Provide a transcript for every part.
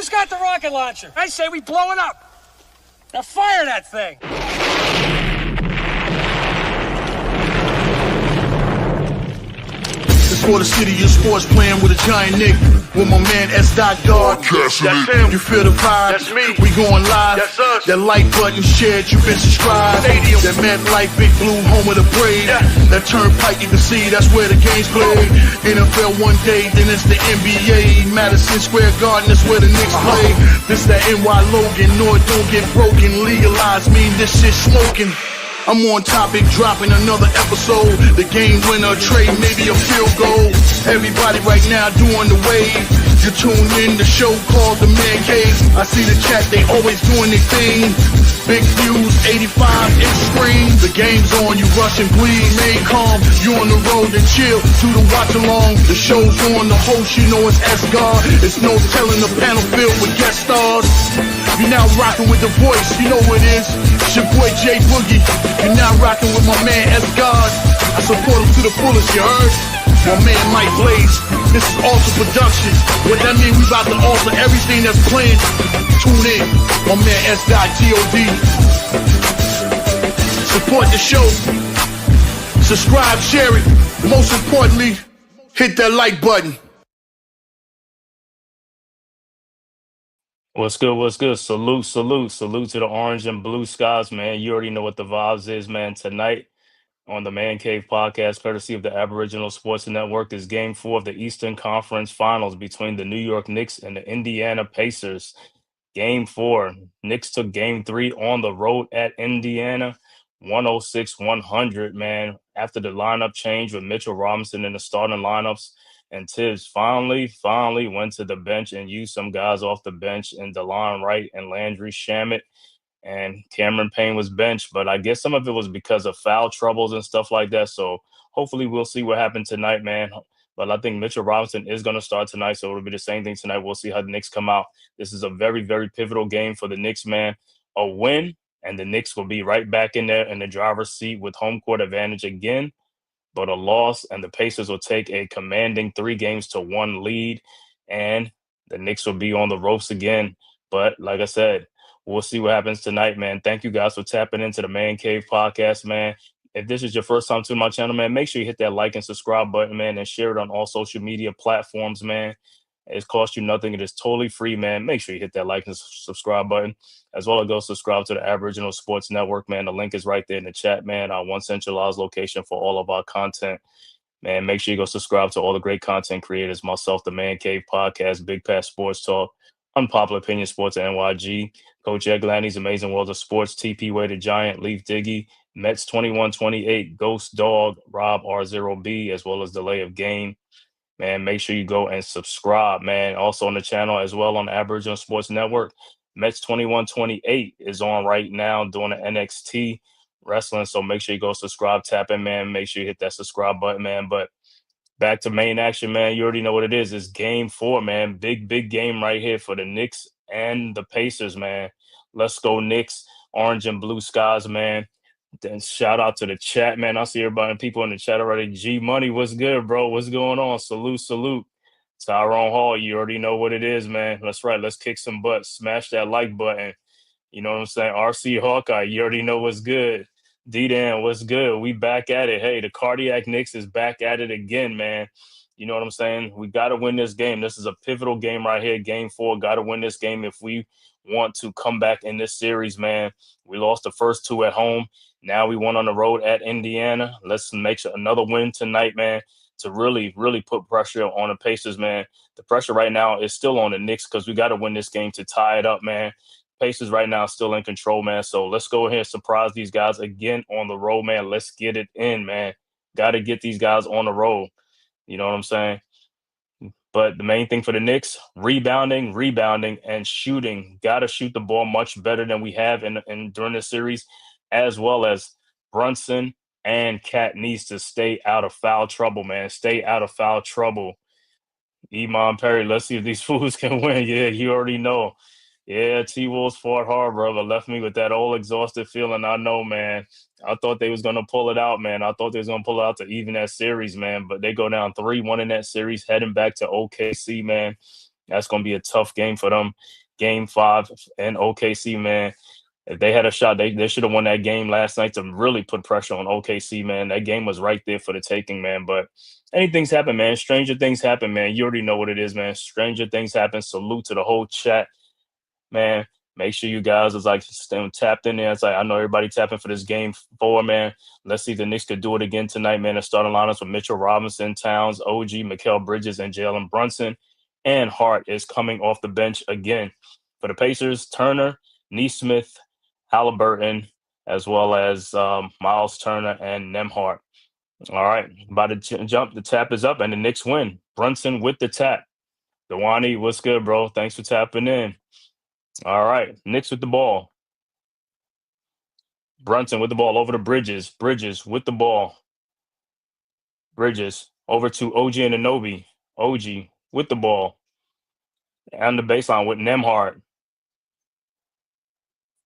Who's got the rocket launcher? I say we blow it up. Now fire that thing. It's for the city of sports, playing with a giant Nick. With my man S. God. That's him. You feel the vibe? That's me. We going live. That's us. That like button shared, you been subscribed. Stadium. That MetLife, Big Blue, home of the Braves. Yeah. That turnpike, you can see that's where the game's played. NFL one day, then it's the NBA. Madison Square Garden, that's where the Knicks play. This that NY Logan, no it don't get broken. Legalized mean this shit smoking. I'm on topic, dropping another episode. The game winner, trade, maybe a field goal. Everybody right now doing the wave. You tune in, the show called The Man Cave. I see the chat, they always doing their thing. Big views, 85-inch screen. The game's on, you rushing, please. Remain calm, you on the road and chill. Do the watch along, the show's on. The host, you know it's S-God. It's no telling the panel filled with guest stars. You now rocking with the voice, you know what it is. It's your boy J Boogie. You now rocking with my man S-God. I support him to the fullest, you heard? My man Mike Blaze. This is Alter Production. What that mean, we about to alter everything that's playing. Tune in. My man S.G.O.D. Support the show. Subscribe, share it. Most importantly, hit that like button. What's good? What's good? Salute to the orange and blue skies, man. You already know what the vibes is, man. Tonight on the Man Cave podcast, courtesy of the Aboriginal Sports Network, is Game 4 of the Eastern Conference Finals between the New York Knicks and the Indiana Pacers. Game 4. Knicks took Game 3 on the road at Indiana, 106-100, man. After the lineup change with Mitchell Robinson in the starting lineups, and Tibbs finally went to the bench and used some guys off the bench in DeLon Wright and Landry Shamet. And Cameron Payne was benched, but I guess some of it was because of foul troubles and stuff like that. So hopefully we'll see what happens tonight, man. But I think Mitchell Robinson is going to start tonight, so it'll be the same thing tonight. We'll see how the Knicks come out. This is a very, very pivotal game for the Knicks, man. A win, and the Knicks will be right back in there in the driver's seat with home court advantage again. But a loss, and the Pacers will take a commanding 3-1 lead, and the Knicks will be on the ropes again. But like I said, we'll see what happens tonight, man. Thank you guys for tapping into the Man Cave podcast, man. If this is your first time to my channel, man, make sure you hit that like and subscribe button, man, and share it on all social media platforms, man. It costs you nothing. It is totally free, man. Make sure you hit that like and subscribe button, as well as go subscribe to the Aboriginal Sports Network, man. The link is right there in the chat, man. Our one centralized location for all of our content. Man, make sure you go subscribe to all the great content creators, myself, the Man Cave Podcast, Big Pat Sports Talk, Unpopular Opinion Sports at NYG, Coach Ed Glanny's Amazing World of Sports, TP Way the Giant, Leaf Diggy, Mets 2128, Ghost Dog, Rob R0B, as well as Delay of Game. Man, make sure you go and subscribe, man. Also on the channel as well on the Aboriginal Sports Network, Mets 2128 is on right now doing the NXT wrestling. So make sure you go subscribe, tap in, man. Make sure you hit that subscribe button, man. But back to main action, man. You already know what it is. It's Game 4, man. Big game right here for the Knicks and the Pacers, man. Let's go Knicks, orange and blue skies, man. Then shout out to the chat, man. I see everybody, people in the chat already. G Money, what's good, bro? What's going on? Salute. Tyrone Hall, you already know what it is, man. That's right. Let's kick some butt. Smash that like button. You know what I'm saying? RC Hawkeye, you already know what's good. D-Dan, what's good? We back at it. Hey, the Cardiac Knicks is back at it again, man. You know what I'm saying? We got to win this game. This is a pivotal game right here. Game 4. Got to win this game if we want to come back in this series, man. We lost the first 2 at home. Now we won on the road at Indiana. Let's make sure another win tonight, man, to really put pressure on the Pacers, man. The pressure right now is still on the Knicks because we got to win this game to tie it up, man. Pacers right now still in control, man. So let's go ahead and surprise these guys again on the road, man. Let's get it in, man. Got to get these guys on the road. You know what I'm saying? But the main thing for the Knicks, rebounding, and shooting. Got to shoot the ball much better than we have in during this series, as well as Brunson and Cat needs to stay out of foul trouble, man. Stay out of foul trouble. Iman Perry, let's see if these fools can win. Yeah, you already know. Yeah, T-Wolves fought hard, brother. Left me with that old exhausted feeling. I know, man. I thought they was going to pull it out, man. I thought they was going to pull it out to even that series, man. But they go down 3-1 in that series, heading back to OKC, man. That's going to be a tough game for them. Game 5 in OKC, man. If they had a shot, they should have won that game last night to really put pressure on OKC, man. That game was right there for the taking, man. But anything's happen, man. Stranger things happen, man. You already know what it is, man. Stranger things happen. Salute to the whole chat, man. Make sure you guys is like staying tapped in there. It's like I know everybody tapping for this game 4, man. Let's see if the Knicks could do it again tonight, man. The starting lineups with Mitchell Robinson, Towns, OG, Mikal Bridges, and Jalen Brunson. And Hart is coming off the bench again. For the Pacers, Turner, Neesmith, Halliburton, as well as Miles Turner and Nemhart. All right, about to jump. The tap is up, and the Knicks win. Brunson with the tap. Dewani, what's good, bro? Thanks for tapping in. All right, Knicks with the ball. Brunson with the ball over to Bridges. Bridges with the ball. Bridges over to OG and Anobi. OG with the ball. On the baseline with Nemhart.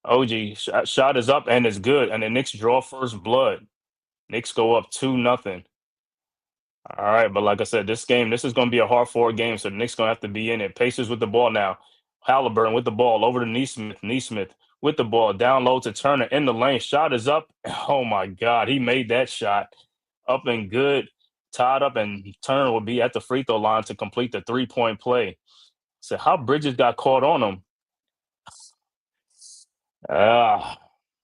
OG shot is up and it's good, and the Knicks draw first blood. Knicks go up 2-0. All right, but like I said, this is going to be a hard-fought game, so the Knicks going to have to be in it. Pacers with the ball now. Halliburton with the ball over to Neesmith. Neesmith with the ball down low to Turner in the lane. Shot is up. Oh my God, he made that shot up and good, tied up, and Turner will be at the free throw line to complete the 3-point play. So how Bridges got caught on him?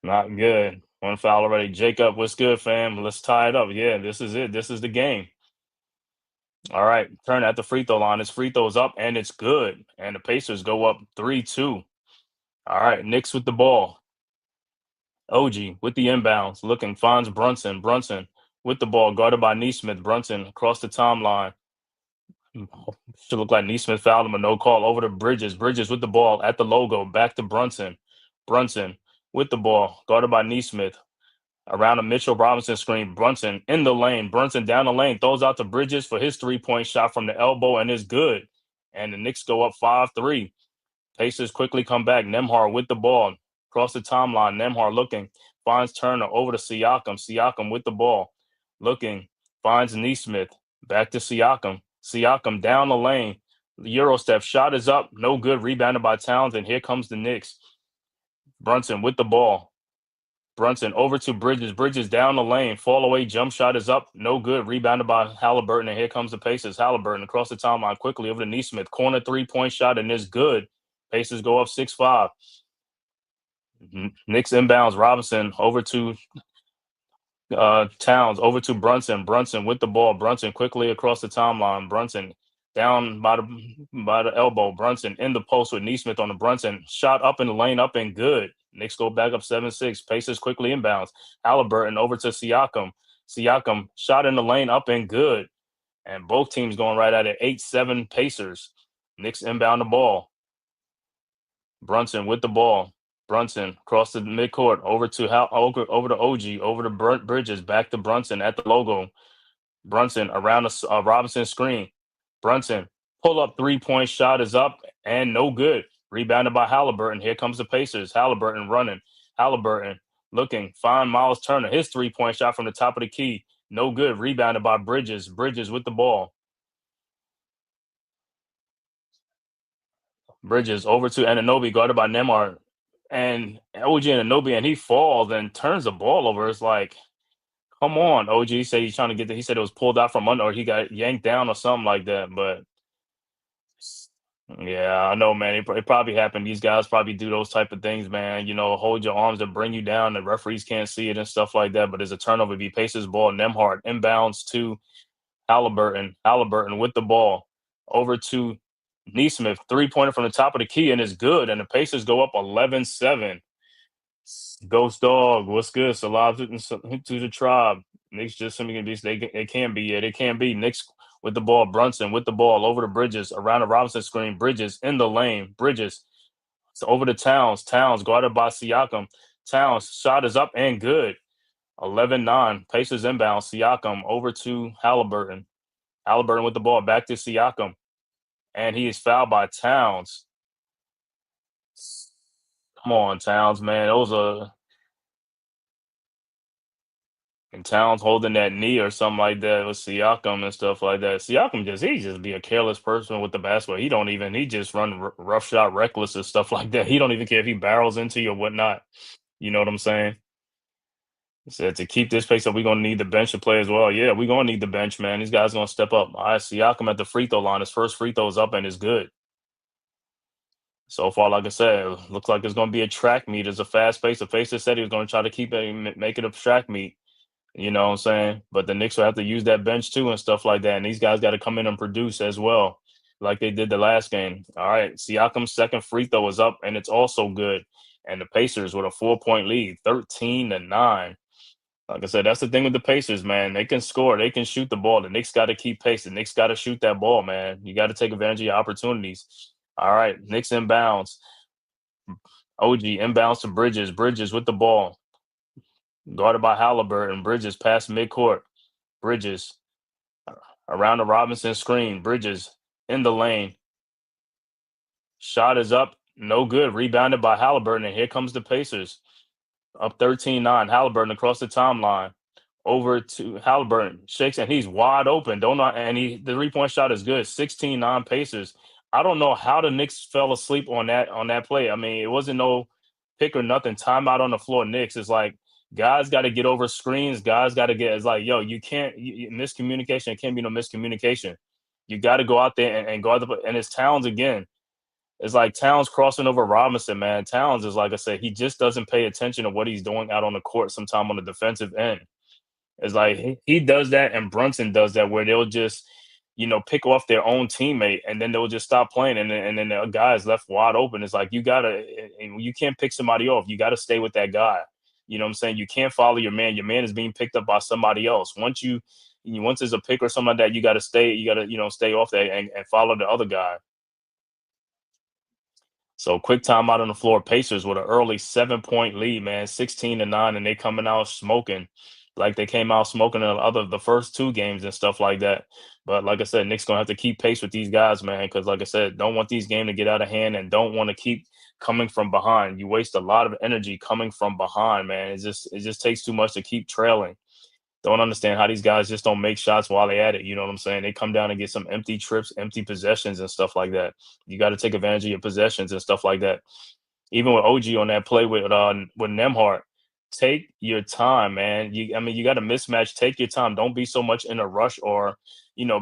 Not good. One foul already. Jacob, what's good, fam? Let's tie it up. Yeah, this is it. This is the game. All right, Turner at the free throw line. His free throw's up, and it's good. And the Pacers go up 3-2. All right, Knicks with the ball. OG with the inbounds, looking, finds Brunson. Brunson with the ball, guarded by Neesmith. Brunson across the timeline. Should look like Neesmith fouled him, a no call over to Bridges. Bridges with the ball at the logo, back to Brunson. Brunson with the ball, guarded by Neesmith. Around a Mitchell Robinson screen. Brunson in the lane. Brunson down the lane. Throws out to Bridges for his 3-point shot from the elbow, and it's good. And the Knicks go up 5-3. Pacers quickly come back. Nemhart with the ball. Across the timeline. Nemhart looking. Finds Turner over to Siakam. Siakam with the ball. Looking. Finds Neesmith. Back to Siakam. Siakam down the lane. The Euro step. Shot is up. No good. Rebounded by Towns. And here comes the Knicks. Brunson with the ball. Brunson over to Bridges. Bridges down the lane. Fall away. Jump shot is up. No good. Rebounded by Halliburton. And here comes the Pacers. Halliburton across the timeline quickly over to Neesmith. Corner 3-point shot, and it's good. Pacers go up 6-5. Knicks inbounds. Robinson over to Towns. Over to Brunson. Brunson with the ball. Brunson quickly across the timeline. Brunson down by the elbow. Brunson in the post with Neesmith on the Brunson. Shot up in the lane, up and good. Knicks go back up 7-6. Pacers quickly inbounds. Halliburton over to Siakam. Siakam shot in the lane, up and good. And both teams going right at it. 8-7 Pacers. Knicks inbound the ball. Brunson with the ball. Brunson across the midcourt over to over to OG, over to Bridges, back to Brunson at the logo. Brunson around a Robinson screen. Brunson pull up 3-point shot is up and no good. Rebounded by Halliburton. Here comes the Pacers. Halliburton running. Halliburton looking. Find Miles Turner. His 3-point shot from the top of the key. No good. Rebounded by Bridges. Bridges with the ball. Bridges over to Anunoby, guarded by Nemar. And OG Anunoby, and he falls and turns the ball over. It's like, come on, OG. Said he's trying to get he said it was pulled out from under, or he got yanked down or something like that. But yeah, I know, man. It probably happened. These guys probably do those type of things, man. Hold your arms to bring you down. The referees can't see it and stuff like that. But it's a turnover. Be Pacers ball. Nemhart inbounds to Halliburton. Halliburton with the ball over to Neesmith. 3-pointer from the top of the key, and it's good. And the Pacers go up 11-7. Ghost Dog, what's good? Salam to the tribe. Knicks just something they can be. Yeah, they can be. Knicks with the ball. Brunson with the ball over the Bridges. Around the Robinson screen. Bridges in the lane. Bridges. So over to Towns. Towns guarded by Siakam. Towns shot is up and good. 11-9. Pacers inbound. Siakam over to Halliburton. Halliburton with the ball. Back to Siakam. And he is fouled by Towns. Come on, Towns, man. And Towns holding that knee or something like that with Siakam and stuff like that. Siakam he just be a careless person with the basketball. He just run rough shot reckless and stuff like that. He don't even care if he barrels into you or whatnot. You know what I'm saying? He said to keep this pace up, we're gonna need the bench to play as well. Yeah, we're gonna need the bench, man. These guys gonna step up. All right, Siakam at the free throw line. His first free throw is up and is good. So far, like I said, it looks like it's gonna be a track meet. It's a fast pace. The pacer said he was gonna try to keep it, make it a track meet. You know what I'm saying? But the Knicks will have to use that bench too and stuff like that. And these guys got to come in and produce as well, like they did the last game. All right. Siakam's second free throw is up and it's also good. And the Pacers with a 4-point lead, 13-9. Like I said, that's the thing with the Pacers, man. They can score, they can shoot the ball. The Knicks got to keep pace. The Knicks got to shoot that ball, man. You got to take advantage of your opportunities. All right. Knicks inbounds. OG inbounds to Bridges. Bridges with the ball. Guarded by Halliburton. Bridges past midcourt. Bridges around the Robinson screen. Bridges in the lane. Shot is up. No good. Rebounded by Halliburton. And here comes the Pacers. Up 13-9. Halliburton across the timeline. Over to Halliburton. Shakes and he's wide open. Don't know. And the 3-point shot is good. 16-9 Pacers. I don't know how the Knicks fell asleep on that play. I mean, it wasn't no pick or nothing. Timeout on the floor. Knicks is like guys got to get over screens. Guys got to get. It's like, yo, you can't miscommunication. It can't be no miscommunication. You got to go out there and guard the. And it's Towns again. It's like Towns crossing over Robinson, man. Towns is like I said, he just doesn't pay attention to what he's doing out on the court. Sometime on the defensive end. It's like he does that and Brunson does that where they'll just, pick off their own teammate and then they'll just stop playing and then the guy is left wide open. It's like you can't pick somebody off. You gotta stay with that guy. You know what I'm saying? You can't follow your man. Your man is being picked up by somebody else. Once there's a pick or something like that, you gotta, stay off that and follow the other guy. So quick time out on the floor. Pacers with an early 7-point lead, man, 16-9, and they coming out smoking, like they came out smoking in the first two games and stuff like that. But like I said, Nick's gonna have to keep pace with these guys, man, because like I said, don't want these games to get out of hand and don't want to keep coming from behind. You waste a lot of energy coming from behind, man. It just takes too much to keep trailing. Don't understand how these guys just don't make shots while they at it. You know what I'm saying? They come down and get some empty trips, empty possessions and stuff like that. You got to take advantage of your possessions and stuff like that. Even with OG on that play with Nemhart, take your time, man. You got a mismatch. Take your time. Don't be so much in a rush or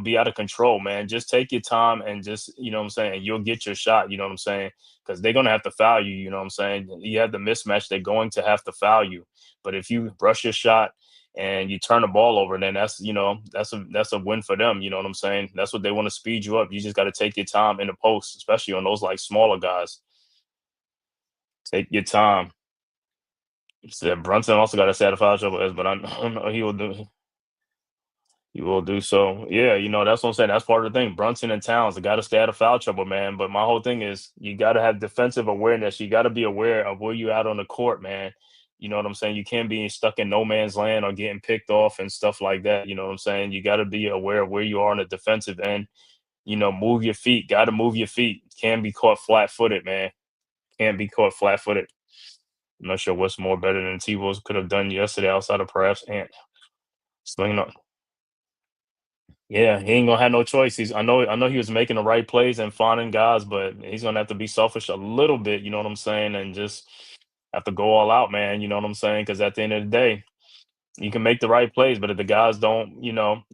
be out of control, man. Just take your time and just what I'm saying. And you'll get your shot. You know what I'm saying? Because they're gonna have to foul you. You know what I'm saying? You have the mismatch. They're going to have to foul you. But if you rush your shot and you turn the ball over, then that's a win for them. You know what I'm saying? That's what they want to speed you up. You just got to take your time in the post, especially on those like smaller guys. Take your time. Said Brunson also got a set of foul trouble, but I don't know he will do. He will do so. Yeah, that's what I'm saying. That's part of the thing. Brunson and Towns, they got to stay out of foul trouble, man. But my whole thing is you got to have defensive awareness. You got to be aware of where you're out on the court, man. You know what I'm saying? You can't be stuck in no man's land or getting picked off and stuff like that. You know what I'm saying? You got to be aware of where you are on the defensive end. Move your feet. Got to move your feet. Can't be caught flat-footed, man. Can't be caught flat-footed. I'm not sure what's more better than T-Wolves could have done yesterday outside of perhaps Ant. Slinging up. Yeah, he ain't gonna have no choice. I know he was making the right plays and finding guys, but he's gonna have to be selfish a little bit, you know what I'm saying, and just have to go all out, man. You know what I'm saying? Because at the end of the day, you can make the right plays, but if the guys don't,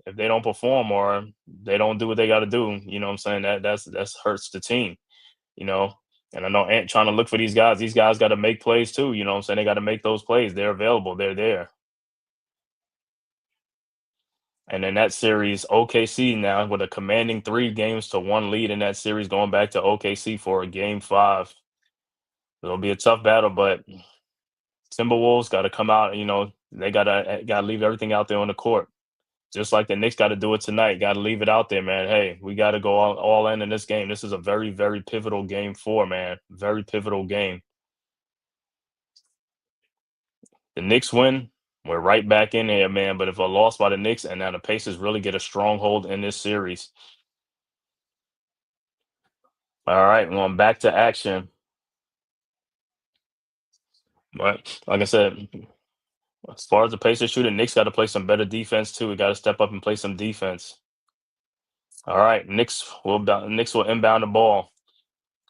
if they don't perform or they don't do what they got to do, you know what I'm saying? That's hurts the team, you know. And I know Ant trying to look for these guys. These guys got to make plays too. You know what I'm saying? They got to make those plays. They're available. They're there. And in that series, OKC now with a commanding 3-1 lead in that series, going back to OKC for a game 5. It'll be a tough battle, but Timberwolves got to come out. They gotta leave everything out there on the court, just like the Knicks got to do it tonight. Got to leave it out there, man. Hey, we got to go all in this game. This is a very, very pivotal game 4, man. Very pivotal game. The Knicks win, we're right back in there, man. But if a loss by the Knicks and now the Pacers really get a stronghold in this series. All right, going back to action. But like I said, As far as the Pacers shooting, Knicks got to play some better defense too. We got to step up and play some defense. All right, Knicks will inbound the ball.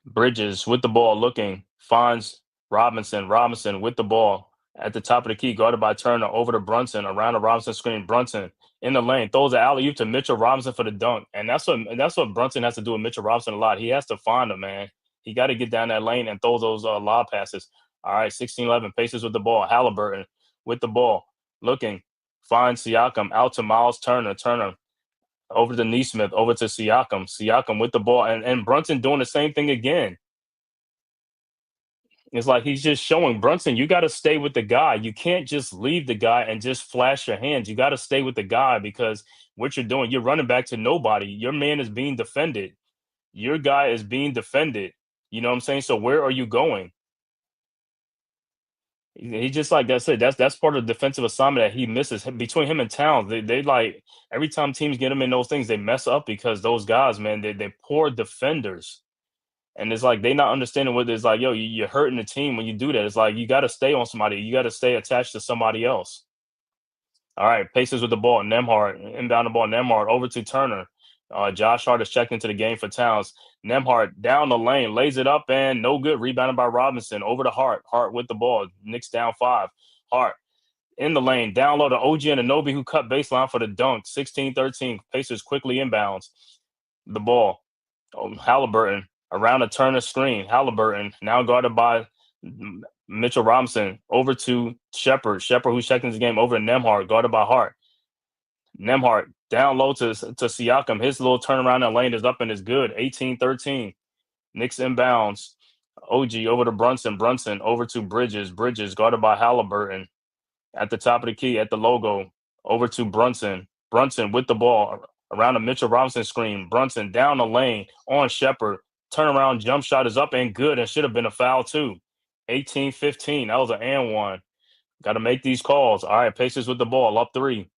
Bridges with the ball, looking, finds Robinson. Robinson with the ball at the top of the key, guarded by Turner, over to Brunson, around the Robinson screen. Brunson in the lane, throws an alley oop to Mitchell Robinson for the dunk, and that's what Brunson has to do with Mitchell Robinson a lot. He has to find him, man. He got to get down that lane and throw those lob passes. All right, 16-11, Pacers with the ball. Halliburton with the ball, looking, finds Siakam out to Miles Turner. Turner over to Neesmith, over to Siakam. Siakam with the ball, and Brunson doing the same thing again. It's like he's just showing Brunson, you got to stay with the guy. You can't just leave the guy and just flash your hands. You got to stay with the guy because what you're doing, you're running back to nobody. Your man is being defended. Your guy is being defended. You know what I'm saying? So where are you going? He just like that's it. That's part of the defensive assignment that he misses. Between him and Towns, they like every time teams get him in those things, they mess up because those guys, man, they poor defenders. And it's like they not understanding what it's like, yo, you're hurting the team when you do that. It's like you got to stay on somebody. You got to stay attached to somebody else. All right, Pacers with the ball. Nemhard inbound the ball. Nemhard over to Turner. Josh Hart is checked into the game for Towns. Nemhard down the lane, lays it up, and no good. Rebounded by Robinson. Over to Hart. Hart with the ball. Knicks down 5. Hart in the lane. Down low to OG Anunoby, who cut baseline for the dunk. 16-13. Pacers quickly inbounds the ball. Halliburton around a Turner screen. Halliburton now guarded by Mitchell Robinson, over to Shepard. Shepard, who's checking his game, over to Nemhard, guarded by Hart. Nemhard down low to Siakam. His little turnaround in lane is up and is good. 18-13. Knicks inbounds. OG over to Brunson. Brunson over to Bridges. Bridges guarded by Halliburton. At the top of the key, at the logo, over to Brunson. Brunson with the ball around the Mitchell Robinson screen. Brunson down the lane on Shepard. Turnaround jump shot is up and good and should have been a foul too. 18-15. That was an and one. Got to make these calls. All right, Pacers with the ball, up 3.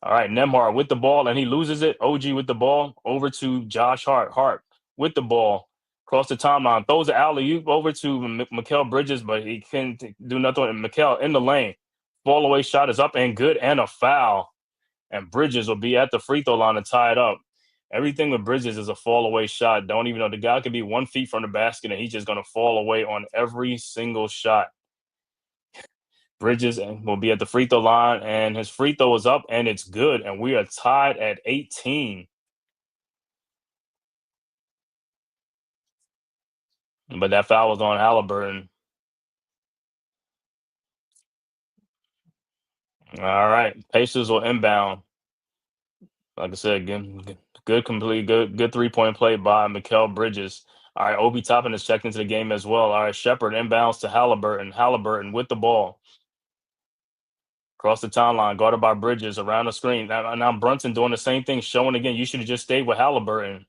All right, Nemhard with the ball, and he loses it. OG with the ball, over to Josh Hart. Hart with the ball, across the timeline, throws the alley-oop over to Mikal Bridges, but he can't do nothing. Mikal in the lane. Ball away shot is up and good, and a foul. And Bridges will be at the free throw line to tie it up. Everything with Bridges is a fall away shot. Don't even know. The guy could be 1 feet from the basket, and he's just going to fall away on every single shot. Bridges will be at the free throw line, and his free throw is up, and it's good. And we are tied at 18. But that foul was on Halliburton. All right. Pacers will inbound. Like I said, good 3-point play by Mikal Bridges. All right, Obi Toppin is checked into the game as well. All right, Shepard inbounds to Halliburton. Halliburton with the ball. Across the timeline, guarded by Bridges, around the screen. Now Brunson doing the same thing, showing again. You should have just stayed with Halliburton.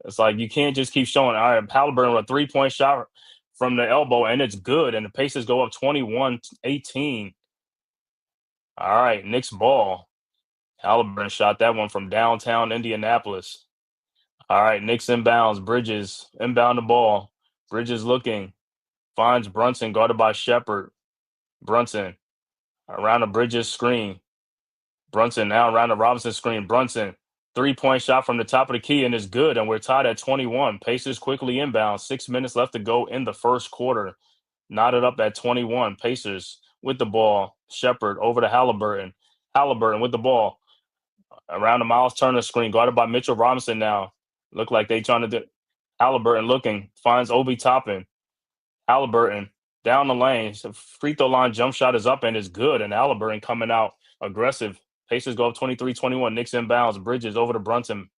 It's like you can't just keep showing. All right, Halliburton with a 3-point shot from the elbow, and it's good. And the Pacers go up 21-18. All right, Knicks ball. Halliburton shot that one from downtown Indianapolis. All right, Knicks inbounds. Bridges inbound the ball. Bridges looking. Finds Brunson, guarded by Shepard. Brunson around the Bridges screen. Brunson now around the Robinson screen. Brunson, 3-point shot from the top of the key, and is good. And we're tied at 21. Pacers quickly inbound. 6 minutes left to go in the first quarter. Knotted up at 21. Pacers with the ball. Shepard over to Halliburton. Halliburton with the ball. Around the Miles Turner screen, guarded by Mitchell Robinson now. Look like they trying to do. Halliburton looking, finds Obi Toppin. Halliburton down the lane. So free throw line jump shot is up and is good. And Halliburton coming out aggressive. Pacers go up 23-21. Knicks inbounds. Bridges over to Brunson.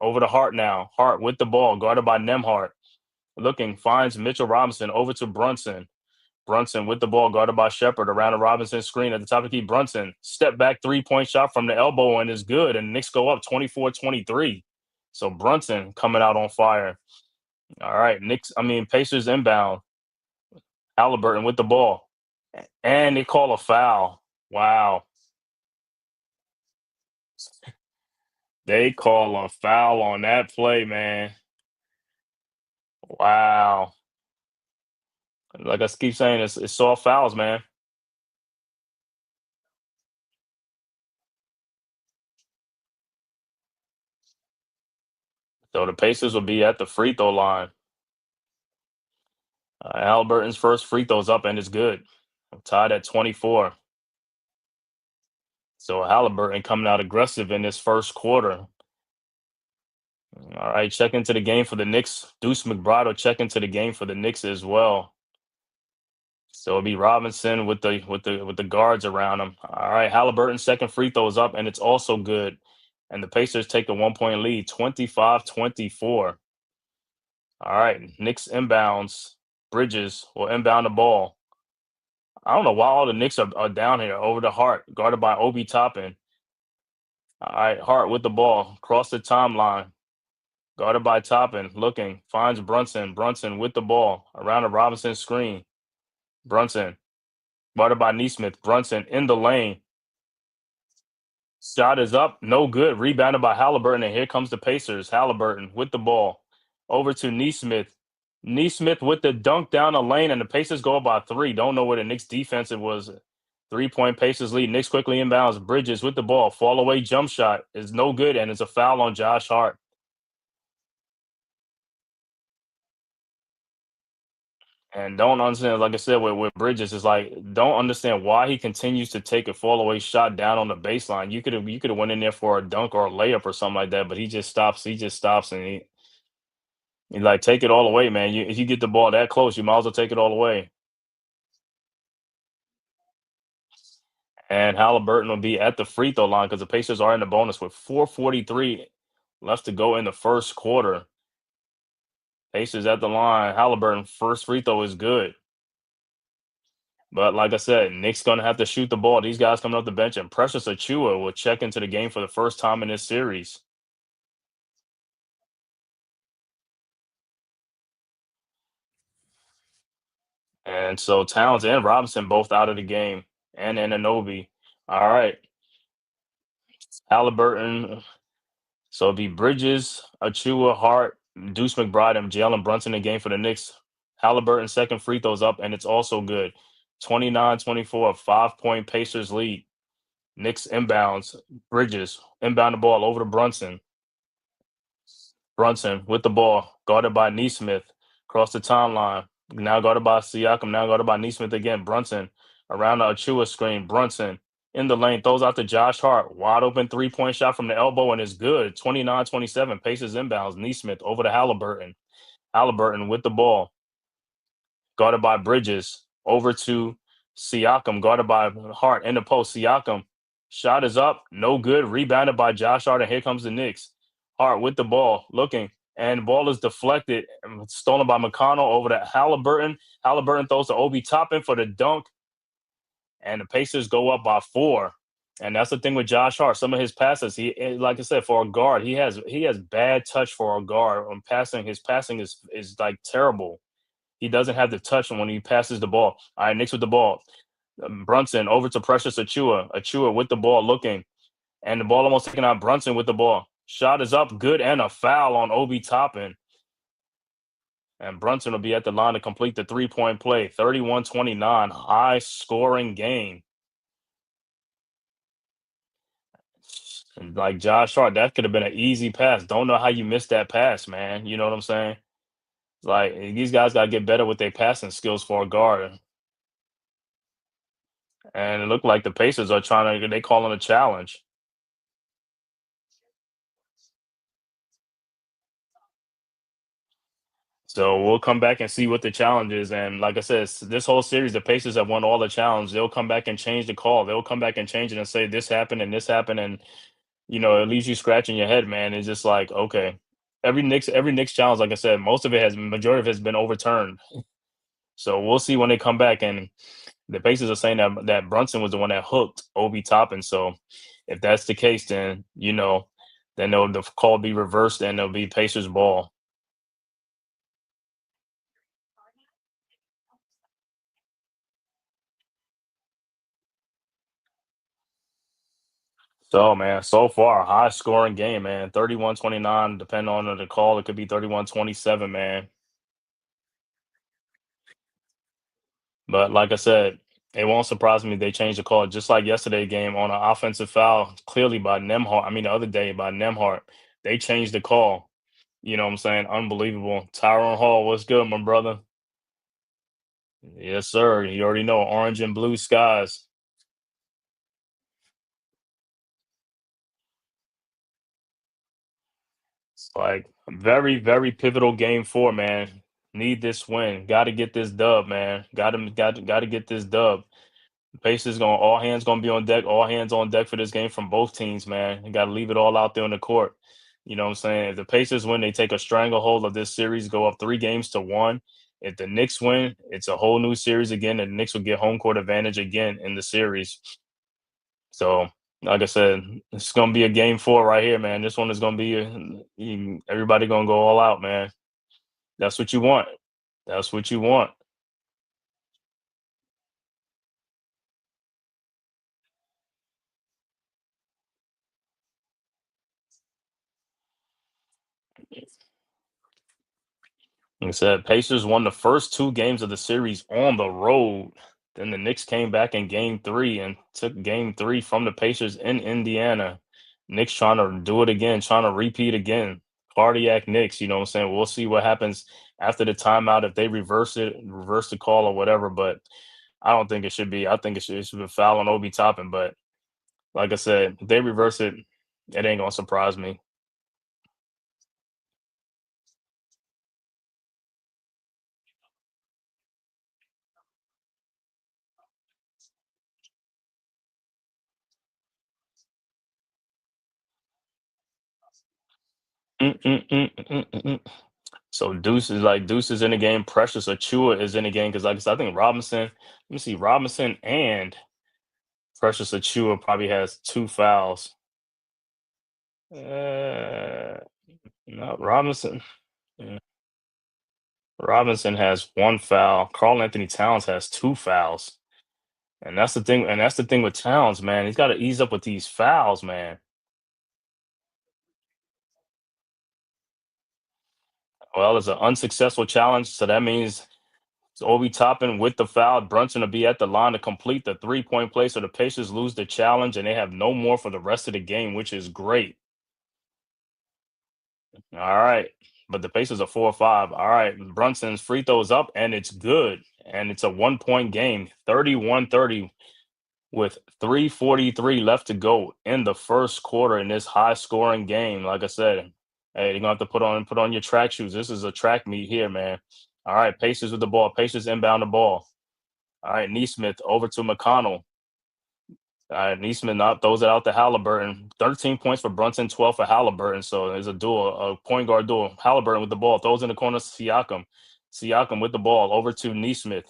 Over to Hart now. Hart with the ball, guarded by Nemhart. Looking, finds Mitchell Robinson over to Brunson. Brunson with the ball, guarded by Shepard, around the Robinson screen at the top of the key. Brunson, step back 3-point shot from the elbow and is good. And Knicks go up 24-23. So Brunson coming out on fire. All right, Pacers inbound. Halliburton with the ball. And they call a foul. Wow. They call a foul on that play, man. Wow. Like I keep saying, it's soft fouls, man. So the Pacers will be at the free throw line. Halliburton's first free throw's up and it's good. Tied at 24. So Halliburton coming out aggressive in this first quarter. All right, check into the game for the Knicks. Deuce McBride will check into the game for the Knicks as well. So it'll be Robinson with the guards around him. All right, Halliburton's second free throw is up and it's also good. And the Pacers take a 1 point lead, 25-24. All right, Knicks inbounds. Bridges will inbound the ball. I don't know why all the Knicks are down here over the Hart, guarded by Obi Toppin. All right, Hart with the ball, cross the timeline, guarded by Toppin, looking, finds Brunson. Brunson with the ball, around a Robinson screen. Brunson, guarded by Neesmith. Brunson in the lane. Shot is up, no good. Rebounded by Halliburton, and here comes the Pacers. Halliburton with the ball, over to Neesmith. Neesmith with the dunk down the lane, and the Pacers go up by 3. Don't know where the Knicks defense it was. 3-point Pacers lead. Knicks quickly inbounds. Bridges with the ball. Fall away jump shot is no good, and it's a foul on Josh Hart. And don't understand, like I said, with Bridges, is like don't understand why he continues to take a fall away shot down on the baseline. You could have went in there for a dunk or a layup or something like that, but he just stops. He just stops and he like take it all away, man. If you get the ball that close, you might as well take it all away. And Halliburton will be at the free throw line because the Pacers are in the bonus with 4:43 left to go in the first quarter. Pacers at the line. Halliburton first free throw is good. But like I said, Nick's gonna have to shoot the ball. These guys coming off the bench, and Precious Achua will check into the game for the first time in this series. And so Towns and Robinson both out of the game, and Ananobi. All right, Halliburton. So it'll be Bridges, Achua, Hart, Deuce McBride, and Jalen Brunson in the game for the Knicks. Halliburton second free throws up, and it's also good. 29-24, 5-point Pacers lead. Knicks inbounds. Bridges inbound the ball over to Brunson. Brunson with the ball, guarded by Neesmith, across the timeline. Now guarded by Siakam, now guarded by Neesmith again. Brunson around the Achua screen. Brunson in the lane, throws out to Josh Hart. Wide open 3-point shot from the elbow, and it's good. 29-27. Pacers inbounds. Neesmith over to Halliburton. Halliburton with the ball, guarded by Bridges. Over to Siakam, guarded by Hart in the post. Siakam, shot is up, no good. Rebounded by Josh Hart, and here comes the Knicks. Hart with the ball, looking, and the ball is deflected, stolen by McConnell over to Halliburton. Halliburton throws to Obi Toppin for the dunk, and the Pacers go up by 4. And that's the thing with Josh Hart. Some of his passes, like I said, for a guard, he has bad touch for a guard on passing. His passing is like terrible. He doesn't have the touch when he passes the ball. All right, Knicks with the ball. Brunson over to Precious Achua. Achua with the ball, looking, and the ball almost taken out. Brunson with the ball. Shot is up, good, and a foul on Obi Toppin. And Brunson will be at the line to complete the 3-point play. 31-29, high-scoring game. And like Josh Hart, that could have been an easy pass. Don't know how you missed that pass, man. You know what I'm saying? Like these guys got to get better with their passing skills for a guard. And it looked like the Pacers are trying to. They calling a challenge. So we'll come back and see what the challenge is. And like I said, this whole series, the Pacers have won all the challenge. They'll come back and change the call. They'll come back and change it and say this happened and this happened, and it leaves you scratching your head, man. It's just like okay, every Knicks challenge, like I said, majority of it has been overturned. So we'll see when they come back. And the Pacers are saying that Brunson was the one that hooked Obi Toppin. So if that's the case, then then the call be reversed and it'll be Pacers ball. So man, so far high scoring game, man. 31-29, depending on the call, it could be 31-27, man. But like I said, it won't surprise me if they change the call. Just like yesterday game on an offensive foul, clearly by Nemhart. I mean the other day by Nemhart, they changed the call. You know what I'm saying? Unbelievable. Tyrone Hall, what's good, my brother? Yes, sir. You already know orange and blue skies. It's like a very, very pivotal game 4, man. Need this win. Got to get this dub, man. Got to get this dub. Pacers going all hands gonna be on deck, all hands on deck for this game from both teams, man. You got to leave it all out there on the court. You know what I'm saying? If the Pacers win, they take a stranglehold of this series, go up 3 games to 1. If the Knicks win, it's a whole new series again, and the Knicks will get home court advantage again in the series. So, like I said, it's gonna be a game 4 right here, man. This one is gonna be everybody gonna go all out, man. That's what you want. That's what you want. Like I said, Pacers won the first 2 games of the series on the road. Then the Knicks came back in game 3 and took game 3 from the Pacers in Indiana. Knicks trying to do it again, trying to repeat again. Cardiac Knicks, you know what I'm saying? We'll see what happens after the timeout if they reverse the call or whatever. But I don't think it should be. I think it should be a foul on Obi Toppin. But like I said, if they reverse it, it ain't gonna surprise me. Mm, mm, mm, mm, mm, mm, mm. So Deuce is in the game. Precious Achua is in the game because, like I said, I think Robinson. Let me see, Robinson and Precious Achua probably has 2 fouls. No, Robinson. Yeah. Robinson has 1 foul. Carl Anthony Towns has 2 fouls, and that's the thing. And that's the thing with Towns, man. He's got to ease up with these fouls, man. Well, it's an unsuccessful challenge, so that means so Obi Toppin with the foul. Brunson will be at the line to complete the 3-point play. So the Pacers lose the challenge and they have no more for the rest of the game, which is great. All right. But the Pacers are 4-5. All right. Brunson's free throws up and it's good. And it's a 1-point game, 31-30 with 3:43 left to go in the first quarter in this high scoring game. Like I said, hey, you're gonna have to put on your track shoes. This is a track meet here, man. All right, Pacers with the ball. Pacers inbound the ball. All right, Neesmith over to McConnell. All right, Neesmith not throws it out to Halliburton. 13 points for Brunson, 12 for Halliburton. So there's a duel, a point guard duel. Halliburton with the ball, throws in the corner, Siakam. Siakam with the ball over to Neesmith.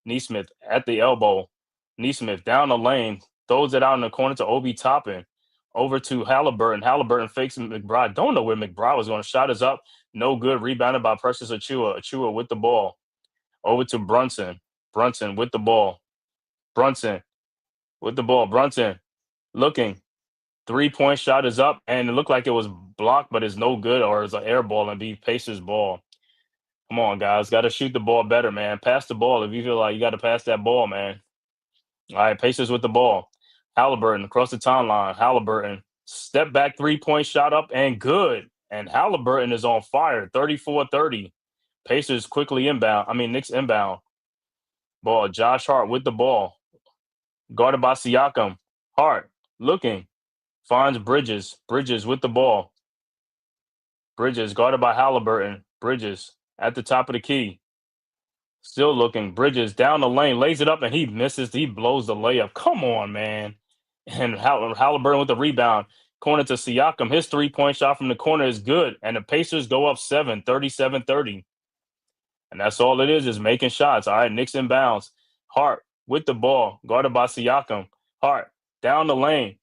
Neesmith at the elbow. Neesmith down the lane, throws it out in the corner to Obi Toppin. Over to Halliburton. Halliburton fakes McBride. Don't know where McBride was going. Shot is up. No good. Rebounded by Precious Achua. Achua with the ball. Over to Brunson. Brunson with the ball. Brunson with the ball. Brunson looking. 3-point shot is up, and it looked like it was blocked, but it's no good, or it's an air ball and be Pacers ball. Come on, guys. Got to shoot the ball better, man. Pass the ball if you feel like you got to pass that ball, man. All right, Pacers with the ball. Halliburton across the timeline. Halliburton. Step back 3-point shot up and good. And Halliburton is on fire. 34-30. Pacers quickly inbound. I mean, Knicks inbound. Ball. Josh Hart with the ball. Guarded by Siakam. Hart looking. Finds Bridges. Bridges with the ball. Bridges guarded by Halliburton. Bridges at the top of the key. Still looking. Bridges down the lane. Lays it up and he misses. He blows the layup. Come on, man. And Halliburton with the rebound. Corner to Siakam. His 3-point shot from the corner is good. And the Pacers go up 7, 37-30. And that's all it is making shots. All right, Knicks inbounds. Hart with the ball. Guarded by Siakam. Hart down the lane.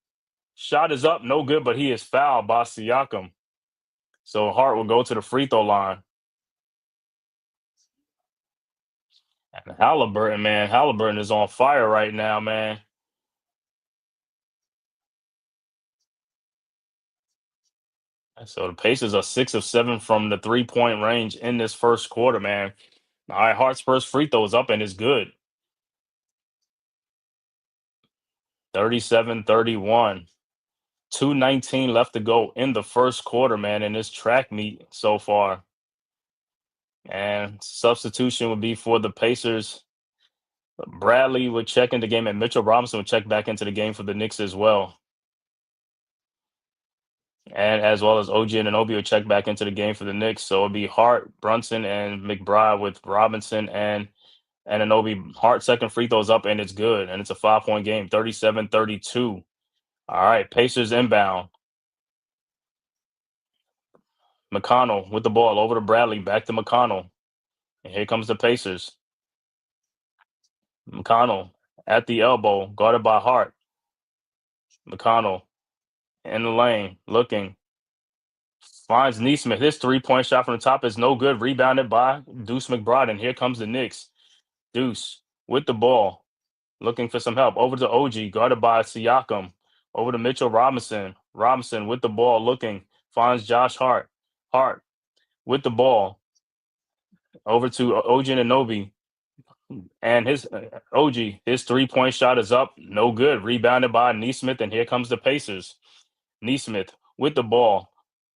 Shot is up, no good, but he is fouled by Siakam. So Hart will go to the free throw line. And Halliburton, man, Halliburton is on fire right now, man. So the Pacers are 6 of 7 from the 3-point range in this first quarter, man. All right, Hart's first free throw is up and it's good. 37-31. 2:19 left to go in the first quarter, man, in this track meet so far. And substitution would be for the Pacers. Bradley would check into the game, and Mitchell Robinson would check back into the game for the Knicks as well. And as well as OG and Anunoby would check back into the game for the Knicks. So it'd be Hart, Brunson, and McBride with Robinson and Anunoby. Hart second free throws up, and it's good. And it's a 5-point game, 37-32. All right, Pacers inbound. McConnell with the ball over to Bradley, back to McConnell. And here comes the Pacers. McConnell at the elbow, guarded by Hart. McConnell in the lane, looking. Finds Neesmith. His 3-point shot from the top is no good. Rebounded by Deuce McBride. And here comes the Knicks. Deuce with the ball, looking for some help. Over to OG, guarded by Siakam. Over to Mitchell Robinson. Robinson with the ball, looking. Finds Josh Hart. Hart with the ball. Over to OG Anunoby. And his OG, his 3-point shot is up. No good. Rebounded by Neesmith. And here comes the Pacers. Neesmith with the ball.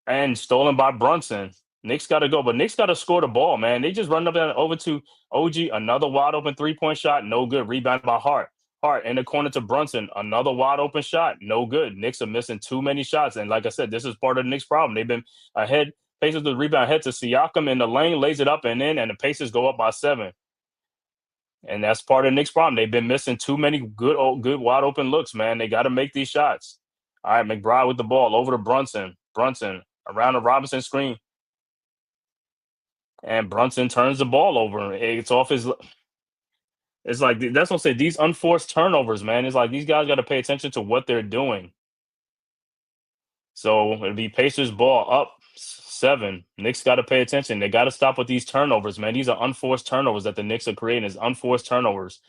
And stolen by Brunson. Knicks got to go, but Knicks got to score the ball, man. They just run up and over to OG. Another wide open 3-point shot. No good. Rebounded by Hart. Hart in the corner to Brunson. Another wide open shot. No good. Knicks are missing too many shots. And like I said, this is part of the Knicks' problem. They've been ahead. Pacers the rebound ahead to Siakam in the lane, lays it up and in, and the Pacers go up by 7. And that's part of the Knicks' problem. They've been missing too many good wide open looks, man. They got to make these shots. All right, McBride with the ball over to Brunson. Brunson around the Robinson screen. And Brunson turns the ball over. It's off his. It's like, that's what I'm saying. These unforced turnovers, man. It's like these guys got to pay attention to what they're doing. So it'll be Pacers ball up 7. Knicks got to pay attention. They got to stop with these turnovers, man. These are unforced turnovers that the Knicks are creating. It's unforced turnovers.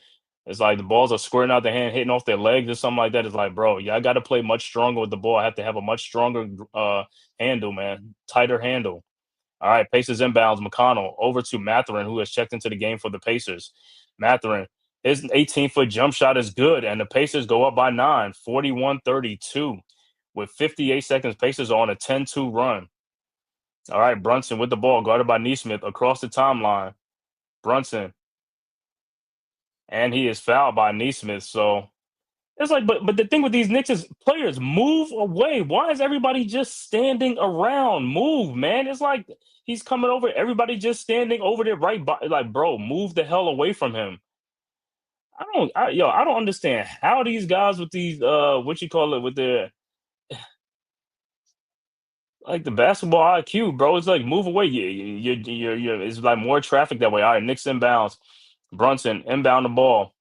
It's like the balls are squirting out their hand, hitting off their legs or something like that. It's like, bro, y'all got to play much stronger with the ball. I have to have a much stronger handle, man. Tighter handle. All right, Pacers inbounds. McConnell over to Mathurin, who has checked into the game for the Pacers. Mathurin, his 18-foot jump shot is good, and the Pacers go up by 9, 41-32. With 58 seconds, Pacers are on a 10-2 run. All right, Brunson with the ball, guarded by Neesmith across the timeline. Brunson. And he is fouled by Neesmith. So it's like, but the thing with these Knicks is players move away. Why is everybody just standing around? Move, man. It's like he's coming over. Everybody just standing over there right by. Like, bro, move the hell away from him. I don't understand how these guys with these with their like the basketball IQ, bro. It's like move away. You're it's like more traffic that way. All right, Knicks inbounds. Brunson inbound the ball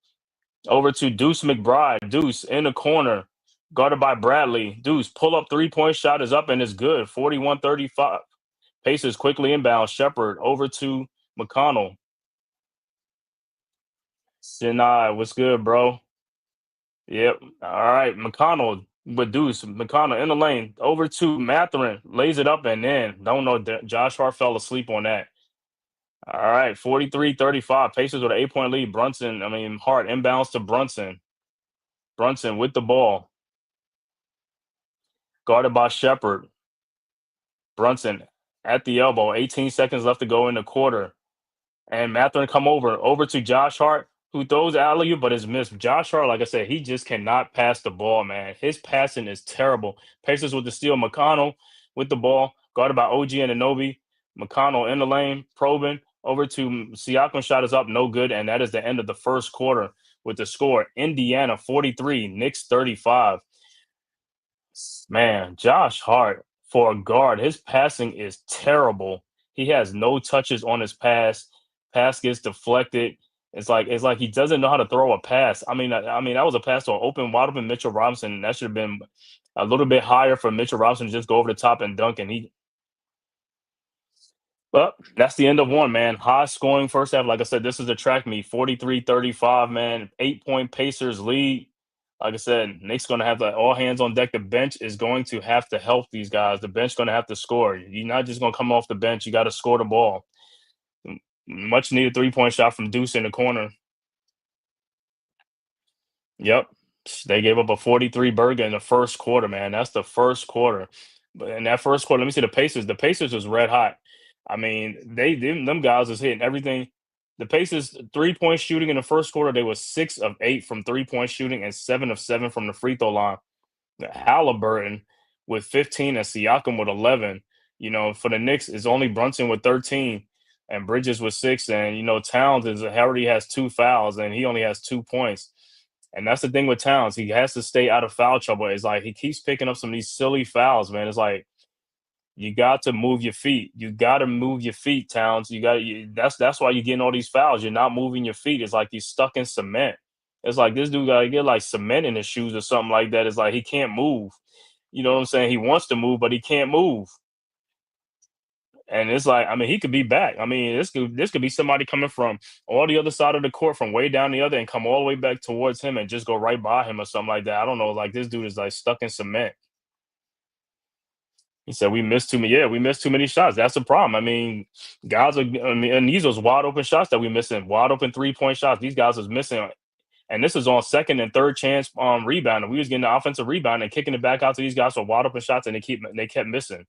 over to Deuce McBride. Deuce in the corner, guarded by Bradley. Deuce pull up 3-point shot is up and it's good. 41-35. Pacers quickly inbound. Shepard over to McConnell. Sinai, what's good, bro? Yep. All right, McConnell with Deuce. McConnell in the lane over to Mathurin. Lays it up and in. Don't know. Josh Hart fell asleep on that. All right, 43-35. Pacers with an 8-point lead. Hart inbounds to Brunson. Brunson with the ball. Guarded by Shepard. Brunson at the elbow. 18 seconds left to go in the quarter. And Mathurin come over to Josh Hart, who throws alley-oop but is missed. Josh Hart, like I said, he just cannot pass the ball, man. His passing is terrible. Pacers with the steal. McConnell with the ball. Guarded by OG and Anunoby. McConnell in the lane, probing. Over to Siakam, shot is up, no good, and that is the end of the first quarter with the score. Indiana 43, Knicks 35. Man, Josh Hart, for a guard, his passing is terrible. He has no touches on his pass. Pass gets deflected. It's like he doesn't know how to throw a pass. That was a pass to an wide open Mitchell Robinson. That should have been a little bit higher for Mitchell Robinson to just go over the top and dunk, and Well, that's the end of one, man. High scoring first half. Like I said, this is a track meet. 43-35, man. 8-point Pacers lead. Like I said, Knicks going to have all hands on deck. The bench is going to have to help these guys. The bench going to have to score. You're not just going to come off the bench. You got to score the ball. Much needed 3-point shot from Deuce in the corner. Yep. They gave up a 43 burger in the first quarter, man. That's the first quarter. But in that first quarter, let me see the Pacers. The Pacers was red hot. I mean, them guys was hitting everything. The Pacers 3-point shooting in the first quarter, they was 6 of 8 from 3-point shooting and 7 of 7 from the free throw line. Halliburton with 15 and Siakam with 11. For the Knicks, it's only Brunson with 13 and Bridges with 6. And, Towns already has 2 fouls and he only has 2 points. And that's the thing with Towns. He has to stay out of foul trouble. It's like he keeps picking up some of these silly fouls, man. It's like you got to move your feet. You got to move your feet, Towns. That's why you're getting all these fouls. You're not moving your feet. It's like you're stuck in cement. It's like this dude got to get like cement in his shoes or something like that. It's like he can't move. You know what I'm saying? He wants to move, but he can't move. And it's like, I mean, he could be back. I mean, this could be somebody coming from all the other side of the court, from way down the other, and come all the way back towards him and just go right by him or something like that. I don't know. Like this dude is like stuck in cement. He said we missed too many. Yeah, we missed too many shots. That's the problem. I mean, guys are. I mean, and these was wide open shots that we missing. Wide open 3-point shots. These guys was missing. And this is on second and third chance rebound. And we was getting the offensive rebound and kicking it back out to these guys for wide open shots, and they kept missing.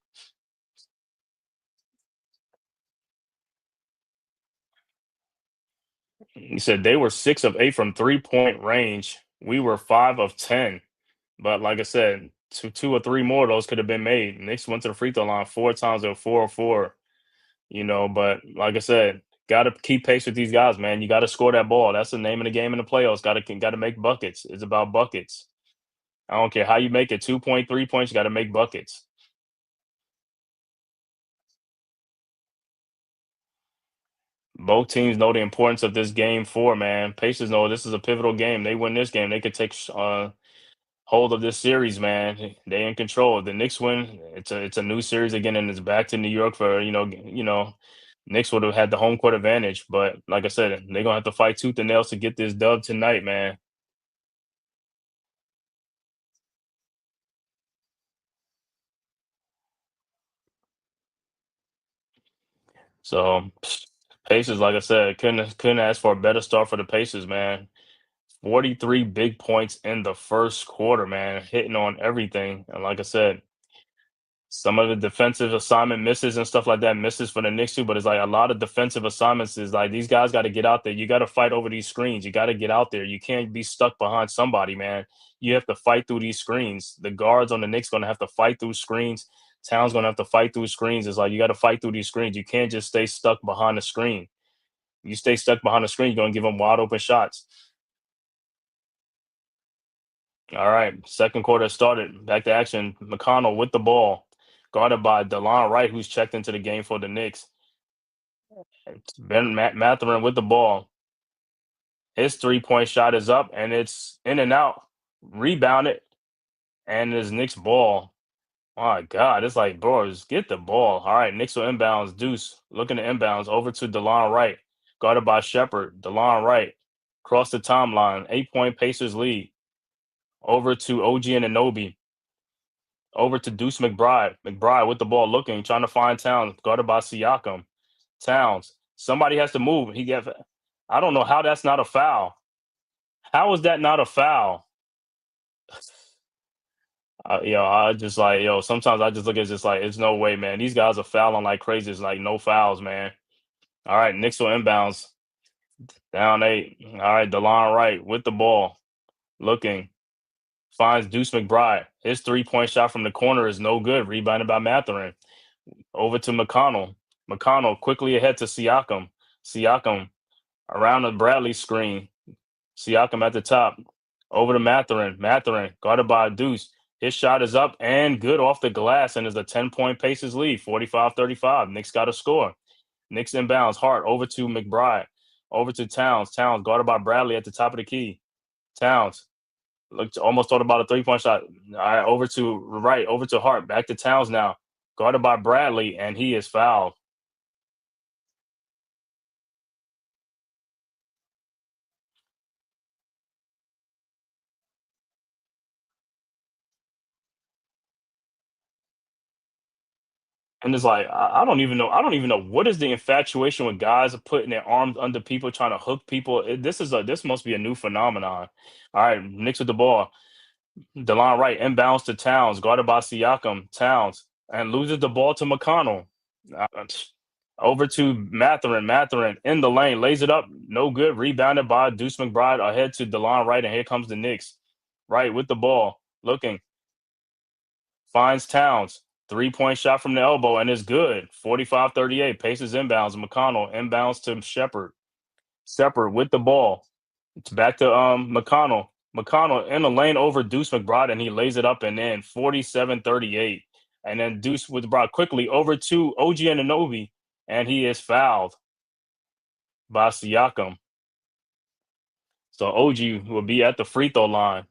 He said they were 6 of 8 from 3-point range. We were 5 of 10. But like I said, two or three more of those could have been made. Knicks went to the free throw line 4 times. They were 4 of 4. But like I said, got to keep pace with these guys, man. You got to score that ball. That's the name of the game in the playoffs. Got to make buckets. It's about buckets. I don't care how you make it. 2 point, 3 points. You got to make buckets. Both teams know the importance of this game four, man. Pacers know this is a pivotal game. They win this game, they could take hold of this series, man. They in control. The Knicks win. It's a new series again, and it's back to New York for Knicks would have had the home court advantage, but like I said, they're gonna have to fight tooth and nails to get this dub tonight, man. So Pacers, like I said, couldn't ask for a better start for the Pacers, man. 43 big points in the first quarter, man, hitting on everything. And like I said, some of the defensive assignment misses and stuff like that, misses for the Knicks too. But it's like a lot of defensive assignments is like these guys got to get out there. You got to fight over these screens. You got to get out there. You can't be stuck behind somebody, man. You have to fight through these screens. The guards on the Knicks going to have to fight through screens. Town's going to have to fight through screens. It's like you got to fight through these screens. You can't just stay stuck behind the screen. You stay stuck behind the screen, you're going to give them wide open shots. All right, second quarter started. Back to action. McConnell with the ball, guarded by DeLon Wright, who's checked into the game for the Knicks. Mathurin with the ball. His 3-point shot is up, and it's in and out. Rebounded, and it's Knicks ball. My God, it's like, bro, just get the ball. All right, Knicks will inbounds. Deuce looking to inbounds over to DeLon Wright, guarded by Shepard. DeLon Wright across the timeline. 8-point Pacers lead. Over to OG and Anobi. Over to Deuce McBride. McBride with the ball looking, trying to find Towns, guarded by Siakam. Towns. Somebody has to move. I don't know how that's not a foul. How is that not a foul? I just like, sometimes I just look at it just like, it's no way, man. These guys are fouling like crazy. It's like no fouls, man. All right, Knicks will inbounds. Down 8. All right, DeLon Wright with the ball. Looking. Finds Deuce McBride. His 3-point shot from the corner is no good. Rebounded by Mathurin. Over to McConnell. McConnell quickly ahead to Siakam. Siakam around the Bradley screen. Siakam at the top. Over to Mathurin. Mathurin guarded by Deuce. His shot is up and good off the glass, and is a 10-point Pacers lead, 45-35. Knicks got to score. Knicks inbounds. Hart over to McBride. Over to Towns. Towns guarded by Bradley at the top of the key. Towns almost thought about a 3-point shot. All right, over to Hart. Back to Towns now. Guarded by Bradley, and he is fouled. And it's like I don't even know. I don't even know what is the infatuation with guys putting their arms under people, trying to hook people. This must be a new phenomenon. All right, Knicks with the ball. DeLon Wright inbounds to Towns, guarded by Siakam. Towns and loses the ball to McConnell. Uh, Over to Matherin. Matherin in the lane, lays it up, no good. Rebounded by Deuce McBride ahead to DeLon Wright, and here comes the Knicks. Wright with the ball, looking, finds Towns. 3-point shot from the elbow, and it's good. 45-38. Pacers inbounds. McConnell inbounds to Shepard. Shepard with the ball. It's back to McConnell. McConnell in the lane over Deuce McBride, and he lays it up and in. 47-38. And then Deuce with Broad quickly over to OG Anunoby, and he is fouled by Siakam. So OG will be at the free throw line.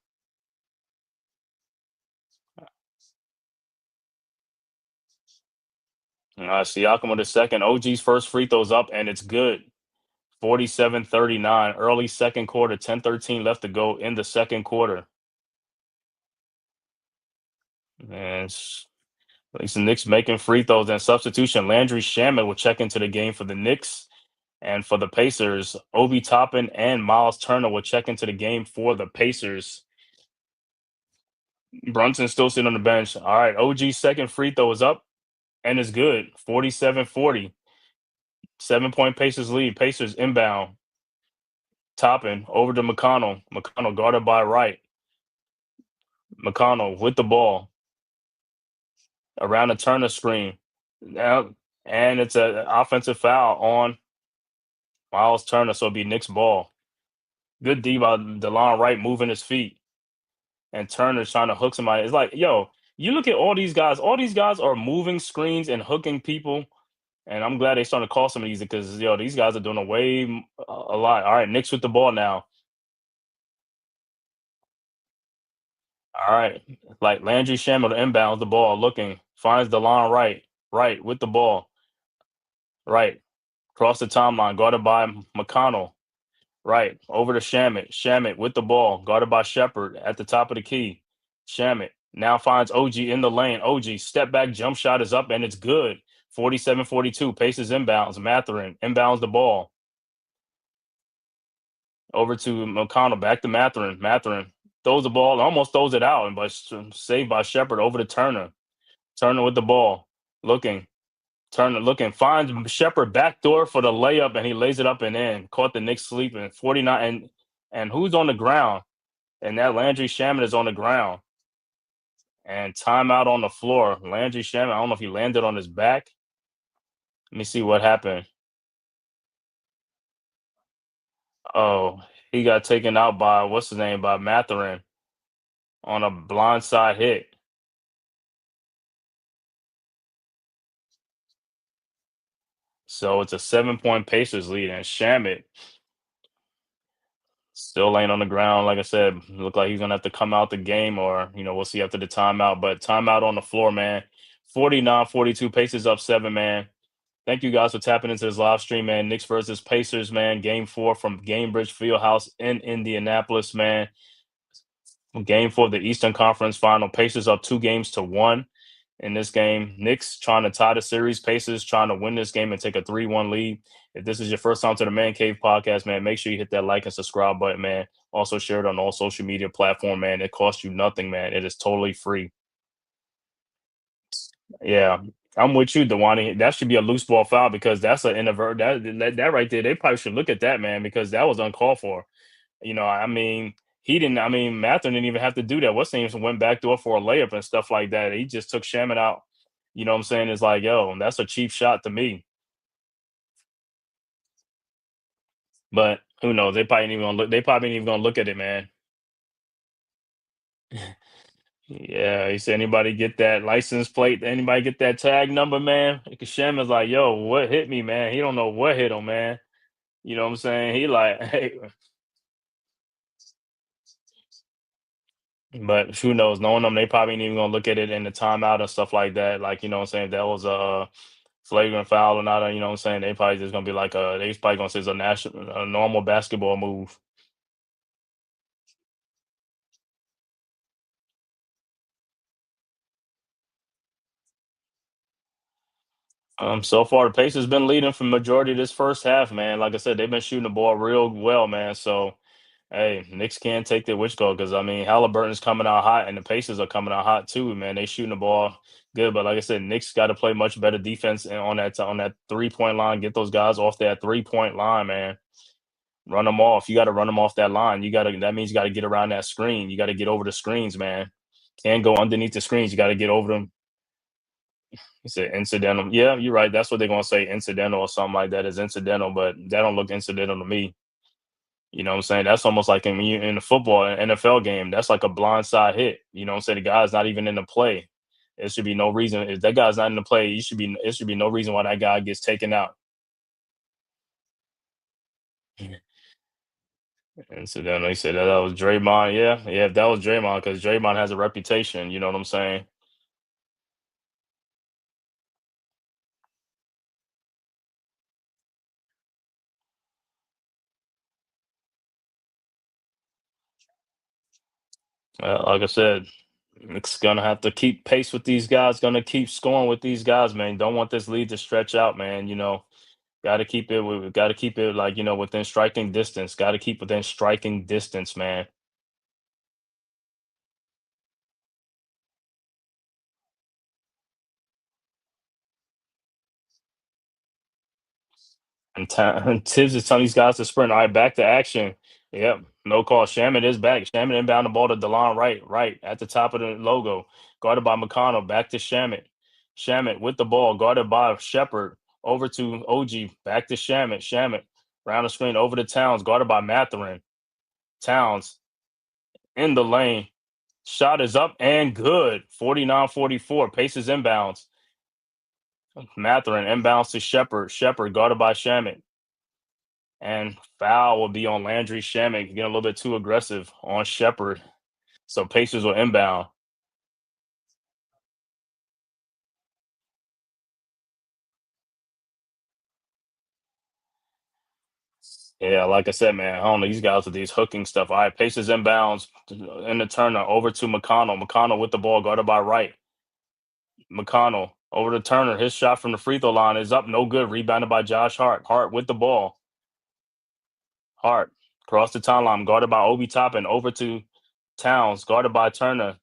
Siakam with the second. OG's first free throw's up, and it's good. 47-39. Early second quarter. 10-13 left to go in the second quarter. And at least the Knicks making free throws and substitution. Landry Shamet will check into the game for the Knicks. And for the Pacers, Obi Toppin and Miles Turner will check into the game for the Pacers. Brunson still sitting on the bench. All right, OG's second free throw is up and it's good. 47-40. 7-point Pacers lead. Pacers inbound. Toppin over to McConnell. McConnell guarded by Wright. McConnell with the ball around the Turner screen. Now, and it's an offensive foul on Miles Turner, so it'll be Knicks ball. Good D by DeLon Wright moving his feet. And Turner's trying to hook somebody. It's like, yo, you look at all these guys. All these guys are moving screens and hooking people. And I'm glad they started to call some of these because, yo, these guys are doing a lot. All right, Knicks with the ball now. All right. Like Landry Shamet inbounds the ball, looking, finds DeLon Wright. Wright with the ball. Right. Cross the timeline, guarded by McConnell. Right. Over to Shamet. Shamet with the ball, guarded by Shepard at the top of the key. Shamet now finds OG in the lane. OG step back jump shot is up and it's good. 47-42. Pacers inbounds. Matherin inbounds the ball. Over to McConnell. Back to Matherin. Matherin throws the ball, almost throws it out, but saved by Shepard. Over to Turner. Turner with the ball. Looking. Turner looking, finds Shepard backdoor for the layup, and he lays it up and in. Caught the Knicks sleeping. 49, and who's on the ground? And that Landry Shamet is on the ground. And timeout on the floor. Landry Shamet, I don't know if he landed on his back. Let me see what happened. Oh, he got taken out by, what's his name, by Matherin on a blindside hit. So it's a 7-point Pacers lead, and Shamet still laying on the ground. Like I said, look like he's gonna have to come out the game, or we'll see after the timeout. But timeout on the floor, man. 49-42, Pacers up 7, man. Thank you guys for tapping into this live stream, man. Knicks versus Pacers, man. Game 4 from Gainbridge Fieldhouse in Indianapolis, man. Game 4 of the Eastern Conference Final. Pacers up 2-1 in this game. Knicks trying to tie the series. Pacers trying to win this game and take a 3-1 lead. If this is your first time to the Man Cave podcast, man, make sure you hit that like and subscribe button, man. Also share it on all social media platform, man. It costs you nothing, man. It is totally free. Yeah, I'm with you, Dewani. That should be a loose ball foul because that's an inadvert. That right there, they probably should look at that, man, because that was uncalled for. I mean, he didn't. I mean, Mather didn't even have to do that. What's name went backdoor for a layup and stuff like that. He just took Shaman out. You know what I'm saying? It's like, yo, that's a cheap shot to me. But who knows? They probably ain't even gonna look. They probably ain't even gonna look at it, man. Yeah, he said, anybody get that license plate? Anybody get that tag number, man? Because Shaman's like, yo, what hit me, man? He don't know what hit him, man. You know what I'm saying? He like, hey, but who knows? Knowing them, they probably ain't even gonna look at it in the timeout and stuff like that. Like, you know what I'm saying? If that was a flagrant foul or not, you know what I'm saying? They probably just gonna be like, they probably gonna say it's a normal basketball move. So far the Pacers been leading for majority of this first half, man. Like I said, they've been shooting the ball real well, man. So hey, Knicks can't take the which goal because I mean Halliburton's coming out hot and the Pacers are coming out hot too, man. They shooting the ball good, but like I said, Knicks got to play much better defense on that 3 point line. Get those guys off that 3 point line, man. Run them off. You got to run them off that line. You got to. That means you got to get around that screen. You got to get over the screens, man. Can't go underneath the screens. You got to get over them. You said incidental. Yeah, you're right. That's what they're gonna say. Incidental or something like that is incidental, but that don't look incidental to me. You know what I'm saying? That's almost like in a football NFL game. That's like a blindside hit. You know what I'm saying? The guy's not even in the play. It should be no reason if that guy's not in the play. You should be. It should be no reason why that guy gets taken out. Incidental. He said that was Draymond. Yeah, yeah. If that was Draymond, because Draymond has a reputation. You know what I'm saying? Like I said, it's gonna have to keep pace with these guys. Gonna keep scoring with these guys, man. Don't want this lead to stretch out, man. Got to keep it. We got to keep it like within striking distance. Got to keep within striking distance, man. And Tibbs is telling these guys to sprint. All right, back to action. Yep, no call. Shaman is back. Shaman inbound the ball to Delon right at the top of the logo. Guarded by McConnell. Back to Shamit. Shamit with the ball. Guarded by Shepard. Over to OG. Back to Shamit. Shamit. Round the screen over to Towns. Guarded by Matherin. Towns in the lane. Shot is up and good. 49-44. Paces inbounds. Matherin inbounds to Shepard. Shepard guarded by Shamit. And foul will be on Landry Shamit. Getting a little bit too aggressive on Shepard. So Pacers will inbound. Yeah, like I said, man, I don't know these guys with these hooking stuff. All right, Pacers inbounds in the Turner over to McConnell. McConnell with the ball guarded by Wright. McConnell over to Turner. His shot from the free throw line is up, no good. Rebounded by Josh Hart. Hart with the ball. Hart across the timeline, guarded by Obi Toppin. Over to Towns, guarded by Turner.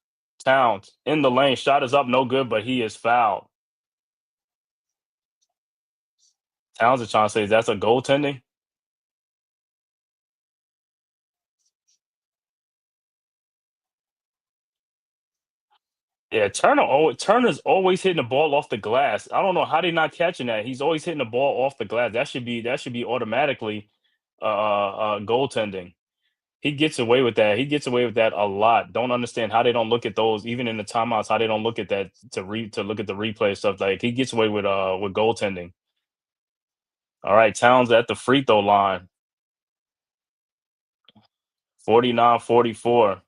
Towns in the lane. Shot is up, no good, but he is fouled. Towns is trying to say that's a goaltending. Yeah, Turner's always hitting the ball off the glass. I don't know how they not catching that. He's always hitting the ball off the glass. That should be automatically goaltending. He gets away with that. He gets away with that a lot. Don't understand how they don't look at those, even in the timeouts. How they don't look at that to look at the replay stuff. Like he gets away with goaltending. All right, Towns at the free throw line. 49-44.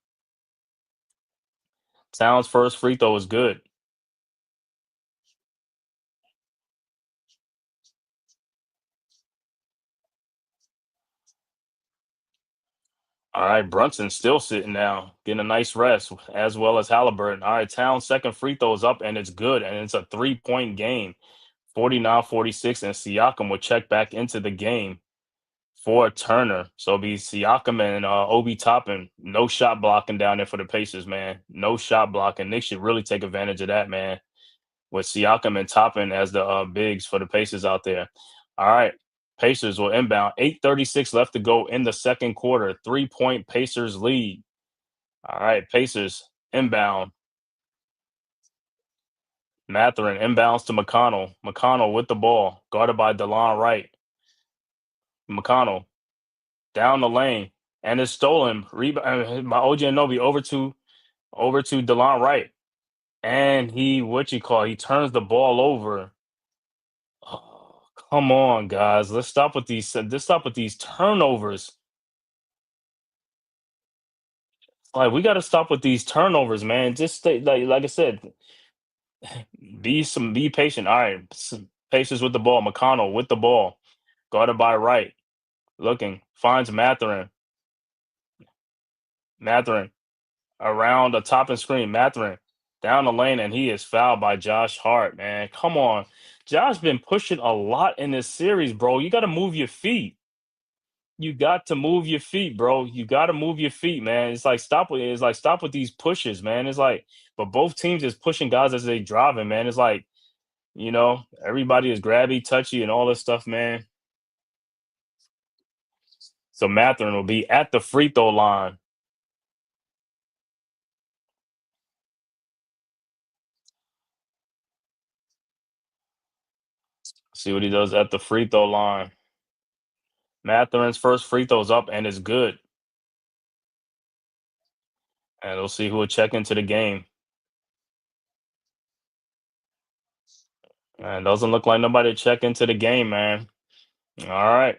Towns' first free throw is good. All right, Brunson still sitting down, getting a nice rest, as well as Halliburton. All right, Towns' second free throw is up, and it's good, and it's a 3 point game, 49-46, and Siakam will check back into the game for Turner. So it'll be Siakam and Obi Toppin. No shot blocking down there for the Pacers, man. No shot blocking. They should really take advantage of that, man, with Siakam and Toppin as the bigs for the Pacers out there. All right. Pacers will inbound. 8:36 left to go in the second quarter. 3 point Pacers lead. All right. Pacers inbound. Matherin inbounds to McConnell. McConnell with the ball. Guarded by DeLon Wright. McConnell down the lane. And it's stolen. Rebound by OG Anunoby over to DeLon Wright. And he turns the ball over. Oh, come on, guys. Let's stop with these turnovers. Like we got to stop with these turnovers, man. Just stay like I said, be patient. All right, Pacers with the ball. McConnell with the ball, guarded by Wright. Looking finds Matherin. Matherin around the top and screen. Matherin down the lane, and he is fouled by Josh Hart. Man, come on. Josh been pushing a lot in this series, bro. You got to move your feet. You got to move your feet, bro. You got to move your feet, man. It's like stop with these pushes, man. It's like, but both teams is pushing guys as they driving, man. It's like, everybody is grabby, touchy, and all this stuff, man. So Matherin will be at the free throw line. See what he does at the free throw line. Matherin's first free throw's up and it's good. And we'll see who will check into the game. And doesn't look like nobody check into the game, man. All right.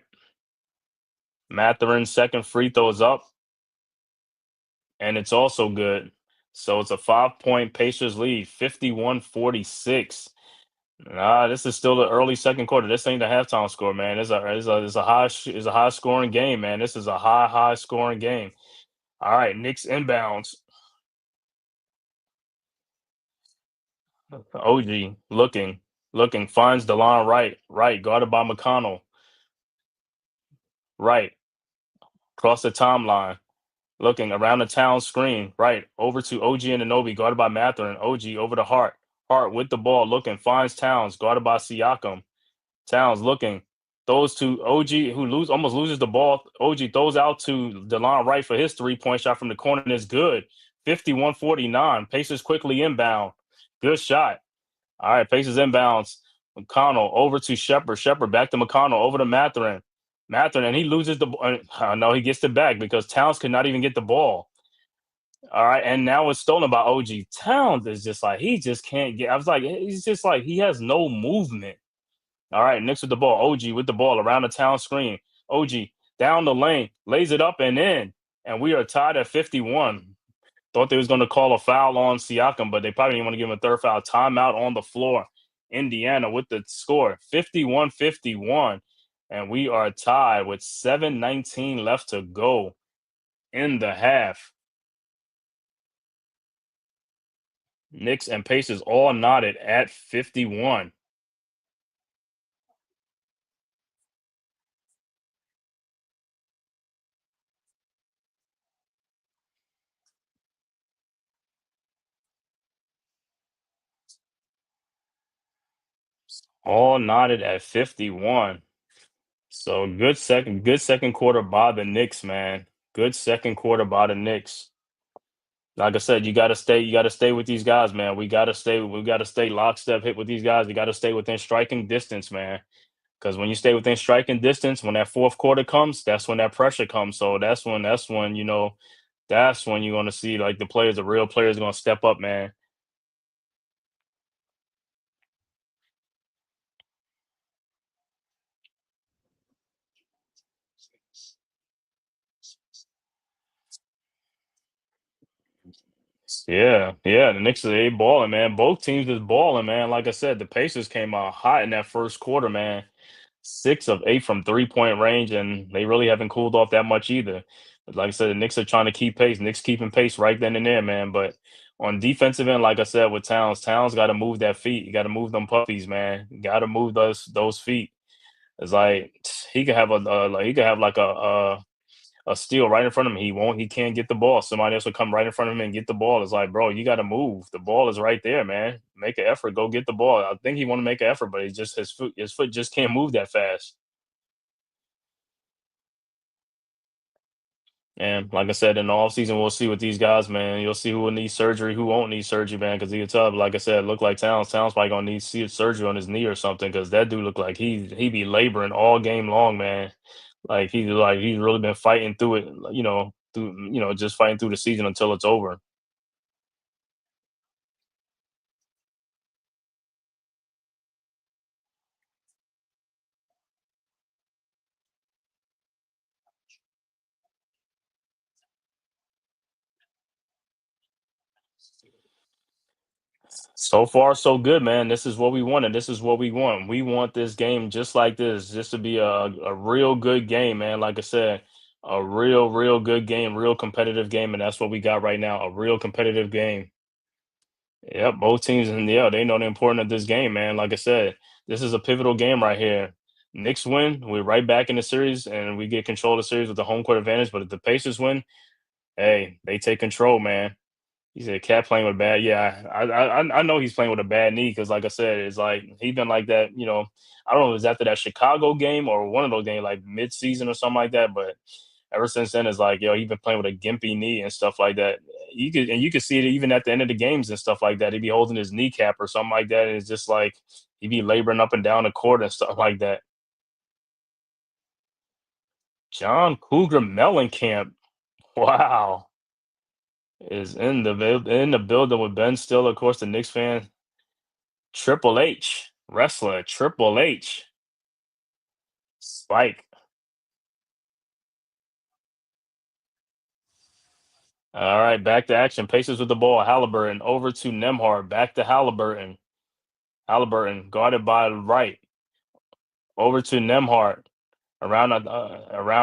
Matherin's second free throw is up, and it's also good. So it's a 5-point Pacers lead, 51-46. This is still the early second quarter. This ain't the halftime score, man. It's a high scoring game, man. This is a high scoring game. All right, Knicks inbounds. OG looking, finds DeLon right, guarded by McConnell, right, across the timeline, looking around the town screen, right, over to OG and Anobi, guarded by Matherin. OG over to Hart with the ball, looking, finds Towns, guarded by Siakam. Towns looking, throws to OG, who almost loses the ball. OG throws out to DeLon Wright for his 3-point shot from the corner, and it's good. 51-49. Pacers quickly inbound. Good shot. All right, Pacers inbounds. McConnell over to Shepard. Shepard back to McConnell, over to Matherin. And he loses the ball. No, he gets it back because Towns could not even get the ball. All right, and now it's stolen by OG. Towns is just like, he just can't get. I was like, he's just like, he has no movement. All right, Knicks with the ball. OG with the ball around the town screen. OG down the lane, lays it up and in. And we are tied at 51. Thought they was going to call a foul on Siakam, but they probably didn't want to give him a third foul. Timeout on the floor. Indiana with the score, 51-51. And we are tied with 7:19 left to go in the half. Knicks and Pacers all knotted at 51. All knotted at 51. So good second quarter by the Knicks, man. Good second quarter by the Knicks. Like I said, you gotta stay with these guys, man. We gotta stay lockstep hit with these guys. You gotta stay within striking distance, man. Because when you stay within striking distance, when that fourth quarter comes, that's when that pressure comes. So that's when you're gonna see like the real players gonna step up, man. Yeah. The Knicks are balling, man. Both teams is balling, man. Like I said, the Pacers came out hot in that first quarter, man. 6 of 8 from 3-point range, and they really haven't cooled off that much either. But like I said, the Knicks are trying to keep pace. Knicks keeping pace right then and there, man. But on defensive end, like I said, with Towns got to move that feet. You got to move them puppies, man. Got to move those feet. It's like he could have like a steal right in front of him. He won't. He can't get the ball. Somebody else will come right in front of him and get the ball. It's like, bro, you got to move. The ball is right there, man. Make an effort. Go get the ball. I think he want to make an effort, but he just his foot just can't move that fast. And like I said, in the offseason, we'll see with these guys, man. You'll see who will need surgery, who won't need surgery, man. Because he can tell, like I said, look like Towns. Towns probably gonna need see surgery on his knee or something. Because that dude look like he be laboring all game long, man. He's really been fighting through it, just fighting through the season until it's over. So far, so good, man. This is what we wanted. This is what we want. We want this game just like this, just to be a real good game, man. Like I said, a real good game, real competitive game, and that's what we got right now. A real competitive game. Yeah, both teams, and yeah, they know the importance of this game, man. Like I said, this is a pivotal game right here. Knicks win, we're right back in the series, and we get control of the series with the home court advantage. But if the Pacers win, hey, they take control, man. He said, "Cat playing with bad." Yeah, I know he's playing with a bad knee because, like I said, it's like he's been like that. I don't know if it was after that Chicago game or one of those games, like mid-season or something like that. But ever since then, it's like, yo, he's been playing with a gimpy knee and stuff like that. You could see it even at the end of the games and stuff like that. He'd be holding his kneecap or something like that, and it's just like he'd be laboring up and down the court and stuff like that. John Cougar Mellencamp, wow, is in the building with Ben Stiller, of course, the Knicks fan. Triple H, wrestler, Triple H, Spike. All right, back to action. Pacers with the ball. Halliburton over to Nemhard. Back to Halliburton. Halliburton guarded by Wright. Over to Nemhard. Around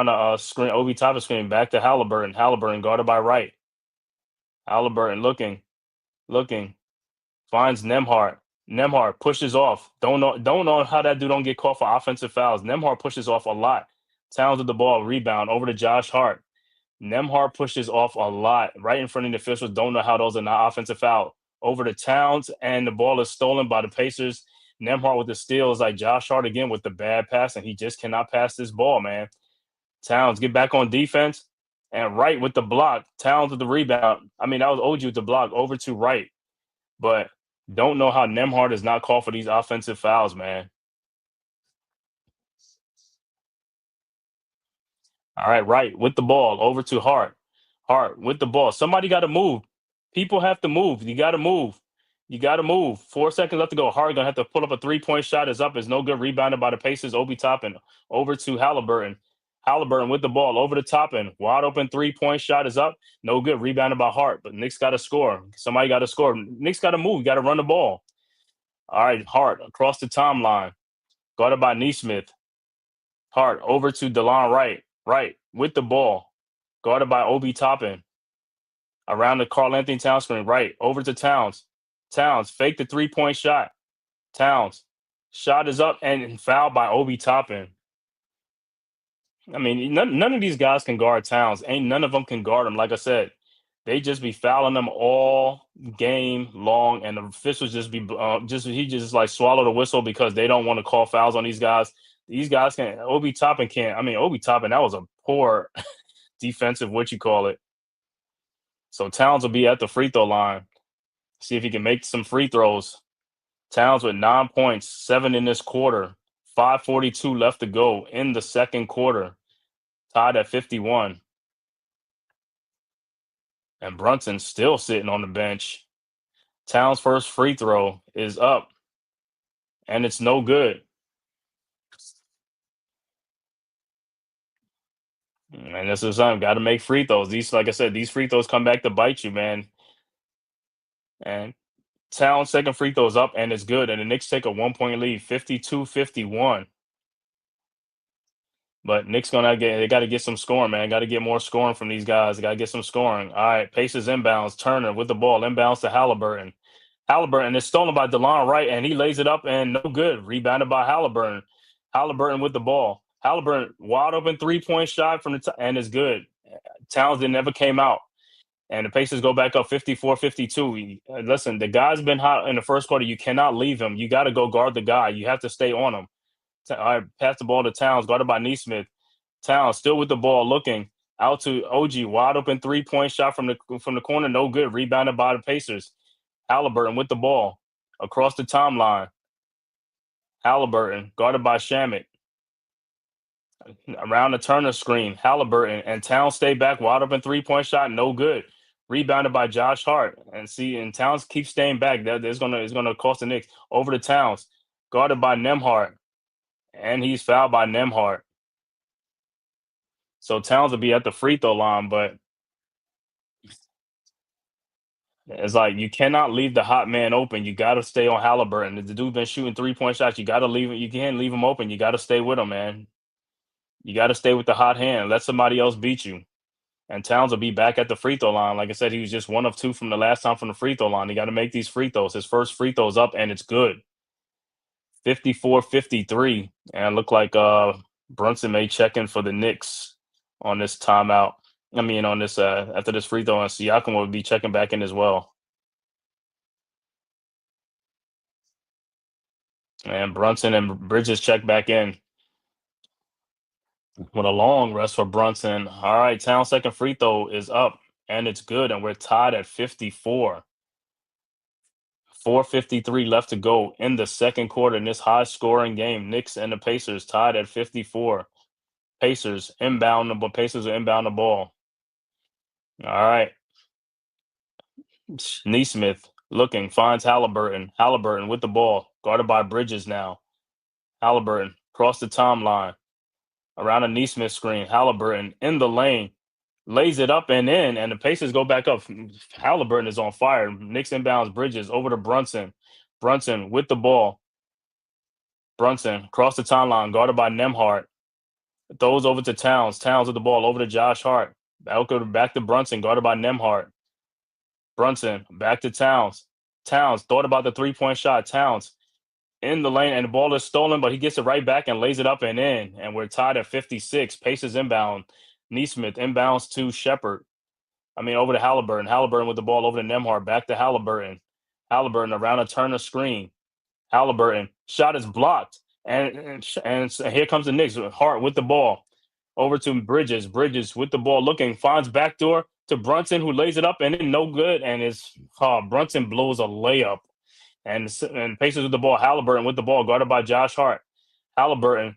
a screen. Obi Toppin screen. Back to Halliburton. Halliburton guarded by Wright. Halliburton looking. Finds Nemhard. Nemhard pushes off. Don't know how that dude don't get caught for offensive fouls. Nemhard pushes off a lot. Towns with the ball. Rebound over to Josh Hart. Nemhard pushes off a lot right in front of the officials. Don't know how those are not offensive foul. Over to Towns, and the ball is stolen by the Pacers. Nemhard with the steal is like Josh Hart again with the bad pass, and he just cannot pass this ball, man. Towns get back on defense, and Wright with the block. Towns with the rebound. I mean, that was OG with the block over to Wright, but don't know how Nemhard is not called for these offensive fouls, man. All right, right with the ball over to Hart. Hart with the ball. Somebody got to move. People have to move. You got to move. You got to move. 4 seconds left to go. Hart gonna have to pull up a 3-point shot. Is up. Is no good. Rebounded by the Pacers. Obi Toppin over to Halliburton. Halliburton with the ball over to Toppin. Wide open 3-point shot is up. No good. Rebounded by Hart. But Knicks got to score. Somebody got to score. Knicks got to move. You got to run the ball. All right, Hart across the timeline. Guarded by Neesmith. Hart over to DeLon Wright. Wright with the ball. Guarded by Obi Toppin. Around the Karl Anthony Towns screen. Right. Over to Towns. Towns fake the 3-point shot. Towns. Shot is up and fouled by Obi Toppin. I mean, none of these guys can guard Towns. Ain't none of them can guard him. Like I said, they just be fouling them all game long, and the officials just be he just like swallow the whistle because they don't want to call fouls on these guys. These guys can't. Obi Toppin can't. I mean, Obi Toppin, that was a poor defensive what you call it. So Towns will be at the free throw line. See if he can make some free throws. Towns with 9 points, 7 in this quarter. 5:42 left to go in the second quarter. Tied at 51. And Brunson still sitting on the bench. Towns' first free throw is up. And it's no good. And this is something. Got to make free throws. These, like I said, these free throws come back to bite you, man. And Towns' second free throw is up, and it's good. And the Knicks take a 1-point lead, 52-51. But Knicks they got to get some scoring, man. Got to get more scoring from these guys. Got to get some scoring. All right, Pacers inbounds. Turner with the ball, inbounds to Halliburton. Halliburton is stolen by DeLon Wright, and he lays it up and no good. Rebounded by Halliburton. Halliburton with the ball. Halliburton wide open 3-point shot from and is good. Towns never came out. And the Pacers go back up 54-52. Listen, the guy's been hot in the first quarter. You cannot leave him. You got to go guard the guy. You have to stay on him. All right, pass the ball to Towns, guarded by Neesmith. Towns still with the ball, looking out to OG, wide open 3-point shot from the corner, no good. Rebounded by the Pacers. Halliburton with the ball across the timeline. Halliburton guarded by Shamit. Around the Turner screen, Halliburton and Towns stay back, wide open 3-point shot, no good. Rebounded by Josh Hart, and Towns keeps staying back. That is gonna cost the Knicks. Over to Towns, guarded by Nemhard. And he's fouled by Nemhard. So Towns will be at the free throw line, but it's like you cannot leave the hot man open. You got to stay on Halliburton. If the dude been shooting 3-point shots, you got to leave it. You can't leave him open. You got to stay with him, man. You got to stay with the hot hand. Let somebody else beat you. And Towns will be back at the free throw line. Like I said, he was just 1 of 2 from the last time from the free throw line. He got to make these free throws. His first free throw's up, and it's good. 54-53. And it looked like Brunson may check in for the Knicks on this timeout. I mean, on this after this free throw, and Siakam will be checking back in as well. And Brunson and Bridges check back in with a long rest for Brunson. All right, Town's second free throw is up, and it's good, and we're tied at 54. 4:53 left to go in the second quarter in this high-scoring game. Knicks and the Pacers tied at 54. Pacers inbound, but Pacers are inbound the ball. All right. Neesmith looking, finds Halliburton. Halliburton with the ball, guarded by Bridges now. Halliburton across the timeline, around a Neesmith screen. Halliburton in the lane, lays it up and in, and the Pacers go back up. Halliburton is on fire. Knicks inbounds Bridges over to Brunson. Brunson with the ball. Brunson across the timeline, guarded by Nembhard. Throws over to Towns. Towns with the ball over to Josh Hart. Back to Brunson, guarded by Nembhard. Brunson back to Towns. Towns thought about the three-point shot. Towns in the lane, and the ball is stolen, but he gets it right back and lays it up and in. And we're tied at 56. Pacers inbound. Neesmith inbounds to Shepard. Over to Halliburton. Halliburton with the ball over to Nembhard. Back to Halliburton. Halliburton around a Turner screen. Halliburton shot is blocked. And here comes the Knicks. Hart with the ball. Over to Bridges. Bridges with the ball looking. Finds backdoor to Brunson, who lays it up and in, no good. And Brunson blows a layup. And Pacers with the ball. Halliburton with the ball, guarded by Josh Hart. Halliburton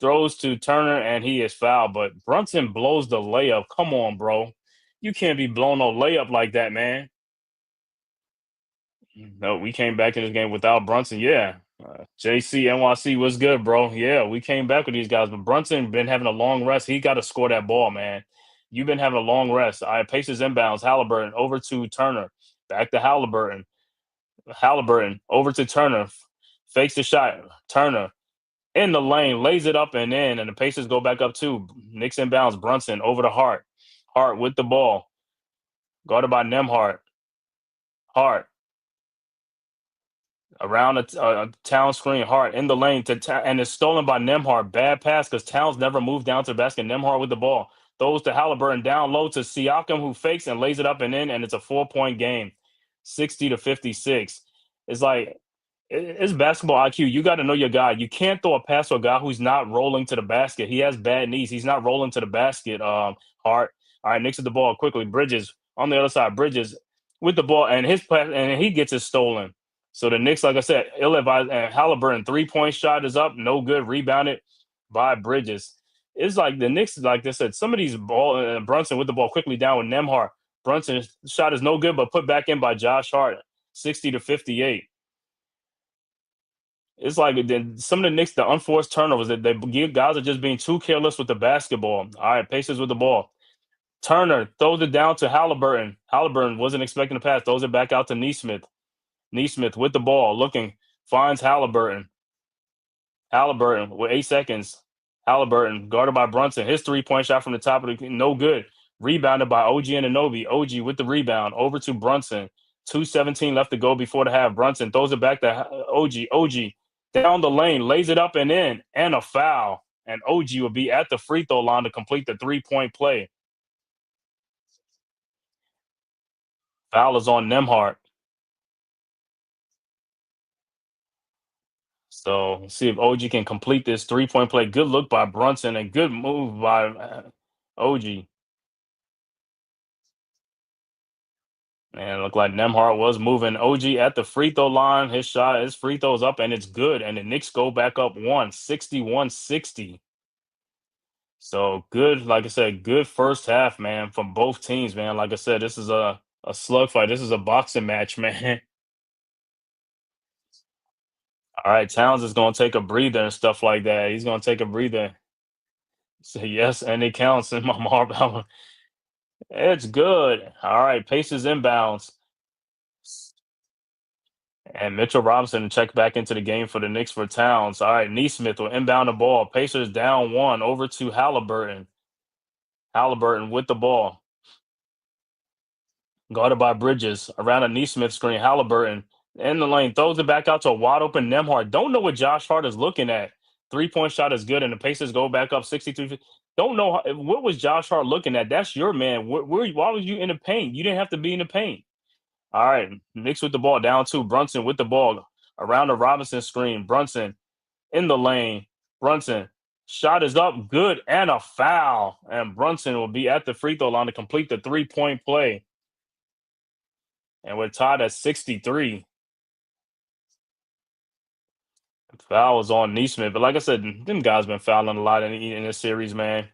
throws to Turner, and he is fouled. But Brunson blows the layup. Come on, bro. You can't be blowing no layup like that, man. No, we came back in this game without Brunson. Yeah. JC, NYC was good, bro. Yeah, we came back with these guys. But Brunson been having a long rest. He got to score that ball, man. You've been having a long rest. All right, Pacers inbounds. Halliburton over to Turner. Back to Halliburton. Halliburton over to Turner. Fakes the shot. Turner in the lane, lays it up and in, and the Pacers go back up too. Knicks inbounds. Brunson over to Hart. Hart with the ball. Guarded by Nembhard. Hart. Around a Town screen. Hart in the lane and it's stolen by Nembhard. Bad pass because Towns never moved down to the basket. Nembhard with the ball. Throws to Halliburton down low to Siakam, who fakes and lays it up and in, and it's a 4-point game. 60-56. It's like, it's basketball IQ. You got to know your guy. You can't throw a pass to a guy who's not rolling to the basket. He has bad knees. He's not rolling to the basket. Hart. All right, Knicks at the ball quickly. Bridges on the other side. Bridges with the ball, and his pass, and he gets it stolen. So the Knicks, like I said, ill-advised, and Halliburton 3-point shot is up, no good, rebounded by Bridges. It's like the Knicks, like they said, some of these ball, Brunson with the ball quickly down with Nembhard. Brunson's shot is no good, but put back in by Josh Hart, 60-58. It's like some of the Knicks, the unforced turnovers, that guys are just being too careless with the basketball. All right, Pacers with the ball. Turner throws it down to Halliburton. Halliburton wasn't expecting the pass, throws it back out to Neesmith. Neesmith with the ball, looking, finds Halliburton. Halliburton with 8 seconds. Halliburton guarded by Brunson. His 3-point shot from the top of the no good. Rebounded by OG Anunoby. OG with the rebound over to Brunson. 2:17 left to go before the half. Brunson throws it back to OG. OG down the lane, lays it up and in, and a foul. And OG will be at the free throw line to complete the 3-point play. Foul is on Nembhard. So let's see if OG can complete this 3-point play. Good look by Brunson and good move by OG. And it looked like Nembhard was moving. OG at the free throw line. His free throw's up, and it's good. And the Knicks go back up 61-60. So good, like I said, good first half, man, from both teams, man. Like I said, this is a slugfight. This is a boxing match, man. All right, Towns is going to take a breather and stuff like that. He's going to take a breather. Say yes, and it counts in my marble. It's good. All right, Pacers inbounds. And Mitchell Robinson check back into the game for the Knicks for Towns. All right, Neesmith will inbound the ball. Pacers down 1 over to Halliburton. Halliburton with the ball. Guarded by Bridges. Around a Neesmith screen. Halliburton in the lane. Throws it back out to a wide open Nembhard. Don't know what Josh Hart is looking at. 3-point shot is good, and the Pacers go back up 63. Don't know what was Josh Hart looking at. That's your man. Why was you in the paint? You didn't have to be in the paint. All right, Knicks with the ball down 2. Brunson with the ball around the Robinson screen. Brunson in the lane. Brunson shot is up, good, and a foul. And Brunson will be at the free throw line to complete the 3-point play. And we're tied at 63. Foul was on Neesmith, but like I said, them guys been fouling a lot in this series, man.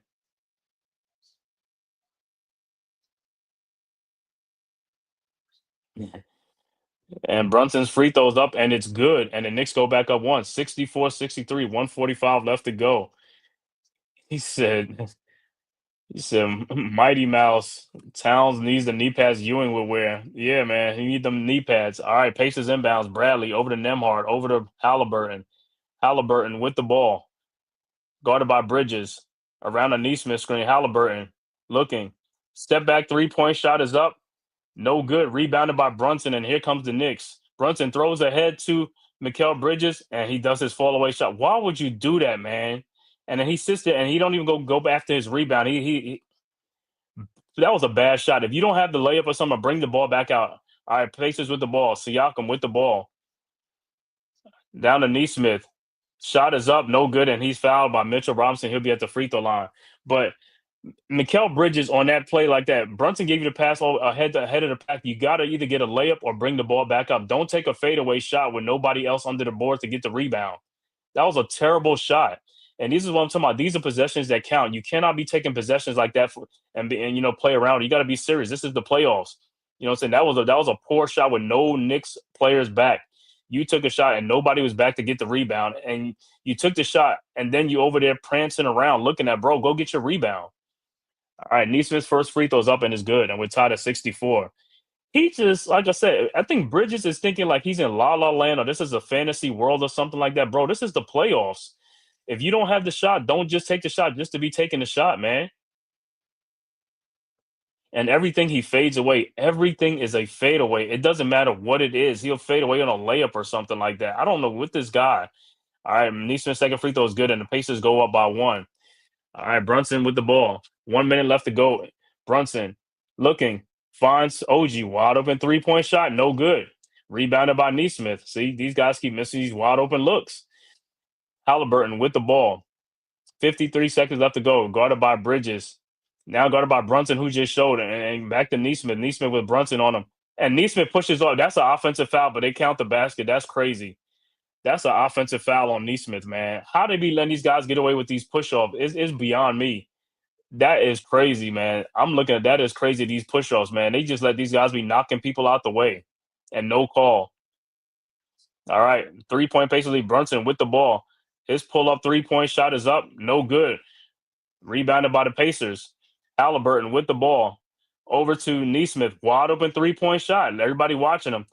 And Brunson's free throws up, and it's good. And the Knicks go back up one, 64-63, 145 left to go. He said, Mighty Mouse, Towns needs the knee pads Ewing would wear. Yeah, man, he need them knee pads. All right, Pacers inbounds. Bradley over to Nembhard, over to Halliburton. Halliburton with the ball, guarded by Bridges. Around a Neesmith screen, Halliburton looking. Step back 3-point shot is up. No good. Rebounded by Brunson, and here comes the Knicks. Brunson throws ahead to Mikal Bridges, and he does his fall-away shot. Why would you do that, man? And then he sits there, and he don't even go after his rebound. He that was a bad shot. If you don't have the layup or something, bring the ball back out. All right, Pacers with the ball. Siakam with the ball. Down to Neesmith. Shot is up, no good, and he's fouled by Mitchell Robinson. He'll be at the free throw line. But Mikal Bridges on that play like that, Brunson gave you the pass ahead of the pack. You got to either get a layup or bring the ball back up. Don't take a fadeaway shot with nobody else under the board to get the rebound. That was a terrible shot. And this is what I'm talking about. These are possessions that count. You cannot be taking possessions like that and play around. You got to be serious. This is the playoffs. You know what I'm saying? That was a poor shot with no Knicks players back. You took a shot and nobody was back to get the rebound. And you took the shot and then you over there prancing around looking at, bro, go get your rebound. All right, Neesmith's first free throw's up and is good, and we're tied at 64. He just, like I said, I think Bridges is thinking like he's in La La Land or this is a fantasy world or something like that. Bro, this is the playoffs. If you don't have the shot, don't just take the shot just to be taking the shot, man. And everything he fades away, everything is a fadeaway. It doesn't matter what it is. He'll fade away on a layup or something like that. I don't know with this guy. All right, Neesmith's second free throw is good, and the Pacers go up by 1. All right, Brunson with the ball. 1 minute left to go. Brunson looking, finds OG, wide open 3-point shot, no good. Rebounded by Neesmith. See, these guys keep missing these wide open looks. Halliburton with the ball. 53 seconds left to go. Guarded by Bridges. Now guarded by Brunson, who just showed, and back to Neesmith. Neesmith with Brunson on him. And Neesmith pushes off. That's an offensive foul, but they count the basket. That's crazy. That's an offensive foul on Neesmith, man. How they be letting these guys get away with these push-offs is beyond me. That is crazy, man. I'm looking at that as crazy, these push-offs, man. They just let these guys be knocking people out the way and no call. All right, 3-point Pacers lead. Brunson with the ball. His pull-up 3-point shot is up. No good. Rebounded by the Pacers. Halliburton with the ball. Over to Neesmith. Wide open 3-point shot. Everybody watching him.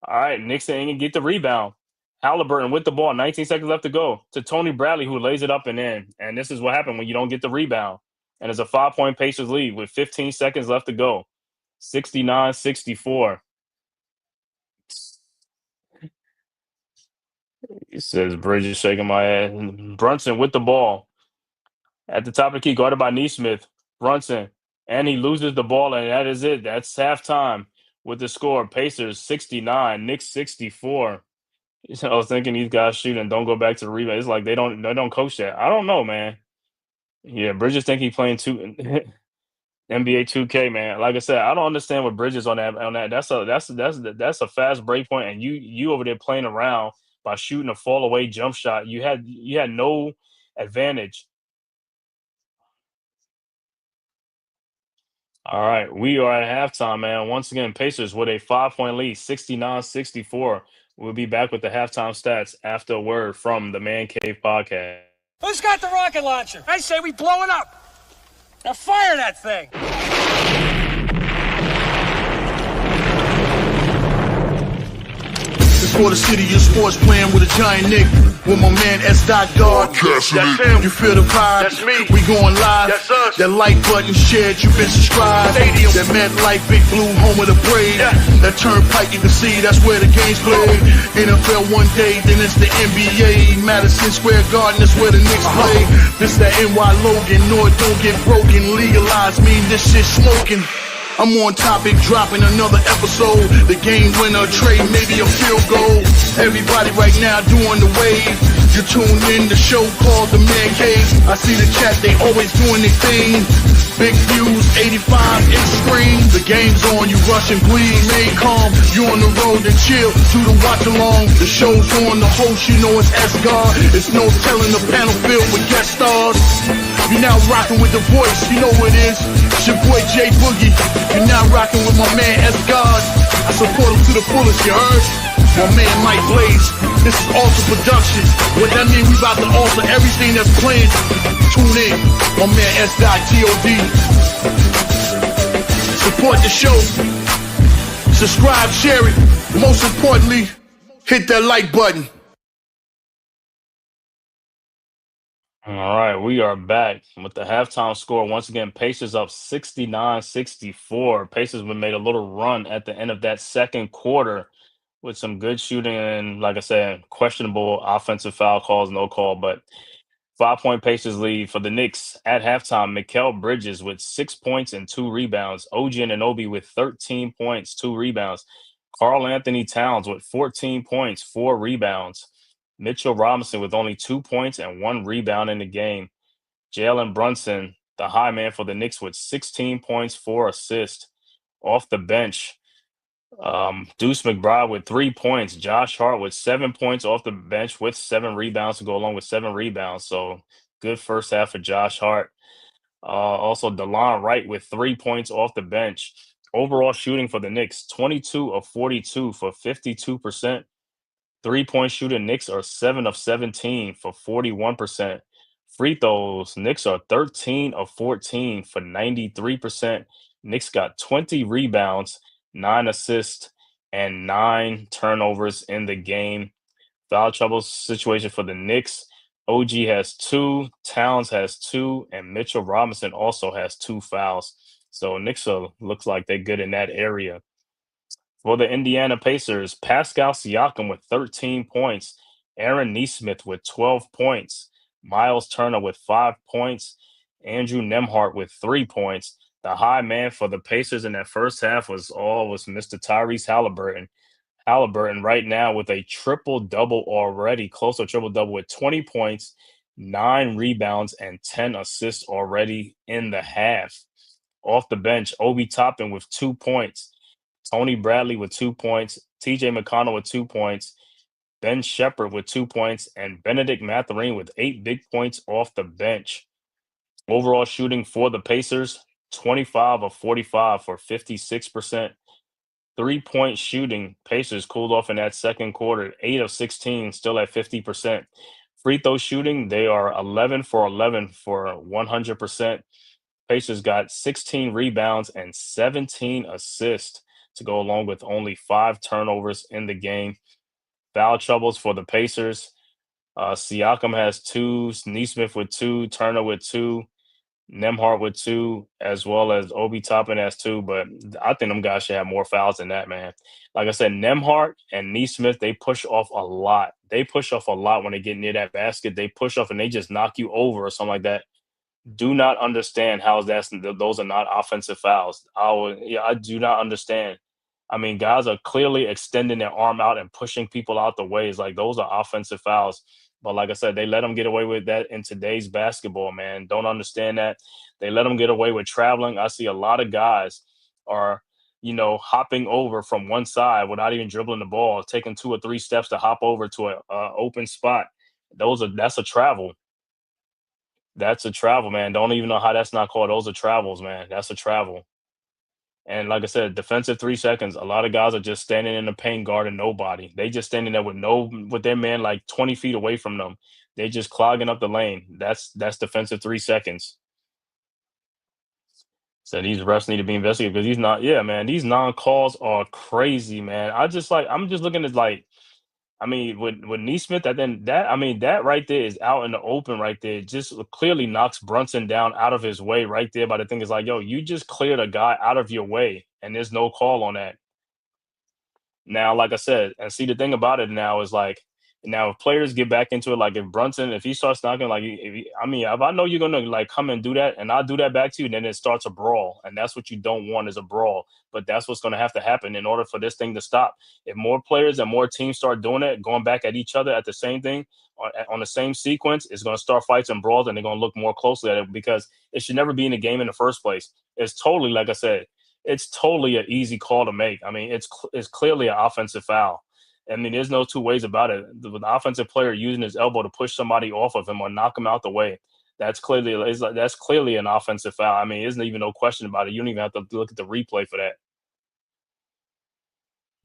All right, Nixon ain't gonna get the rebound. Halliburton with the ball. 19 seconds left to go. To Tony Bradley, who lays it up and in. And this is what happened when you don't get the rebound. And it's a 5-point Pacers lead with 15 seconds left to go. 69-64. He says, Bridges shaking my ass. Brunson with the ball. At the top of the key, guarded by Neesmith. Brunson. And he loses the ball, and that is it. That's halftime with the score. Pacers 69, Knicks 64. I was thinking these guys shoot and don't go back to the rebound. It's like they don't coach that. I don't know, man. Yeah, Bridges think he's playing NBA 2K, man. Like I said, I don't understand what Bridges on that. That's a fast break point, and you over there playing around by shooting a fall away jump shot. You had no advantage. All right, we are at halftime, man. Once again, Pacers with a 5-point lead, 69-64. We'll be back with the halftime stats after a word from the Man Cave Podcast. Who's got the rocket launcher? I say we blow it up. Now fire that thing. The for the city of sports, playing with a giant Nick. With my man S. God. That's him. You feel the vibe? That's me. We going live. That's us. That like button shared, you been subscribed. Stadium. That MetLife, Big Blue, home of the Braves. Yeah. That turnpike, you can see that's where the game's played. NFL one day, then it's the NBA. Madison Square Garden, that's where the Knicks play. This that NY Logan, North don't get broken. Legalize, mean this shit smoking. I'm on topic, dropping another episode. The game winner, trade, maybe a field goal. Everybody right now doing the wave. You tune in the show called The Man Cave. I see the chat, they always doing their thing. Big views, 85 inch screen. The game's on, you rush and bleed. Stay calm, you on the road and chill. Do the watch along. The show's on, the host, you know it's S-God. It's no telling the panel filled with guest stars. You're now rocking with the voice, you know who it is. It's your boy J Boogie. You're now rocking with my man S-God. I support him to the fullest, you heard? My man Mike Blaze. This is Alter Production. What that mean, we about to alter everything that's playing. Tune in. My man S.TOD. Support the show. Subscribe, share it. Most importantly, hit that like button. All right, we are back with the halftime score. Once again, Pacers up 69-64. Pacers made a little run at the end of that second quarter with some good shooting and, like I said, questionable offensive foul calls, no call, but 5-point Pacers lead for the Knicks at halftime. Mikal Bridges with 6 points and 2 rebounds. OG Anunoby with 13 points, 2 rebounds. Karl Anthony Towns with 14 points, 4 rebounds. Mitchell Robinson with only 2 points and 1 rebound in the game. Jalen Brunson, the high man for the Knicks, with 16 points, 4 assists. Off the bench, Deuce McBride with 3 points. Josh Hart with 7 points off the bench with 7 rebounds to go along with 7 rebounds. So good first half for Josh Hart. Also, DeLon Wright with 3 points off the bench. Overall shooting for the Knicks, 22 of 42 for 52%. 3-point shooting, Knicks are 7 of 17 for 41%. Free throws, Knicks are 13 of 14 for 93%. Knicks got 20 rebounds, 9 assists, and 9 turnovers in the game. Foul trouble situation for the Knicks. OG has 2, Towns has 2, and Mitchell Robinson also has 2 fouls. So Knicks looks like they're good in that area. For the Indiana Pacers, Pascal Siakam with 13 points, Aaron Nesmith with 12 points, Miles Turner with 5 points, Andrew Nembhard with 3 points. The high man for the Pacers in that first half was Mr. Tyrese Halliburton. Halliburton right now with a triple-double already, close to triple-double with 20 points, 9 rebounds, and 10 assists already in the half. Off the bench, Obi Toppin with 2 points. Tony Bradley with 2 points, TJ McConnell with 2 points, Ben Shepherd with 2 points, and Benedict Mathurin with 8 big points off the bench. Overall shooting for the Pacers, 25 of 45 for 56%. 3-point shooting, Pacers cooled off in that second quarter, 8 of 16, still at 50%. Free throw shooting, they are 11 for 11 for 100%. Pacers got 16 rebounds and 17 assists to go along with only 5 turnovers in the game. Foul troubles for the Pacers. Siakam has 2, Nesmith with 2, Turner with 2, Nembhard with 2, as well as Obi Toppin has 2. But I think them guys should have more fouls than that, man. Like I said, Nembhard and Nesmith, they push off a lot. They push off a lot when they get near that basket. They push off and they just knock you over or something like that. Do not understand how those are not offensive fouls. I do not understand. I mean, guys are clearly extending their arm out and pushing people out the way. It's like those are offensive fouls. But like I said, they let them get away with that in today's basketball, man. Don't understand that. They let them get away with traveling. I see a lot of guys are, hopping over from one side without even dribbling the ball, taking 2 or 3 steps to hop over to a open spot. That's a travel. That's a travel, man. Don't even know how that's not called. Those are travels, man. That's a travel. And like I said, defensive 3 seconds. A lot of guys are just standing in the paint guarding nobody. They just standing there with their man like 20 feet away from them. They just clogging up the lane. That's defensive 3 seconds. So these refs need to be investigated because these non-calls are crazy, man. I'm just looking at like I mean, with Neesmith, I mean that right there is out in the open right there. Just clearly knocks Brunson down out of his way right there. But the thing is like, yo, you just cleared a guy out of your way, and there's no call on that. Now, like I said, and see the thing about it now is like now if players get back into it, like if Brunson, if he starts knocking, like I mean, if I know you're gonna like come and do that, and I'll do that back to you, then it starts a brawl, and that's what you don't want is a brawl. But that's what's gonna have to happen in order for this thing to stop. If more players and more teams start doing it, going back at each other at the same thing on the same sequence, it's gonna start fights and brawls, and they're gonna look more closely at it because it should never be in a game in the first place. It's totally like I said it's totally an easy call to make. I mean, it's clearly an offensive foul. I mean, there's no two ways about it. The offensive player using his elbow to push somebody off of him or knock him out the way, that's clearly an offensive foul. I mean, isn't even no question about it. You don't even have to look at the replay for that.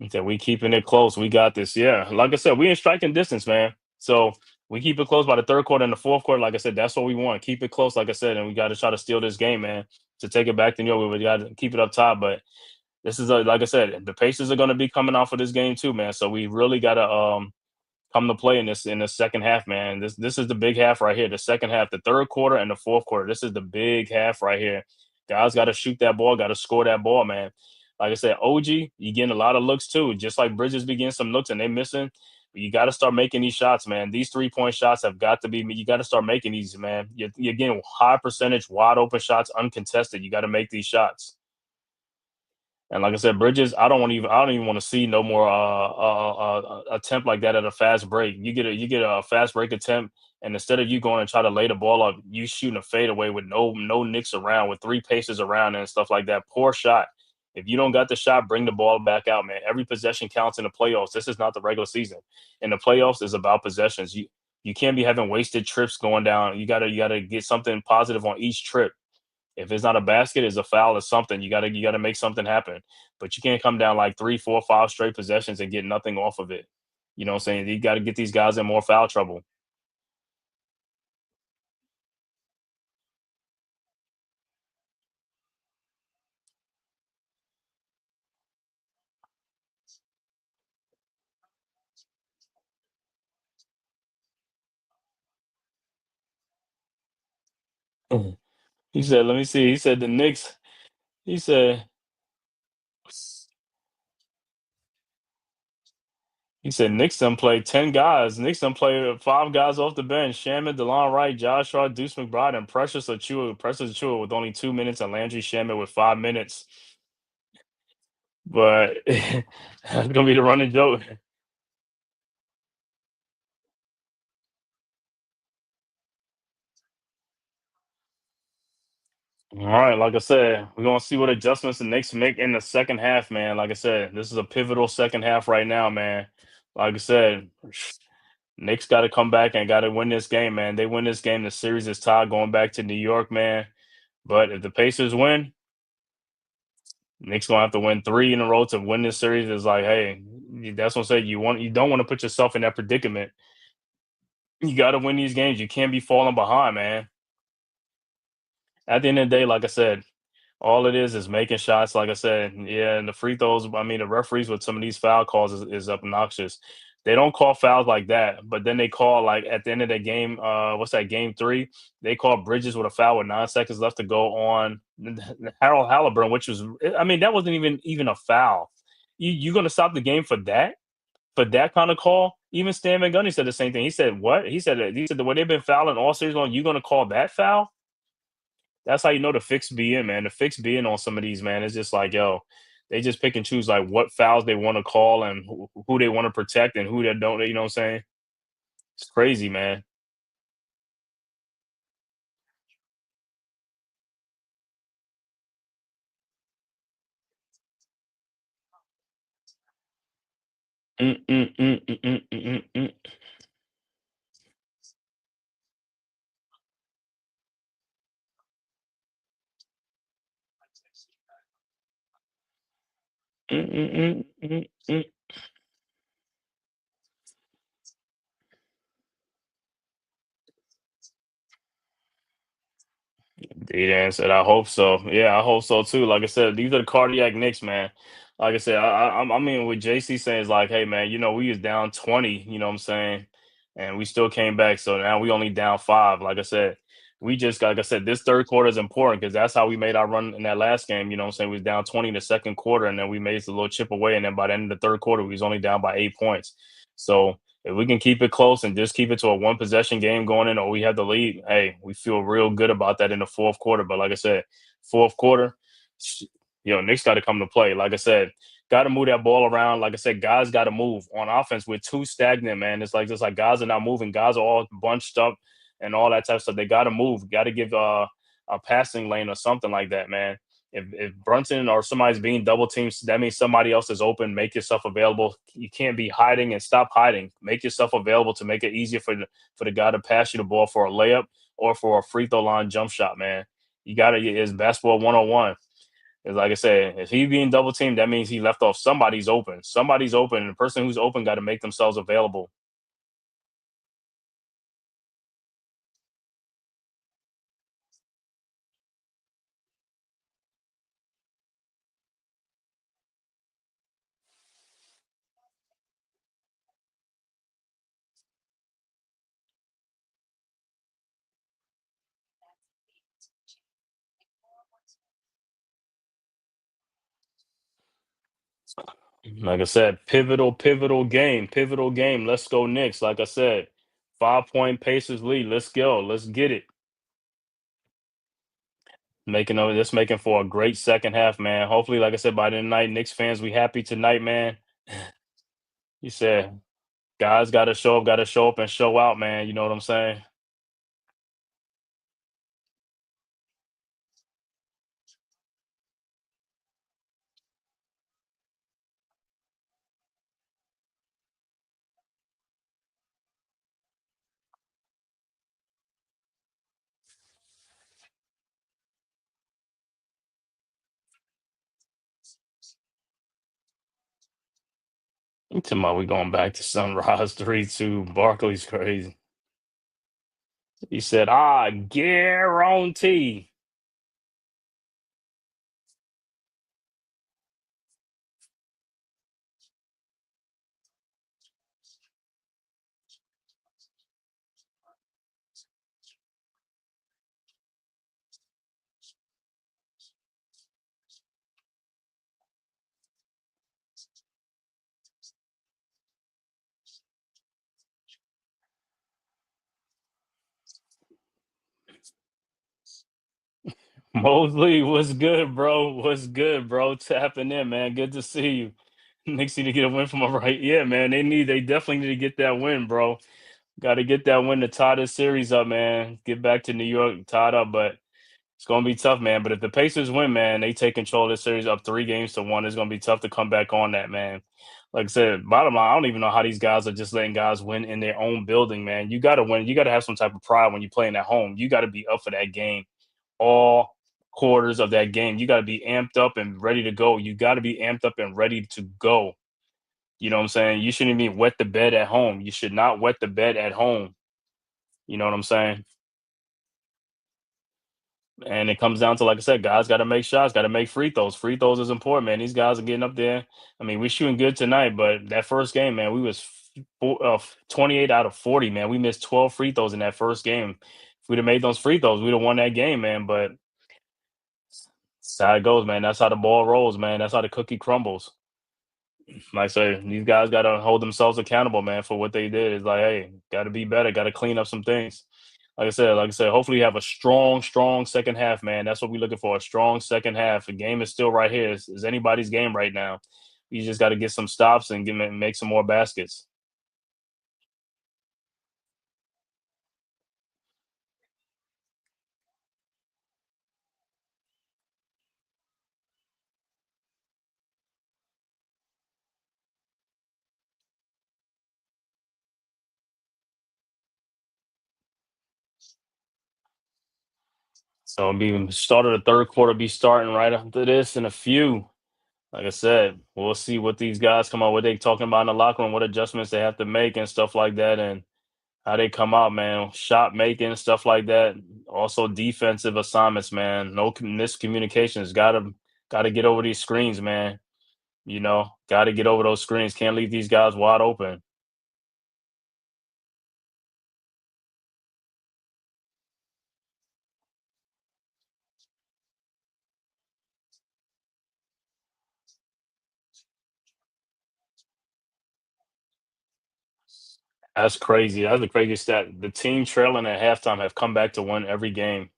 He said, "We keeping it close. We got this." Yeah, like I said, we in striking distance, man. So we keep it close by the third quarter and the fourth quarter. Like I said, that's what we want. Keep it close, like I said, and we got to try to steal this game, man. To take it back to New York, we got to keep it up top, but this is like I said, the Pacers are going to be coming off of this game too, man. So we really got to come to play in the second half, man. This is the big half right here. The second half, the third quarter and the fourth quarter. This is the big half right here. Guys got to shoot that ball, got to score that ball, man. Like I said, OG, you getting a lot of looks too. Just like Bridges be getting some looks and they missing. But you got to start making these shots, man. These 3-point shots have got to be. You got to start making these, man. You're getting high percentage, wide open shots, uncontested. You got to make these shots. And like I said, Bridges, I don't even want to see no more attempt like that at a fast break. You get a fast break attempt, and instead of you going and try to lay the ball up, you shooting a fadeaway with no Knicks around, with three paces around and stuff like that. Poor shot. If you don't got the shot, bring the ball back out, man. Every possession counts in the playoffs. This is not the regular season. In the playoffs is about possessions. You can't be having wasted trips going down. You gotta get something positive on each trip. If it's not a basket, it's a foul or something. You gotta make something happen. But you can't come down like 3, 4, 5 straight possessions and get nothing off of it. You know what I'm saying? You gotta get these guys in more foul trouble. Mhm. He said, let me see. He said the Knicks, he said he said Knicks done played 10 guys. Knicks done played 5 guys off the bench. Shaman, DeLon Wright, Josh Hart, Deuce McBride, and Precious Achua. Precious Achua with only 2 minutes and Landry Shaman with 5 minutes. But that's gonna be the running joke. All right, like I said, we're gonna see what adjustments the Knicks make in the second half, man. Like I said, this is a pivotal second half right now, man. Like I said, Knicks got to come back and got to win this game, man. They win this game, the series is tied going back to New York, man. But if the Pacers win, Knicks gonna have to win 3 in a row to win this series. It's like, hey, that's what I'm saying. You don't want to put yourself in that predicament. You got to win these games. You can't be falling behind, man. At the end of the day, like I said, all it is making shots, like I said. Yeah, and the free throws, I mean, the referees with some of these foul calls is obnoxious. They don't call fouls like that, but then they call like at the end of the game, what's that, game three? They call Bridges with a foul with 9 seconds left to go on Harold Halliburton, which was, I mean, that wasn't even a foul. You gonna stop the game for that? For that kind of call? Even Stan Van Gundy said the same thing. He said, "What?" He said the way they've been fouling all series long, you gonna call that foul? That's how you know the fix be in, man. The fix be in on some of these, man. It's just like, yo, they just pick and choose like what fouls they want to call and who they want to protect and who they don't. You know what I'm saying? It's crazy, man. Mm, mm, mm, mm, mm, mm, mm, mm, mm, mm, mm, mm. D-Dan said, "I hope so." Yeah, I hope so too. Like I said, these are the cardiac Knicks, man. Like I said, I mean, what JC saying is like, "Hey, man, we was down 20. You know what I'm saying, and we still came back. So now we only down 5." Like I said, we just, like I said, this third quarter is important because that's how we made our run in that last game. You know what I'm saying? We was down 20 in the second quarter, and then we made a little chip away, and then by the end of the third quarter, we was only down by 8 points. So if we can keep it close and just keep it to a one possession game going in, or we have the lead, hey, we feel real good about that in the fourth quarter. But like I said, fourth quarter, Knicks got to come to play. Like I said, got to move that ball around. Like I said, guys got to move on offense. We're too stagnant, man. It's like just like guys are not moving. Guys are all bunched up and all that type of stuff. They got to move. Got to give a passing lane or something like that, man. If Brunson or somebody's being double teamed, that means somebody else is open. Make yourself available. You can't be hiding, and stop hiding. Make yourself available to make it easier for the guy to pass you the ball for a layup or for a free throw line jump shot, man. You got to. It's basketball 101. It's like I said, if he's being double teamed, that means he left off. Somebody's open. Somebody's open, and the person who's open got to make themselves available. Like I said, pivotal game. Let's go Knicks. Like I said, 5 point Pacers lead. Let's go. Let's get it. Making for a great second half, man. Hopefully, like I said, by the night, Knicks fans, we happy tonight, man. You said guys got to show up and show out, man. You know what I'm saying? Tomorrow we going back to Sunrise 3-2. Barkley's crazy. He said, "I guarantee." Mosley, what's good, bro? What's good, bro? Tapping in, man. Good to see you. Knicks need to get a win from a right. Yeah, man. They definitely need to get that win, bro. Got to get that win to tie this series up, man. Get back to New York tied up, but it's gonna be tough, man. But if the Pacers win, man, they take control of this series up 3 games to 1. It's gonna be tough to come back on that, man. Like I said, bottom line, I don't even know how these guys are just letting guys win in their own building, man. You gotta win. You gotta have some type of pride when you're playing at home. You gotta be up for that game all quarters of that game. You gotta be amped up and ready to go. You gotta be amped up and ready to go. You know what I'm saying? You shouldn't even wet the bed at home. You should not wet the bed at home. You know what I'm saying? And it comes down to, like I said, guys got to make shots, got to make free throws. Free throws is important, man. These guys are getting up there. I mean, we're shooting good tonight, but that first game, man, we was 28 out of 40, man. We missed 12 free throws in that first game. If we'd have made those free throws, we'd have won that game, man. But that's how it goes, man. That's how the ball rolls, man. That's how the cookie crumbles. Like I say, these guys got to hold themselves accountable, man, for what they did. It's like, hey, got to be better, got to clean up some things. Like I said, hopefully you have a strong second half, man. That's what we're looking for, a strong second half. The game is still right here. It's anybody's game right now. You just got to get some stops and make some more baskets. So it'll be start of the third quarter, be starting right after this in a few. Like I said, we'll see what these guys come out, what they talking about in the locker room, what adjustments they have to make and stuff like that. And How they come out, man. Shot making, stuff like that. Also defensive assignments, man. No miscommunications. Gotta get over these screens, man. Gotta get over those screens. Can't leave these guys wide open. That's crazy. That's the craziest stat. The team trailing at halftime have come back to win every game.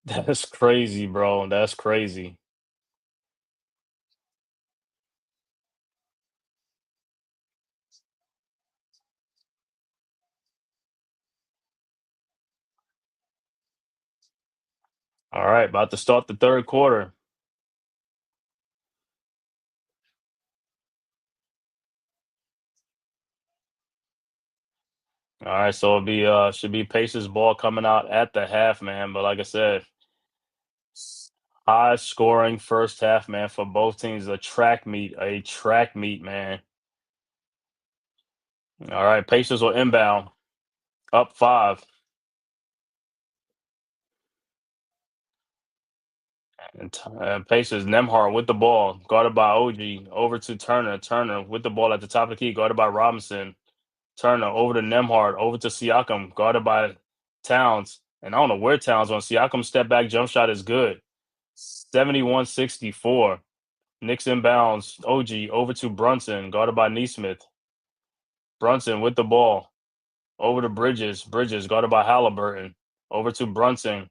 That's crazy, bro. That's crazy. All right, about to start the third quarter. All right, so it'll be should be Pacers ball coming out at the half, man. But like I said, high scoring first half, man, for both teams. A track meet, man. All right, Pacers will inbound, up five. And Pacers, Nemhart with the ball, guarded by OG, over to Turner. Turner with the ball at the top of the key, guarded by Robinson. Turner over to Nemhart, over to Siakam, guarded by Towns. And I don't know where Towns on. Siakam's step back jump shot is good. 71-64. Knicks inbounds. OG over to Brunson, guarded by Neesmith. Brunson with the ball. Over to Bridges. Bridges guarded by Halliburton. Over to Brunson.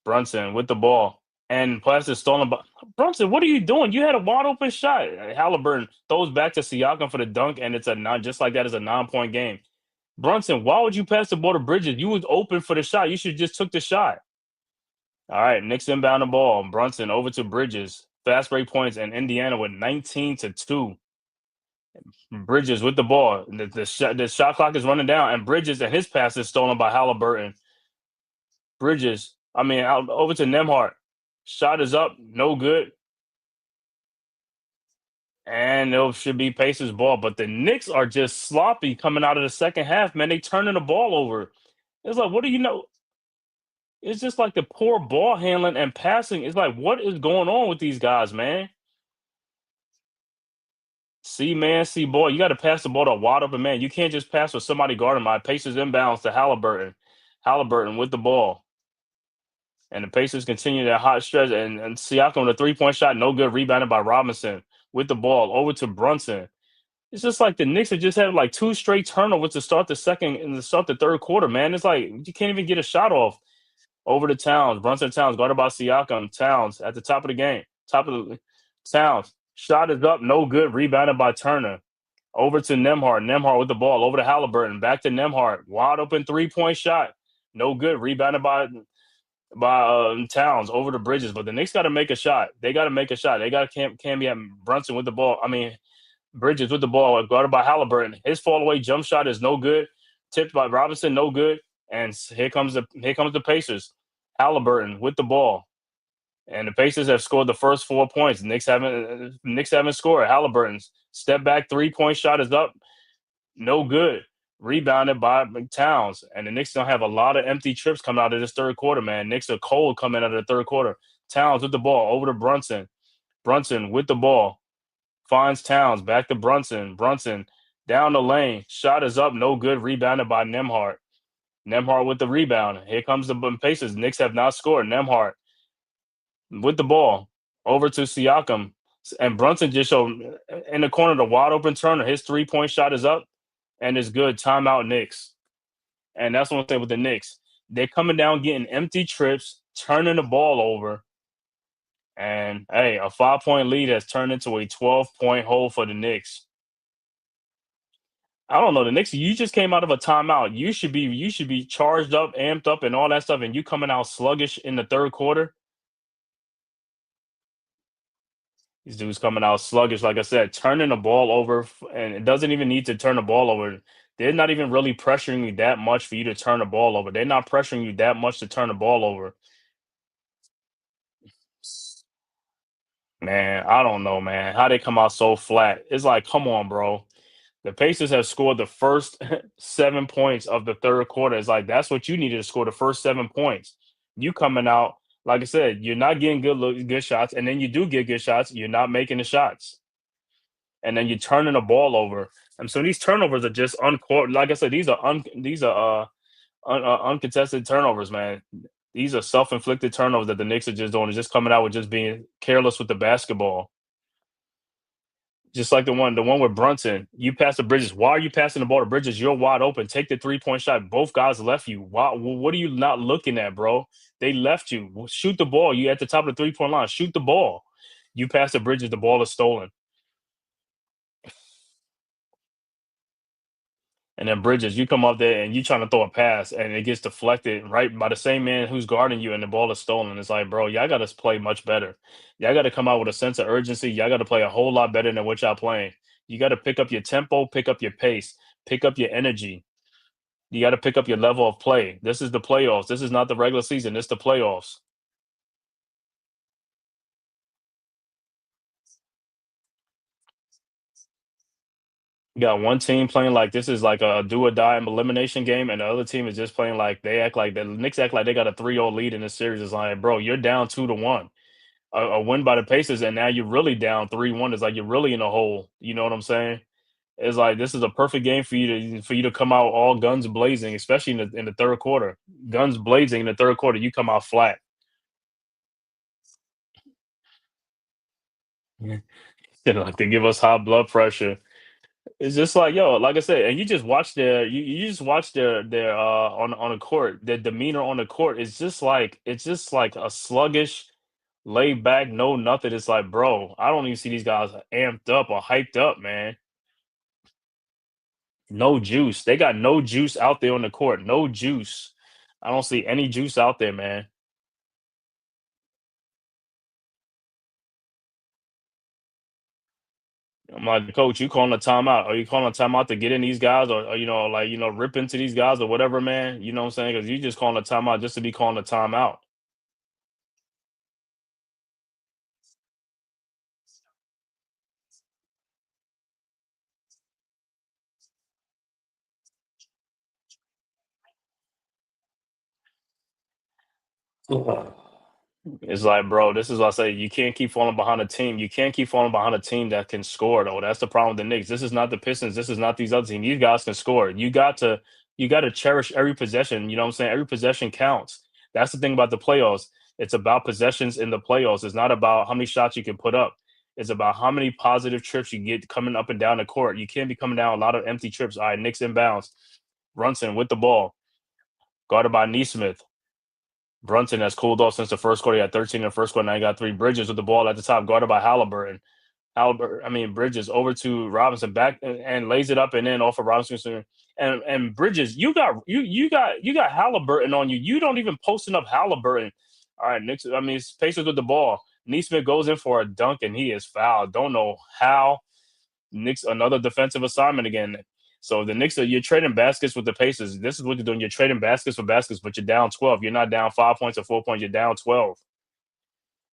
Brunson with the ball. And pass is stolen by Brunson. What are you doing? You had a wide open shot. Halliburton throws back to Siakam for the dunk, and it's a non just like that is a 9-point game. Brunson, why would you pass the ball to Bridges? You was open for the shot. You should just took the shot. All right, Knicks inbound the ball. Brunson over to Bridges. Fast break points, and Indiana with 19-2. Bridges with the ball. The shot clock is running down, and Bridges and his pass is stolen by Halliburton. Bridges, out over to Nemhart. Shot is up, no good. And it should be Pacers ball. But the Knicks are just sloppy coming out of the second half, man. They turning the ball over. It's like, what do you know? It's just like the poor ball handling and passing. It's like, what is going on with these guys, man? See, man, see, boy, you got to pass the ball to a wide open man. You can't just pass with somebody guarding my Pacers inbounds to Halliburton. Halliburton with the ball. And the Pacers continue that hot stretch. And Siakam with a 3-point shot, no good, rebounded by Robinson with the ball over to Brunson. It's just like the Knicks have just had like 2 straight turnovers to start the second and to start the third quarter, man. It's like you can't even get a shot off. Over to Towns. Brunson Towns, guarded by Siakam. Towns at the top of the game. Top of the Towns. Shot is up, no good. Rebounded by Turner. Over to Nemhart. Nemhart with the ball. Over to Halliburton. Back to Nemhart. Wide open 3-point shot. No good. Rebounded by Towns. Over to Bridges. But the Knicks got to make a shot. They got to make a shot. They got to Camby at Brunson with the ball. Bridges with the ball. Guarded by Halliburton. His fall away jump shot is no good. Tipped by Robinson, no good. And here comes the Pacers. Halliburton with the ball. And the Pacers have scored the first 4 points. Knicks haven't scored. Halliburton's step back 3-point shot is up. No good. Rebounded by Towns. And the Knicks don't have a lot of empty trips coming out of this third quarter, man. Knicks are cold coming out of the third quarter. Towns with the ball over to Brunson. Brunson with the ball. Finds Towns. Back to Brunson. Brunson down the lane. Shot is up. No good. Rebounded by Nemhart. Nemhart with the rebound. Here comes the Pacers. Knicks have not scored. Nemhart with the ball over to Siakam. And Brunson just showed in the corner the wide open Turner. His 3-point shot is up and it's good. Timeout Knicks. And that's what I'm saying with the Knicks. They're coming down getting empty trips, turning the ball over. And hey, a 5-point lead has turned into a 12-point hole for the Knicks. I don't know. The Knicks, you just came out of a timeout. You should be charged up, amped up, and all that stuff, and you coming out sluggish in the third quarter. These dudes coming out sluggish, like I said, turning the ball over, and it doesn't even need to turn the ball over. They're not even really pressuring you that much for you to turn the ball over. They're not pressuring you that much to turn the ball over. Man, I don't know, man. How they come out so flat? It's like, come on, bro. The Pacers have scored the first 7 points of the third quarter. It's like that's what you needed to score the first 7 points. You coming out, like I said, you're not getting good shots, and then you do get good shots, you're not making the shots, and then you're turning the ball over. And so these turnovers are just uncourt. Like I said, these are uncontested turnovers, man. These are self-inflicted turnovers that the Knicks are just doing. Is just coming out with just being careless with the basketball. Just like the one with Brunson. You pass the Bridges. Why are you passing the ball to Bridges? You're wide open. Take the 3-point shot. Both guys left you. Why, what are you not looking at, bro? They left you. Shoot the ball. You at the top of the 3-point line. Shoot the ball. You pass the Bridges. The ball is stolen. And then Bridges, you come up there and you trying to throw a pass and it gets deflected right by the same man who's guarding you and the ball is stolen. It's like, bro, y'all got to play much better. Y'all got to come out with a sense of urgency. Y'all got to play a whole lot better than what y'all playing. You got to pick up your tempo, pick up your pace, pick up your energy. You got to pick up your level of play. This is the playoffs. This is not the regular season. It's the playoffs. You got one team playing like this is like a do or die elimination game, and the other team is just playing like they act like the Knicks act like they got a 3-0 lead in this series. It's like, bro, you're down 2-1. A win by the Pacers, and now you're really down 3-1. It's like you're really in a hole. You know what I'm saying? It's like this is a perfect game for you to come out all guns blazing, especially in the third quarter. Guns blazing in the third quarter, you come out flat. Yeah. Like they give us high blood pressure. It's just like, yo, like I said, and you just watch you just watch their on the court. Their demeanor on the court is just like it's just like a sluggish, laid back, no nothing. It's like, bro, I don't even see these guys amped up or hyped up, man. No juice. They got no juice out there on the court. No juice. I don't see any juice out there, man. I'm like, coach, you calling a timeout? Are you calling a timeout to get in these guys, or like rip into these guys or whatever, man? You know what I'm saying? Because you just calling a timeout just to be calling a timeout. It's like, bro, this is what I say. You can't keep falling behind a team. You can't keep falling behind a team that can score, though. That's the problem with the Knicks. This is not the Pistons. This is not these other teams. These guys can score. You got to cherish every possession. You know what I'm saying? Every possession counts. That's the thing about the playoffs. It's about possessions in the playoffs. It's not about how many shots you can put up. It's about how many positive trips you get coming up and down the court. You can't be coming down a lot of empty trips. All right, Knicks inbounds. Brunson with the ball, guarded by Neesmith. Brunson has cooled off since the first quarter. He had 13 in the first quarter. Now he got three. Bridges with the ball at the top, guarded by Halliburton. Bridges over to Robinson, back and lays it up and then off of Robinson. And Bridges, you got Halliburton on you. You don't even post enough Halliburton. All right, Knicks. It's Pacers with the ball. Neesmith goes in for a dunk and he is fouled. Don't know how. Knicks another defensive assignment again. So the Knicks you're trading baskets with the Pacers. This is what you're doing. You're trading baskets for baskets, but you're down 12. You're not down 5 points or 4 points. You're down 12.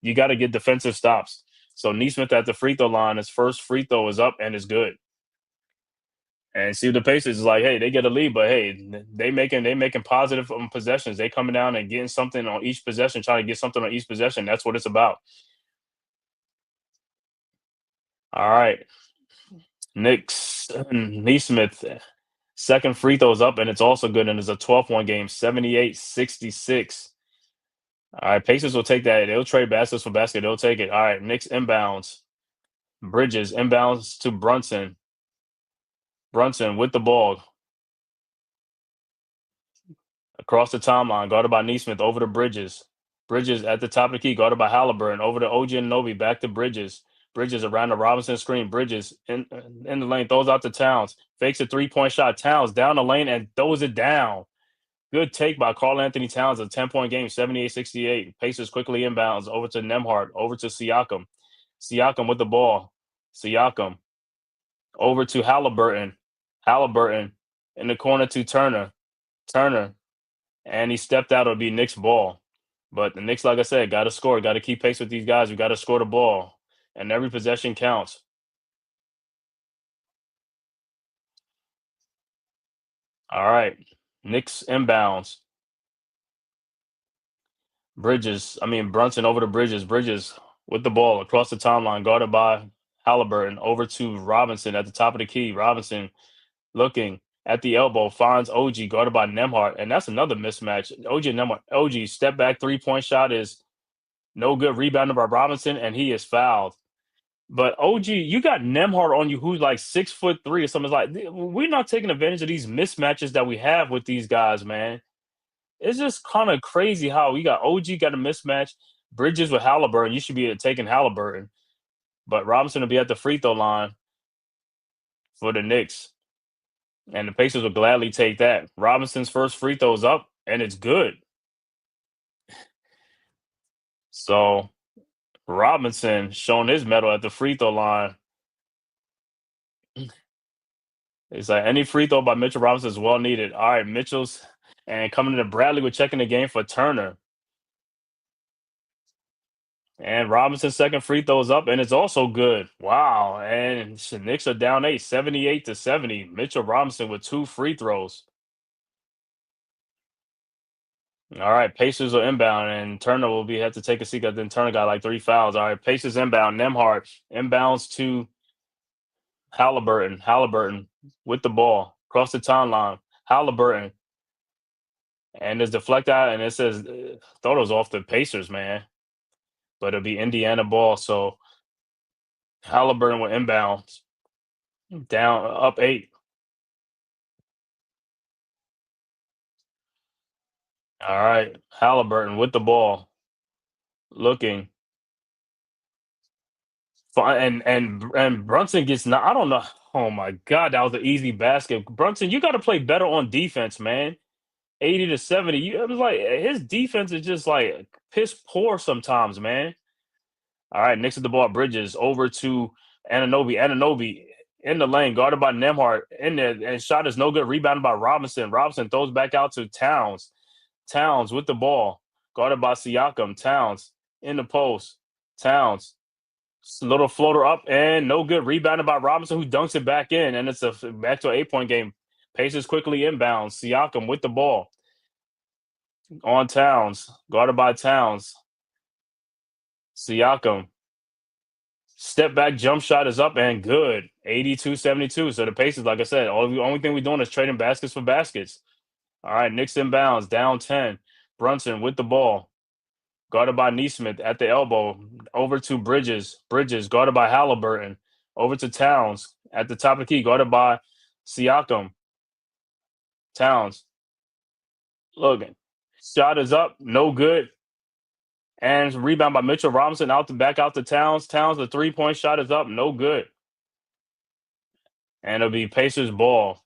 You got to get defensive stops. So Neesmith at the free throw line, his first free throw is up and it's good. And see the Pacers is like, hey, they get a lead, but hey, they making positive possessions. They coming down and getting something on each possession, trying to get something on each possession. That's what it's about. All right, Knicks Neesmith. Second free throws up, and it's also good, and it's a 12-point game, 78-66. All right, Pacers will take that. They'll trade baskets for basket. They'll take it. All right, Knicks inbounds. Bridges inbounds to Brunson. Brunson with the ball. Across the timeline, guarded by Neesmith, over to Bridges. Bridges at the top of the key, guarded by Halliburton, over to OG Anunoby, back to Bridges. Bridges around the Robinson screen. Bridges in the lane, throws out to Towns. Fakes a 3-point shot. Towns down the lane and throws it down. Good take by Karl-Anthony Towns, a 10-point game, 78-68. Pacers quickly inbounds over to Nembhard, over to Siakam. Siakam with the ball. Siakam over to Halliburton. Halliburton in the corner to Turner. Turner. And he stepped out. It'll be Knicks ball. But the Knicks, like I said, got to score. Got to keep pace with these guys. We got to score the ball. And every possession counts. All right. Knicks inbounds. Brunson over to Bridges. Bridges with the ball across the timeline, guarded by Halliburton. Over to Robinson at the top of the key. Robinson looking at the elbow, finds OG, guarded by Nemhart. And that's another mismatch. OG and Nemhart. OG step back 3-point shot is no good. Rebounded by Robinson, and he is fouled. But OG, you got Nemhart on you, who's like 6'3" or something. It's like we're not taking advantage of these mismatches that we have with these guys, man. It's just kind of crazy how we got OG got a mismatch, Bridges with Halliburton. You should be taking Halliburton, but Robinson will be at the free throw line for the Knicks, and the Pacers will gladly take that. Robinson's first free throw is up, and it's good. So Robinson showing his medal at the free throw line. It's like any free throw by Mitchell Robinson is well needed. All right, Mitchell's and coming to Bradley, we're checking the game for Turner. And Robinson's second free throw is up, and it's also good. Wow. And the Knicks are down 8, 78-70. Mitchell Robinson with 2 free throws. All right, Pacers are inbound, and Turner will have to take a seat. Then Turner got like 3 fouls. All right, Pacers inbound. Nemhart inbounds to Halliburton. Halliburton with the ball across the timeline. Halliburton. And it's deflect out, and it says, thought it was off the Pacers, man. But it'll be Indiana ball. So Halliburton with inbounds. Down, up 8. All right. Halliburton with the ball. Looking. And Brunson gets I don't know. Oh my God, that was an easy basket. Brunson, you got to play better on defense, man. 80-70. It was like his defense is just like piss poor sometimes, man. All right, Knicks at the ball. Bridges over to Anunoby. Anunoby in the lane, guarded by Nemhart in there, and shot is no good. Rebounded by Robinson. Robinson throws back out to Towns. Towns with the ball, guarded by Siakam. Towns in the post. Towns, little floater up and no good. Rebounded by Robinson, who dunks it back in, and it's back to an 8-point game. Pacers quickly inbounds. Siakam with the ball on Towns, guarded by Towns. Siakam. Step back jump shot is up and good. 82-72. So the Pacers, like I said, the only thing we're doing is trading baskets for baskets. All right, Knicks inbounds, down 10. Brunson with the ball, guarded by Neesmith at the elbow. Over to Bridges. Bridges guarded by Halliburton. Over to Towns at the top of the key, guarded by Siakam. Towns. Logan. Shot is up, no good. And rebound by Mitchell Robinson back out to Towns. Towns, the 3-point shot is up, no good. And it'll be Pacers ball.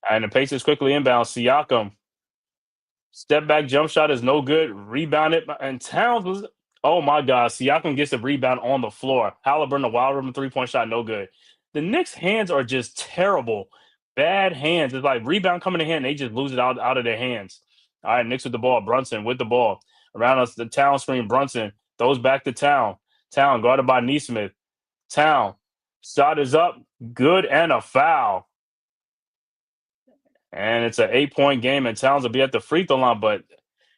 And the Pacers quickly inbound. Siakam. Step back jump shot is no good. Rebounded. And Towns was, oh my God. Siakam gets the rebound on the floor. Halliburton, the wild room 3-point shot, no good. The Knicks' hands are just terrible. Bad hands. It's like rebound coming in hand, they just lose it out of their hands. All right, Knicks with the ball. Brunson with the ball. Around us, the Town screen. Brunson throws back to Town. Town guarded by Neesmith. Town. Shot is up. Good and a foul. And it's an 8-point game, and Towns will be at the free throw line. But,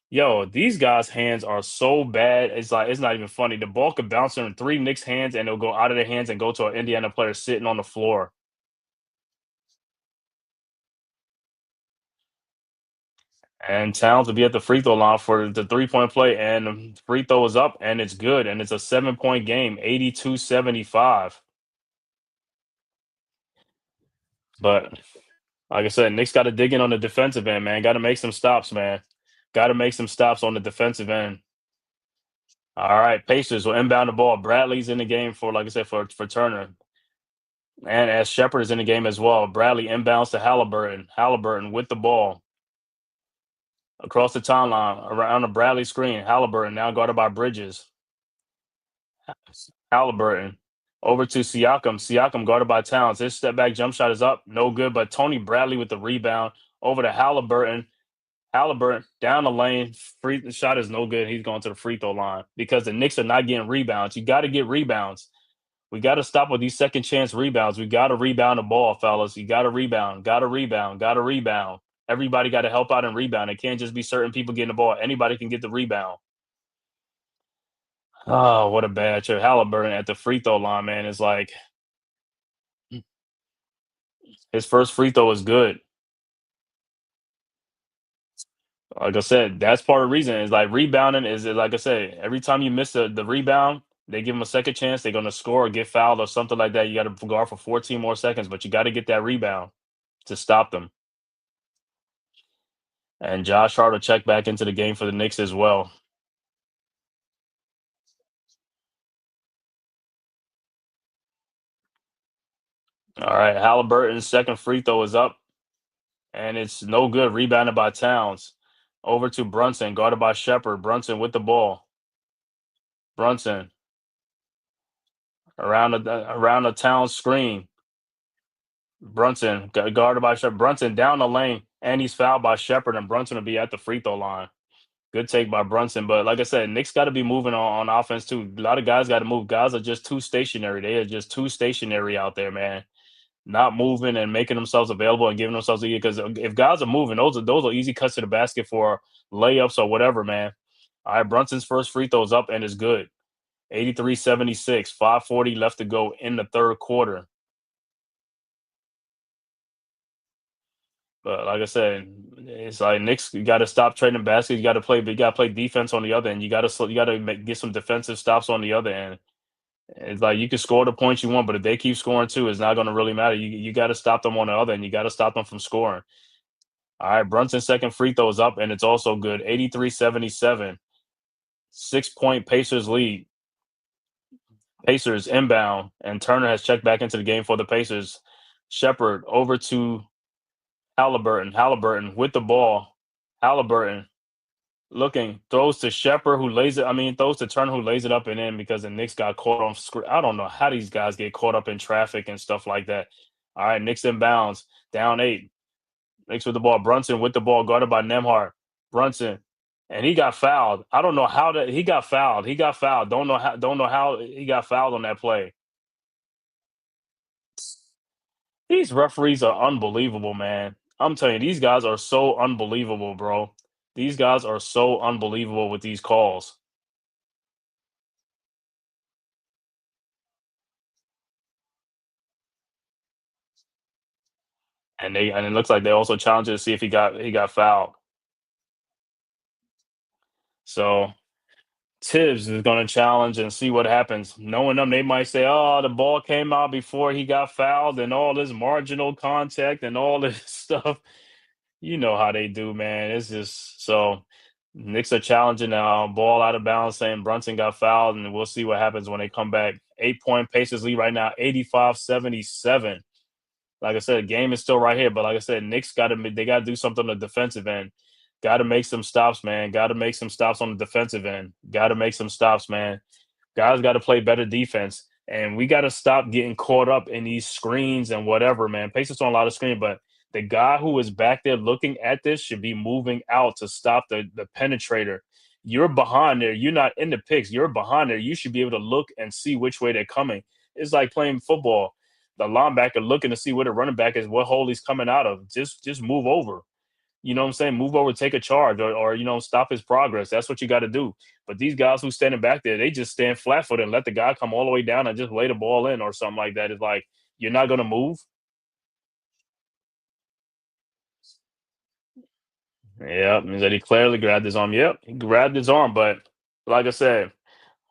yo, these guys' hands are so bad. It's like it's not even funny. The ball could bounce in 3 Knicks' hands, and it'll go out of their hands and go to an Indiana player sitting on the floor. And Towns will be at the free throw line for the 3-point play, and the free throw is up, and it's good. And it's a 7-point game, 82-75. But like I said, Knicks got to dig in on the defensive end, man. Got to make some stops, man. Got to make some stops on the defensive end. All right, Pacers will inbound the ball. Bradley's in the game for, like I said, for Turner. And as Shepard is in the game as well. Bradley inbounds to Halliburton. Halliburton with the ball. Across the timeline, around the Bradley screen. Halliburton now guarded by Bridges. Halliburton over to Siakam. Siakam guarded by Towns. His step back jump shot is up. No good, but Tony Bradley with the rebound. Over to Halliburton. Halliburton down the lane. The shot is no good. He's going to the free throw line because the Knicks are not getting rebounds. You got to get rebounds. We got to stop with these second chance rebounds. We got to rebound the ball, fellas. You got to rebound, got to rebound, got to rebound. Everybody got to help out and rebound. It can't just be certain people getting the ball. Anybody can get the rebound. Oh, what a bad trip. Halliburton at the free throw line, man, is like his first free throw is good. Like I said, that's part of the reason. Is like rebounding is like I said, every time you miss the rebound, they give them a second chance. They're gonna score or get fouled or something like that. You got to guard for 14 more seconds, but you got to get that rebound to stop them. And Josh Hart will check back into the game for the Knicks as well. All right, Halliburton's second free throw is up, and it's no good. Rebounded by Towns. Over to Brunson, guarded by Shepard. Brunson with the ball. Brunson around the Towns screen. Brunson guarded by Shepard. Brunson down the lane, and he's fouled by Shepard, and Brunson will be at the free throw line. Good take by Brunson, but like I said, Knicks got to be moving on offense too. A lot of guys got to move. Guys are just too stationary. They are just too stationary out there, man. Not moving and making themselves available and giving themselves because if guys are moving, those are easy cuts to the basket for layups or whatever, man. All right, Brunson's first free throws up and is good. 83-76, 5:40 left to go in the third quarter. But like I said, it's like Knicks. You got to stop trading baskets. You got to play, but you got to play defense on the other end. You got to get some defensive stops on the other end. It's like you can score the points you want, but if they keep scoring too, it's not going to really matter. You got to stop them on the other end. You got to stop them from scoring. All right, Brunson's second free throw is up, and it's also good. 83-77, 6-point Pacers lead. Pacers inbound, and Turner has checked back into the game for the Pacers. Shepard over to Halliburton. Halliburton with the ball. Halliburton looking, throws to Shepard, who lays it. I mean, throws to Turner, who lays it up and in because the Knicks got caught on screen. I don't know how these guys get caught up in traffic and stuff like that. All right, Knicks inbounds, down 8. Knicks with the ball. Brunson with the ball, guarded by Nembhard. Brunson, and he got fouled. I don't know how that he got fouled. He got fouled. Don't know how he got fouled on that play. These referees are unbelievable, man. I'm telling you, these guys are so unbelievable, bro. These guys are so unbelievable with these calls. And it looks like they also challenged it to see if he got fouled. So Tibbs is going to challenge and see what happens. Knowing them, they might say, "Oh, the ball came out before he got fouled, and all this marginal contact and all this stuff." You know how they do, man. It's just so Knicks are challenging ball out of bounds, saying Brunson got fouled, and we'll see what happens when they come back. 8-point Pacers lead right now, 85-77. Like I said, the game is still right here, but like I said, Knicks got to do something on the defensive end. Got to make some stops, man. Got to make some stops on the defensive end. Got to make some stops, man. Guys got to play better defense, and we got to stop getting caught up in these screens and whatever, man. Pacers on a lot of screen, but the guy who is back there looking at this should be moving out to stop the penetrator. You're behind there. You're not in the picks. You're behind there. You should be able to look and see which way they're coming. It's like playing football. The linebacker looking to see where the running back is, what hole he's coming out of. Just move over. You know what I'm saying? Move over, take a charge, or stop his progress. That's what you got to do. But these guys who standing back there, they just stand flat footed and let the guy come all the way down and just lay the ball in or something like that. It's like you're not gonna move. Yeah, means that he clearly grabbed his arm. Yep, he grabbed his arm, but like I said,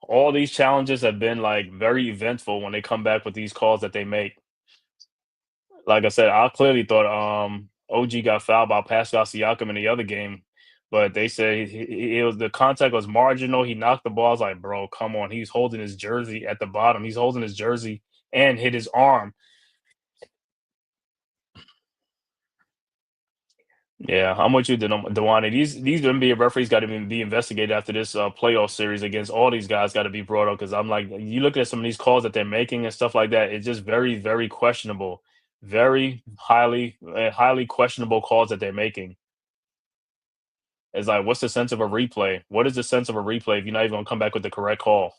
all these challenges have been like very eventful when they come back with these calls that they make. Like I said, I clearly thought OG got fouled by Pascal Siakam in the other game, but they said it was the contact was marginal. He knocked the ball. I was like, bro, come on. He's holding his jersey at the bottom. He's holding his jersey and hit his arm. Yeah, I'm with you, Dewani. These NBA referees got to be investigated after this playoff series against all these guys. Got to be brought up because I'm like, you look at some of these calls that they're making and stuff like that. It's just very, very questionable, very highly questionable calls that they're making. It's like, what's the sense of a replay? What is the sense of a replay if you're not even gonna come back with the correct call?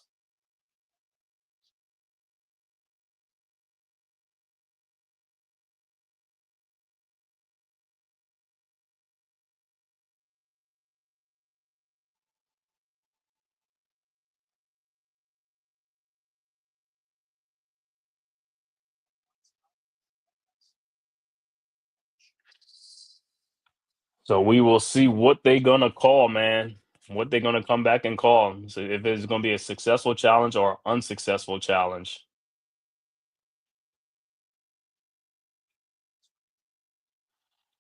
So we will see what they're gonna call, man. What they're gonna come back and call. So if it's gonna be a successful challenge or unsuccessful challenge.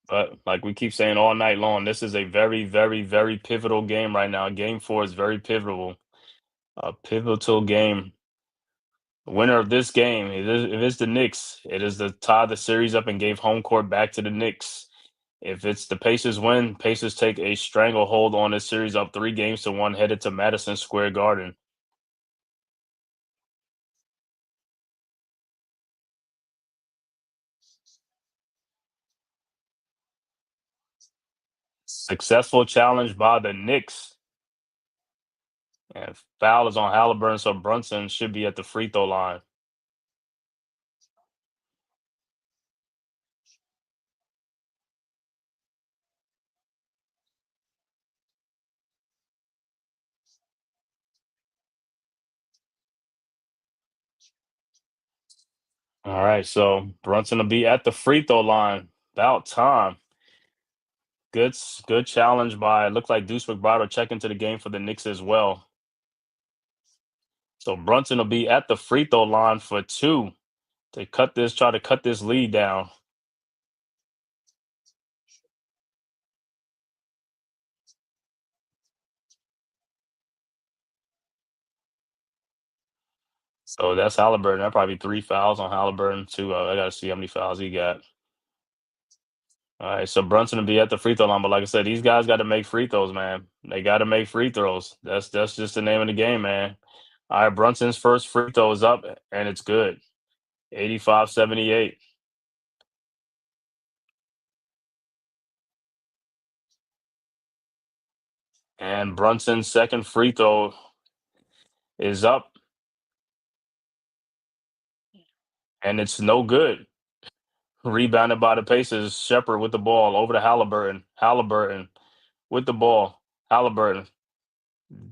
But like we keep saying all night long, this is a very, very, very pivotal game right now. Game four is very pivotal. A pivotal game. The winner of this game, if it's the Knicks, it is to tie the series up and gave home court back to the Knicks. If it's the Pacers win, Pacers take a stranglehold on this series up 3-1, headed to Madison Square Garden. Successful challenge by the Knicks. And foul is on Halliburton, so Brunson should be at the free throw line. All right, so Brunson will be at the free throw line. About time. Good challenge by, looked like Deuce McBride will check into the game for the Knicks as well. So Brunson will be at the free throw line for two to try to cut this lead down. So that's Halliburton. That probably 3 fouls on Halliburton too. I gotta see how many fouls he got. All right, so Brunson will be at the free throw line, but like I said, these guys got to make free throws, man. They got to make free throws. That's just the name of the game, man. All right, Brunson's first free throw is up, and it's good. 85-78. And Brunson's second free throw is up, and it's no good. Rebounded by the Pacers. Shepard with the ball over to Halliburton. Halliburton with the ball. Halliburton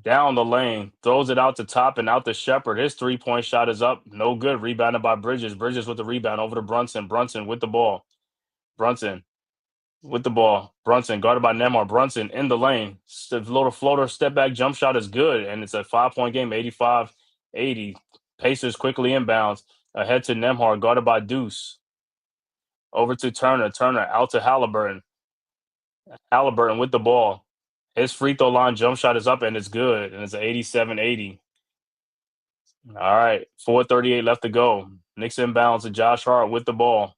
down the lane, throws it out to top and out to Shepard. His 3-point shot is up. No good. Rebounded by Bridges. Bridges with the rebound over to Brunson. Brunson with the ball. Brunson with the ball. Brunson guarded by Nembhard. Brunson in the lane. Little floater step back jump shot is good. And it's a 5-point game, 85-80. Pacers quickly inbounds. Ahead to Nembhard, guarded by Deuce. Over to Turner. Turner out to Halliburton. Halliburton with the ball. His free throw line jump shot is up and it's good. And it's an 87-80. All right. 4:38 left to go. Knicks inbounds to Josh Hart with the ball.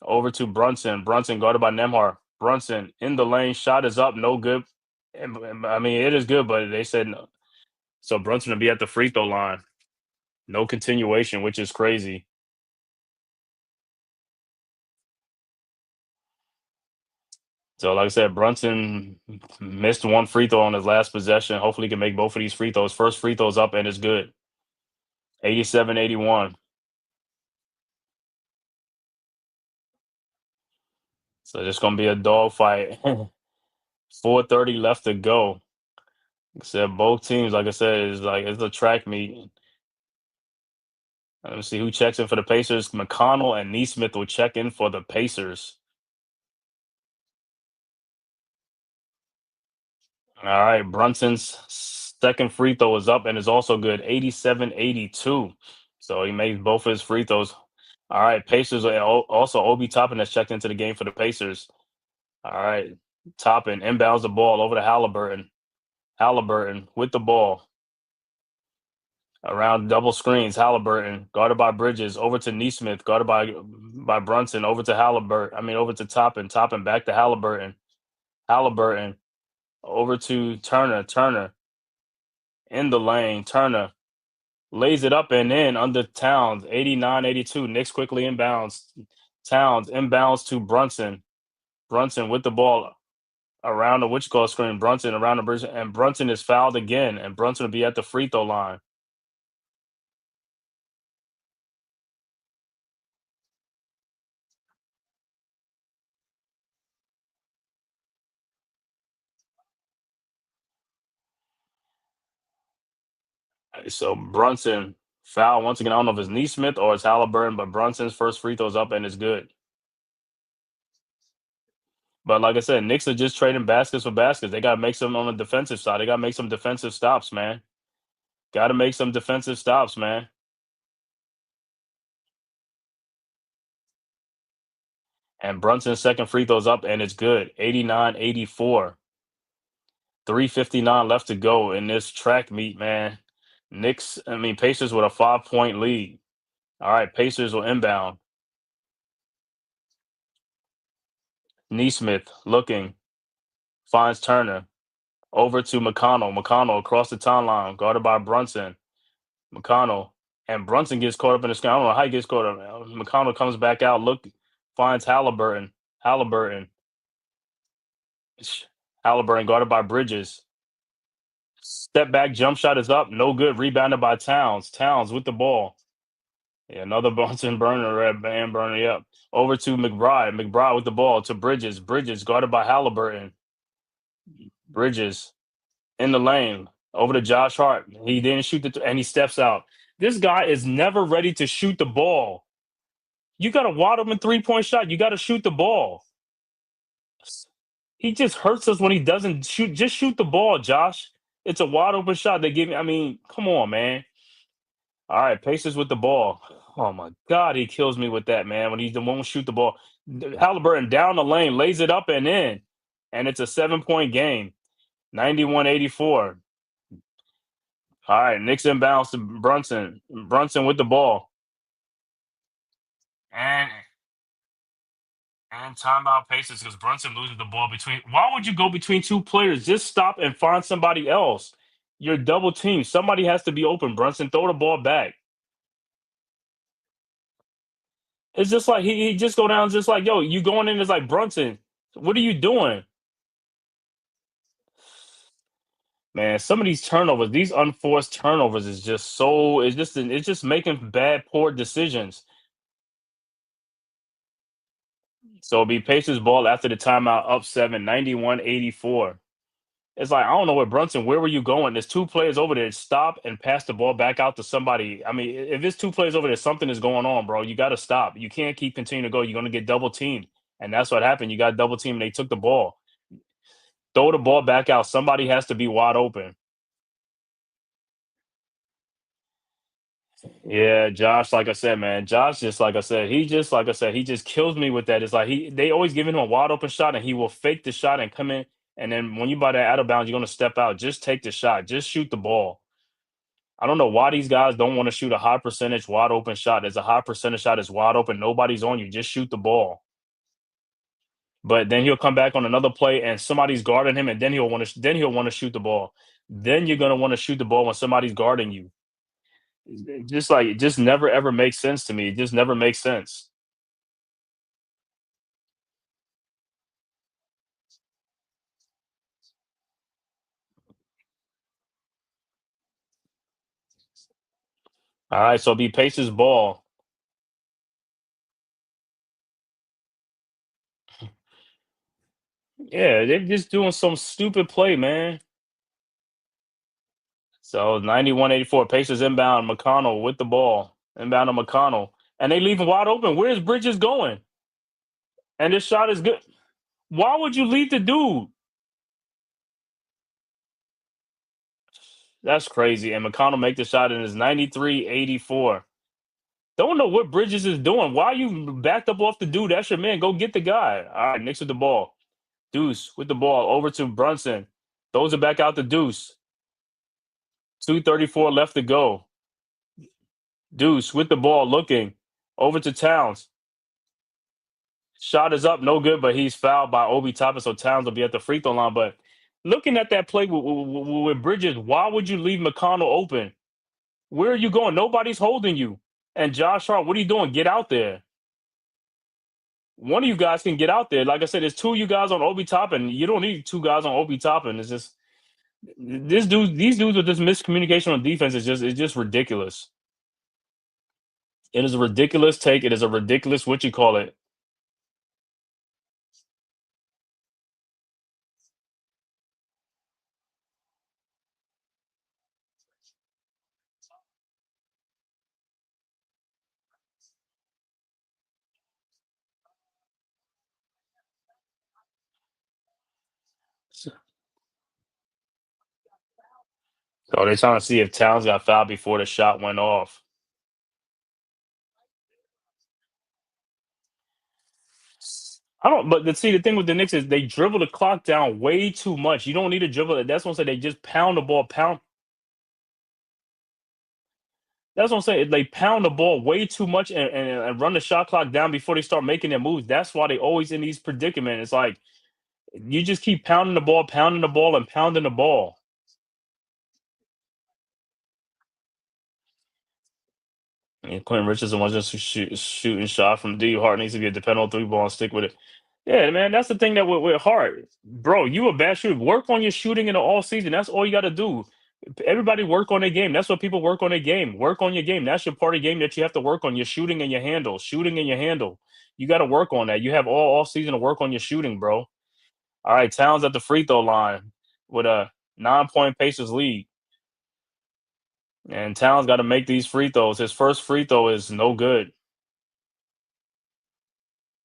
Over to Brunson. Brunson guarded by Nembhard. Brunson in the lane. Shot is up. No good. I mean, it is good, but they said no. So Brunson will be at the free throw line. No continuation, which is crazy. So, like I said, Brunson missed one free throw on his last possession. Hopefully, he can make both of these free throws. First free throw's up, and it's good. 87-81. So, it's going to be a dogfight. 4:30 left to go. Like I said, both teams, like I said, it's a track meet. Let me see who checks in for the Pacers. McConnell and Neesmith will check in for the Pacers. All right, Brunson's second free throw is up and is also good, 87-82. So he made both of his free throws. All right, Pacers also Obi Toppin has checked into the game for the Pacers. All right, Toppin inbounds the ball over to Halliburton. Halliburton with the ball. Around double screens, Halliburton guarded by Bridges over to Neesmith, guarded by Brunson over to Halliburton. I mean, over to Toppin. Toppin back to Halliburton. Halliburton over to Turner. Turner in the lane. Turner lays it up and in under Towns. 89-82. Knicks quickly inbounds. Towns inbounds to Brunson. Brunson with the ball around the screen. Brunson around the bridge, and Brunson is fouled again, and Brunson will be at the free throw line. So Brunson foul once again. I don't know if it's Neesmith or it's Halliburton, but Brunson's first free throw's up and it's good. But like I said, Knicks are just trading baskets for baskets. They got to make some on the defensive side. They got to make some defensive stops, man. Got to make some defensive stops, man. And Brunson's second free throw's up, and it's good. 89-84. 3:59 left to go in this track meet, man. Pacers with a 5-point lead. All right, Pacers will inbound. Neesmith looking, finds Turner. Over to McConnell. McConnell across the timeline, guarded by Brunson. McConnell. And Brunson gets caught up in the screen. I don't know how he gets caught up. McConnell comes back out, finds Halliburton. Halliburton guarded by Bridges. Step back jump shot is up. No good. Rebounded by Towns. Towns with the ball. Yeah, another Bunsen burner, red band burner. Yep. Over to McBride. McBride with the ball to Bridges. Bridges guarded by Halliburton. Bridges in the lane. Over to Josh Hart. He didn't shoot and he steps out. This guy is never ready to shoot the ball. You got a wide open 3-point shot. You got to shoot the ball. He just hurts us when he doesn't shoot. Just shoot the ball, Josh. It's a wide open shot. They give me. Come on, man. All right, Pacers with the ball. Oh my God, he kills me with that, man. When he won't shoot the ball, Halliburton down the lane, lays it up and in, and it's a 7-point game. 91-84. All right, Knicks inbounds to Brunson. Brunson with the ball. And timeout Pacers because Brunson loses the ball between. Why would you go between two players? Just stop and find somebody else. You're double team. Somebody has to be open. Brunson, throw the ball back. It's just like he just go down just like, yo, you going in as like Brunson. What are you doing? Man, some of these turnovers, these unforced turnovers is just so it's just making bad, poor decisions. So it'll be Pacers ball after the timeout up 7, 91-84. It's like, I don't know where Brunson, where were you going? There's two players over there. Stop and pass the ball back out to somebody. If there's two players over there, something is going on, bro. You got to stop. You can't keep continuing to go. You're going to get double teamed. And that's what happened. You got double teamed and they took the ball. Throw the ball back out. Somebody has to be wide open. Yeah, Josh, like I said, man, Josh just like I said, he just kills me with that. It's like they always giving him a wide open shot and he will fake the shot and come in. And then when you buy that out of bounds, you're gonna step out. Just take the shot. Just shoot the ball. I don't know why these guys don't want to shoot a high percentage wide open shot. There's a high percentage shot is wide open. Nobody's on you. Just shoot the ball. But then he'll come back on another play and somebody's guarding him, and then he'll want to shoot the ball. Then you're gonna want to shoot the ball when somebody's guarding you. It just never ever makes sense to me. It just never makes sense. All right, so be Pacers ball. Yeah, they're just doing some stupid play, man. So 91-84, Pacers inbound. McConnell with the ball. Inbound to McConnell. And they leave him wide open. Where's Bridges going? And this shot is good. Why would you leave the dude? That's crazy. And McConnell make the shot and it's 93-84. Don't know what Bridges is doing. Why you backed up off the dude? That's your man. Go get the guy. All right, Knicks with the ball. Deuce with the ball over to Brunson. Throws it back out to Deuce. 2:34 left to go. Deuce with the ball looking over to Towns. Shot is up, no good, but he's fouled by Obi Toppin, so Towns will be at the free throw line. But looking at that play with Bridges, why would you leave McConnell open? Where are you going? Nobody's holding you. And Josh Hart, what are you doing? Get out there. One of you guys can get out there. Like I said, there's two of you guys on Obi Toppin. You don't need two guys on Obi Toppin. It's just these dudes with this miscommunication on defense it's just ridiculous. It is a ridiculous take. It is a ridiculous what you call it. So they're trying to see if Towns got fouled before the shot went off. I don't. But the thing with the Knicks is they dribble the clock down way too much. You don't need to dribble it. That's what I'm saying. They just pound the ball, pound. That's what I'm saying. They pound the ball way too much and run the shot clock down before they start making their moves. That's why they always in these predicaments. It's like you just keep pounding the ball, and pounding the ball. And Quentin Richardson was just shooting shot from D. Hart needs to be a dependable three ball and stick with it. Yeah, man, that's the thing that with Hart, bro. You a bad shooter. Work on your shooting in the all season. That's all you got to do. Everybody work on their game. That's what people work on their game. Work on your game. That's your part of the game that you have to work on. Your shooting and your handle. Shooting and your handle. You got to work on that. You have all season to work on your shooting, bro. All right, Towns at the free throw line with a 9-point Pacers lead. And Towns got to make these free throws. His first free throw is no good.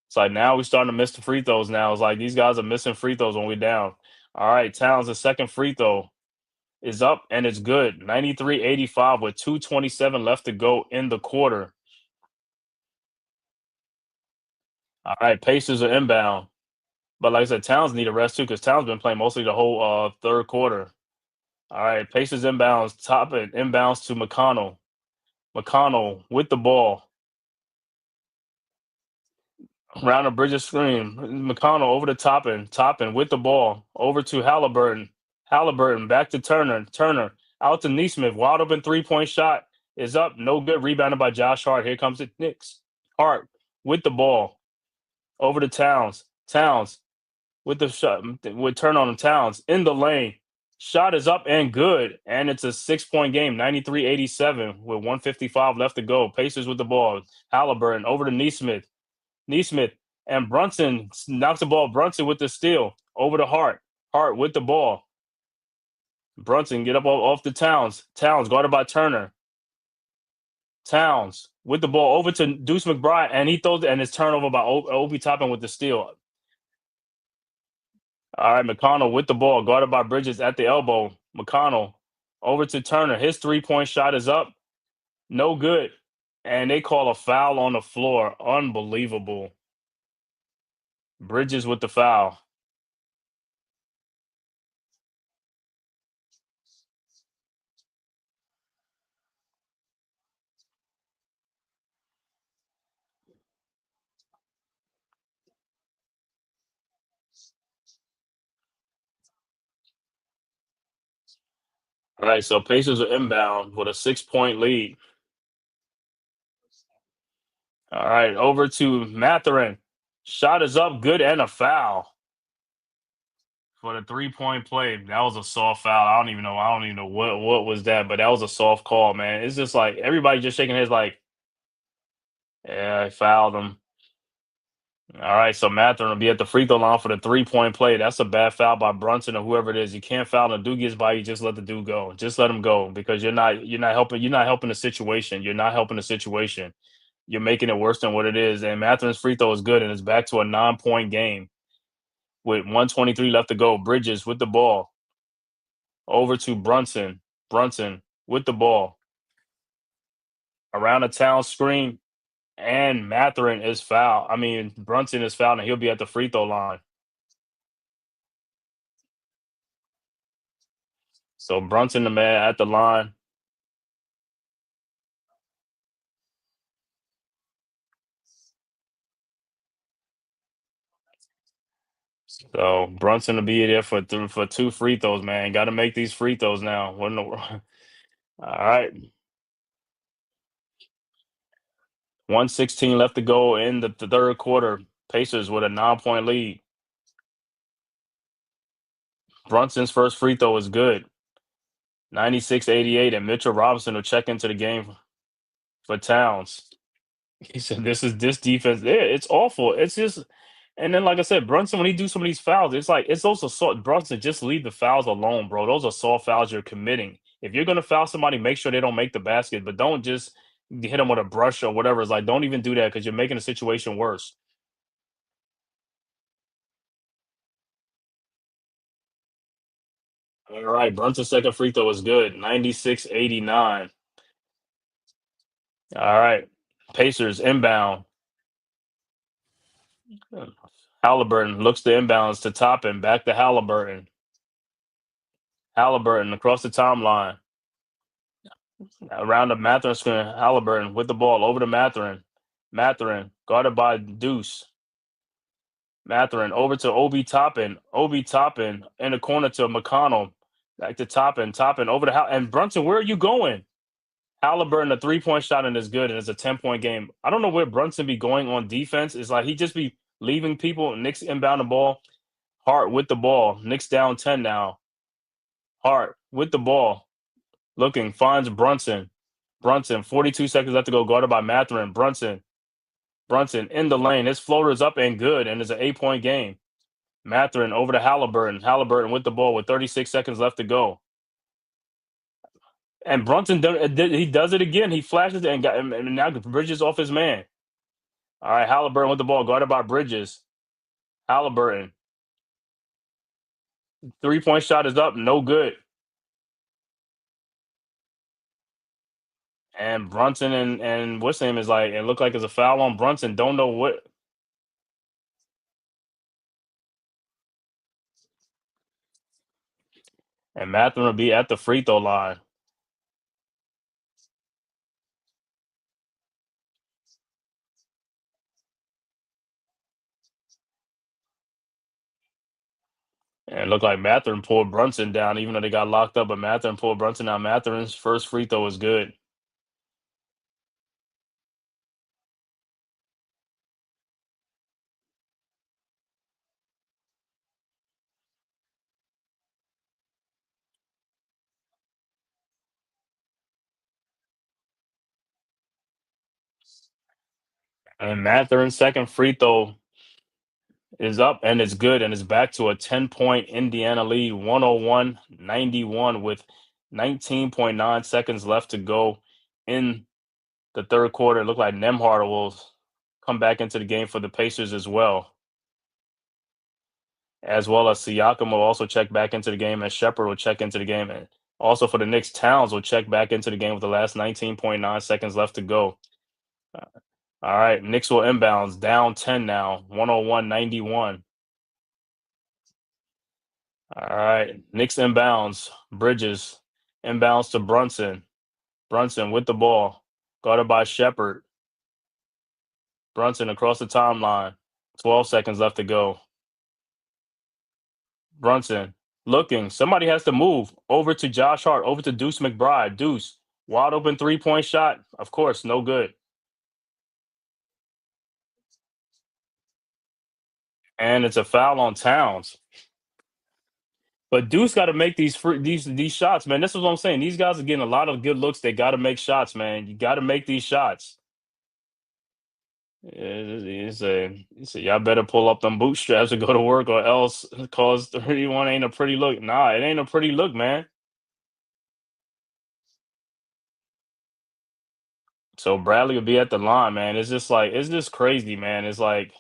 It's like now we're starting to miss the free throws now. It's like these guys are missing free throws when we're down. All right, Towns, the second free throw is up and it's good. 93-85 with 2:27 left to go in the quarter. All right, Pacers are inbound. But like I said, Towns need a rest too because Towns been playing mostly the whole third quarter. All right, Pacers inbounds, top it, inbounds to McConnell. McConnell with the ball. Around the Bridges screen. McConnell over to Toppin with the ball. Over to Halliburton. Halliburton back to Turner. Turner out to Neesmith. Wide open 3-point shot is up. No good. Rebounded by Josh Hart. Here comes the Knicks. Hart with the ball. Over to Towns. Towns with the shot. With turn on him. Towns in the lane. Shot is up and good. And it's a 6-point game. 93-87 with 155 left to go. Pacers with the ball. Halliburton over to Neesmith. Neesmith and Brunson knocks the ball. Brunson with the steal over to Hart. Hart with the ball. Brunson get up off the Towns. Towns guarded by Turner. Towns with the ball over to Deuce McBride, and he throws and it's turnover by Obi Toppin with the steal. All right, McConnell with the ball, guarded by Bridges at the elbow. McConnell over to Turner. His 3-point shot is up. No good. And they call a foul on the floor. Unbelievable. Bridges with the foul. All right, so Pacers are inbound with a 6-point lead. All right, over to Matherin. Shot is up, good, and a foul for the 3-point play. That was a soft foul. I don't even know what was that, but that was a soft call, man. It's just like everybody just shaking heads like, yeah, I fouled him. All right, so Matherin will be at the free throw line for the 3-point play. That's a bad foul by Brunson or whoever it is. You can't foul him. The dude gets by you. Just let the dude go. Just let him go because you're not helping. You're not helping the situation. You're not helping the situation. You're making it worse than what it is. And Matherin's free throw is good, and it's back to a 9-point game with 123 left to go. Bridges with the ball over to Brunson. Brunson with the ball around the town screen. And Matherin is fouled. I mean, Brunson is fouled, and he'll be at the free throw line. So Brunson, the man, at the line. So Brunson will be there for 2 free throws, man. Got to make these free throws now. What in the world? All right. 116 left to go in the third quarter. Pacers with a 9-point lead. Brunson's first free throw is good. 96-88, and Mitchell Robinson will check into the game for Towns. He said, "This defense. Yeah, it's awful. It's just." And then, like I said, Brunson, when he do some of these fouls, it's like it's also soft. Brunson, just leave the fouls alone, bro. Those are soft fouls you're committing. If you're gonna foul somebody, make sure they don't make the basket, but don't just hit them with a brush or whatever. It's like don't even do that because you're making the situation worse. All right, Brunson's second free throw is good. 96-89. All right. Pacers inbound. Halliburton looks to inbounds to Toppin. Back to Halliburton. Halliburton across the timeline. Around the Matherin screen. Halliburton with the ball over to Matherin. Matherin guarded by Deuce. Matherin over to Obi Toppin. Obi Toppin in the corner to McConnell. Back to Toppin. Toppin over to and Brunson, where are you going? Halliburton, a 3-point shot and is good, and it's a 10-point game. I don't know where Brunson be going on defense. It's like he just be leaving people. Knicks inbound the ball. Hart with the ball. Knicks down 10 now. Hart with the ball. Looking, finds Brunson. Brunson, 42 seconds left to go, guarded by Matherin. Brunson in the lane. His floater is up and good, and it's an 8-point game. Matherin over to Halliburton. Halliburton with the ball with 36 seconds left to go. And Brunson, he does it again. He flashes it and now Bridges off his man. All right, Halliburton with the ball, guarded by Bridges. Halliburton. 3-point shot is up, no good. And Brunson and what's his name is like, it looked like it's a foul on Brunson. Don't know what. And Matherin will be at the free throw line. And it looked like Matherin pulled Brunson down, even though they got locked up. But Matherin pulled Brunson down. Matherin's first free throw is good. And Matherin's second free throw is up and it's good. And it's back to a 10-point Indiana lead, 101-91 with 19.9 seconds left to go in the third quarter. It looked like Nembhard will come back into the game for the Pacers as well as Siakam will also check back into the game, and Shepherd will check into the game. And also for the Knicks, Towns will check back into the game with the last 19.9 seconds left to go. All right, Knicks will inbounds, down 10 now, 101-91. All right, Knicks inbounds, Bridges inbounds to Brunson. Brunson with the ball, guarded by Shepherd. Brunson across the timeline, 12 seconds left to go. Brunson looking. Somebody has to move over to Josh Hart, over to Deuce McBride. Deuce, wide open 3-point shot. Of course, no good. And it's a foul on Towns. But Deuce got to make these shots, man. This is what I'm saying. These guys are getting a lot of good looks. They got to make shots, man. You got to make these shots. He said, y'all better pull up them bootstraps and go to work, or else cause 31 ain't a pretty look. Nah, it ain't a pretty look, man. So Bradley will be at the line, man. It's just crazy, man. It's like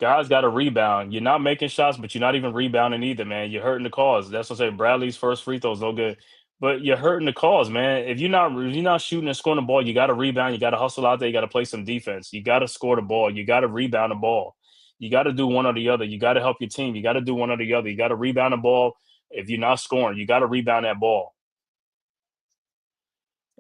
guys got to rebound. You're not making shots, but you're not even rebounding either, man. You're hurting the cause. That's what I say. Bradley's first free throw is no good, but you're hurting the cause, man. If you're not shooting and scoring the ball, you got to rebound. You got to hustle out there. You got to play some defense. You got to score the ball. You got to rebound the ball. You got to do one or the other. You got to help your team. You got to do one or the other. You got to rebound the ball. If you're not scoring, you got to rebound that ball.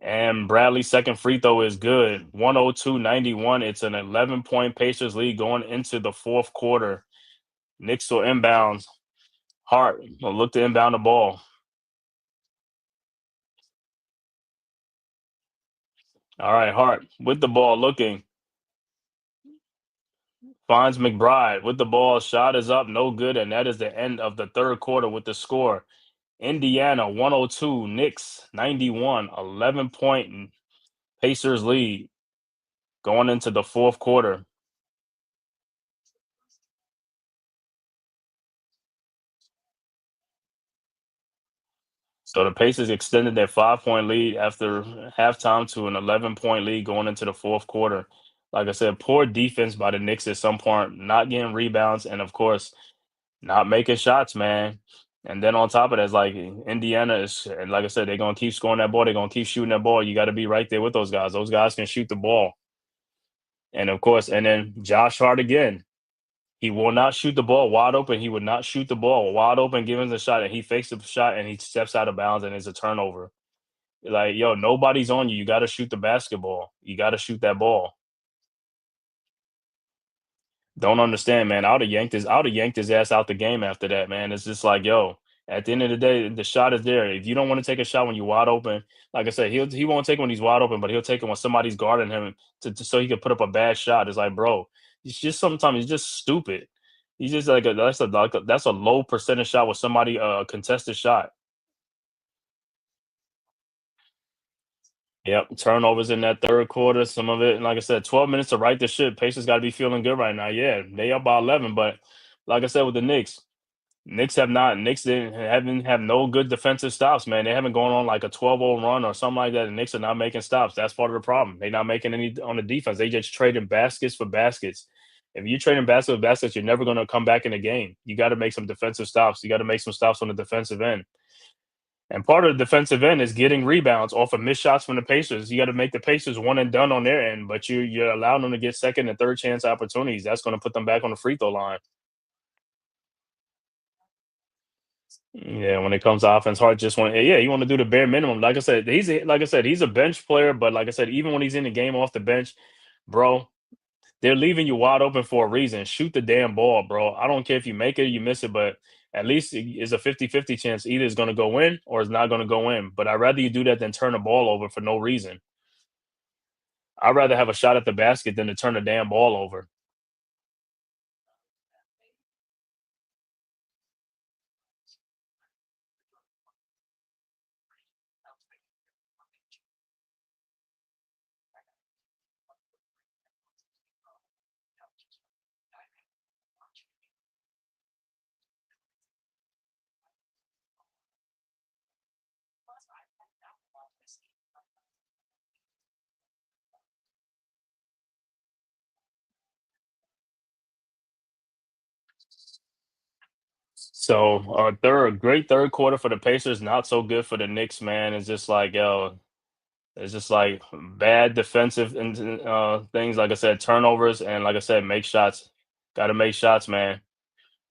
And Bradley's second free throw is good. 102-91. It's an 11-point Pacers lead going into the fourth quarter. Knicks will inbounds. Hart will look to inbound the ball. All right, Hart with the ball looking. Finds McBride with the ball. Shot is up, no good. And that is the end of the third quarter with the score. Indiana 102, Knicks 91, 11-point Pacers lead going into the fourth quarter. So the Pacers extended their 5-point lead after halftime to an 11-point lead going into the fourth quarter. Like I said, poor defense by the Knicks at some point, not getting rebounds, and of course, not making shots, man. And then on top of that, it's like Indiana is, and like I said, they're gonna keep scoring that ball. They're gonna keep shooting that ball. You got to be right there with those guys. Those guys can shoot the ball. And of course, and then Josh Hart again. He will not shoot the ball wide open. He would not shoot the ball wide open, give him the shot, and he fakes the shot and he steps out of bounds and it's a turnover. Like, yo, nobody's on you. You got to shoot the basketball. You got to shoot that ball. Don't understand, man. I would have yanked his ass out the game after that, man. It's just like, yo, at the end of the day, the shot is there. If you don't want to take a shot when you're wide open, like I said, he won't take it when he's wide open, but he'll take it when somebody's guarding him so he can put up a bad shot. It's like, bro, it's just sometimes it's just stupid. He's just that's a low percentage shot with somebody contested shot. Yep, turnovers in that third quarter. Some of it, and like I said, 12 minutes to right the ship. Pacers got to be feeling good right now. Yeah, they up by 11, but like I said with the Knicks. Knicks didn't haven't have no good defensive stops, man. They haven't gone on like a 12-0 run or something like that. The Knicks are not making stops. That's part of the problem. They're not making any on the defense. They just trading baskets for baskets. If you're trading baskets for baskets, you're never going to come back in the game. You got to make some defensive stops. You got to make some stops on the defensive end. And part of the defensive end is getting rebounds off of missed shots from the Pacers. You got to make the Pacers one and done on their end, but you're allowing them to get second and third chance opportunities. That's going to put them back on the free throw line. Yeah, when it comes to offense, Hart just want you want to do the bare minimum. Like I said, he's a bench player, but like I said, even when he's in the game off the bench, bro, they're leaving you wide open for a reason. Shoot the damn ball, bro. I don't care if you make it or you miss it, but at least it's a 50-50 chance either it's going to go in or it's not going to go in. But I'd rather you do that than turn the ball over for no reason. I'd rather have a shot at the basket than to turn the damn ball over. So, great third quarter for the Pacers, not so good for the Knicks, man. It's just like, yo, it's just like bad defensive and things. Like I said, turnovers and like I said, make shots. Got to make shots, man.